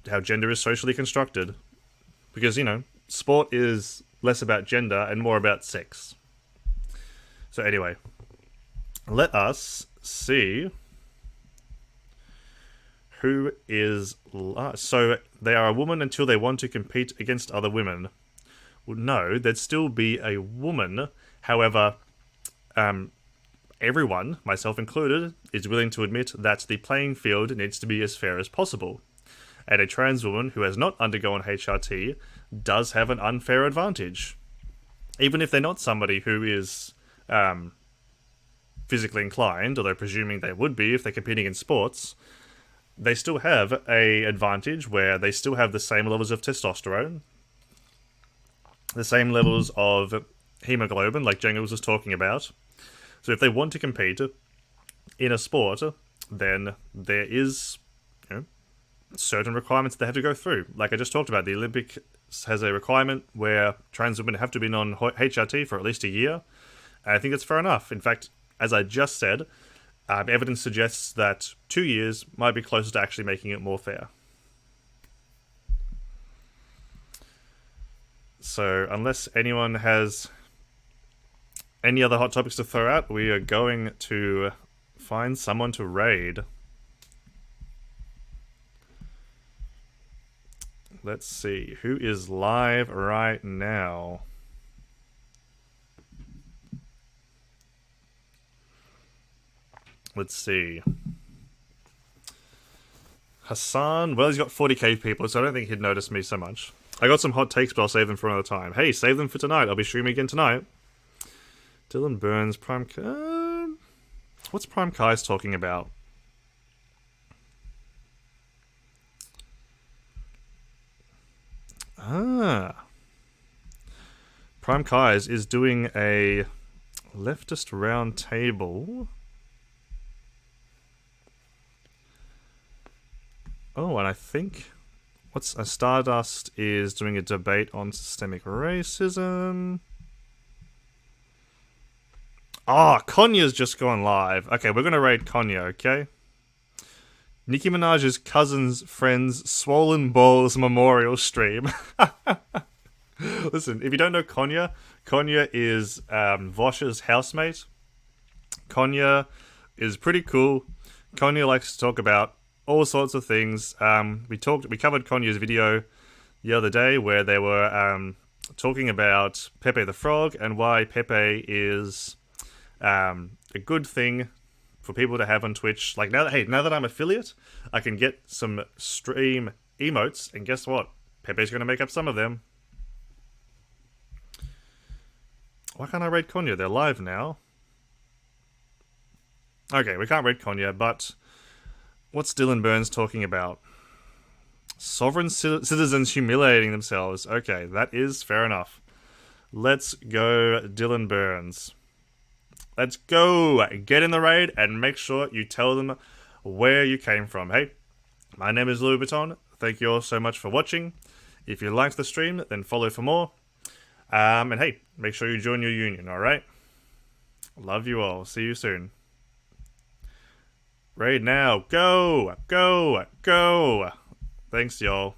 how gender is socially constructed. Because, you know, sport is less about gender and more about sex. So anyway, let us see who is... So they are a woman until they want to compete against other women. Well, no, there'd still be a woman. However, everyone, myself included, is willing to admit that the playing field needs to be as fair as possible. And a trans woman who has not undergone HRT does have an unfair advantage. Even if they're not somebody who is physically inclined, although presuming they would be if they're competing in sports, they still have a advantage where they still have the same levels of testosterone, the same levels of hemoglobin, like Jengles was talking about. So if they want to compete in a sport, then there is, certain requirements they have to go through. Like I just talked about, the Olympics has a requirement where trans women have to be on HRT for at least a year. And I think that's fair enough. In fact, as I just said, evidence suggests that 2 years might be closer to actually making it more fair. So, unless anyone has any other hot topics to throw out, we are going to find someone to raid. Let's see, who is live right now? Let's see. Hassan, well, he's got 40k people, so I don't think he'd notice me so much. I got some hot takes, but I'll save them for another time. Hey, save them for tonight. I'll be streaming again tonight. Dylan Burns, Prime... what's Prime Kai's talking about? Prime Kai's is doing a leftist round table. Oh, and I think Stardust is doing a debate on systemic racism. Ah, Konya's just gone live. Okay, we're gonna raid Konya, okay? Nicki Minaj's cousin's friend's swollen balls memorial stream. Listen, if you don't know Konya, Konya is Vosh's housemate. Konya is pretty cool. Konya likes to talk about all sorts of things. We covered Konya's video the other day where they were talking about Pepe the Frog and why Pepe is a good thing for people to have on Twitch. Like now that I'm affiliate, I can get some stream emotes, and guess what? Pepe's going to make up some of them. Why can't I raid Konya? They're live now. Okay, we can't raid Konya, but what's Dylan Burns talking about? Sovereign citizens humiliating themselves. Okay, that is fair enough. Let's go, Dylan Burns. Let's go! Get in the raid and make sure you tell them where you came from. Hey, my name is Louis Vuitton. Thank you all so much for watching. If you liked the stream, then follow for more. And hey, make sure you join your union, alright? Love you all. See you soon. Raid now. Go! Go! Go! Thanks, y'all.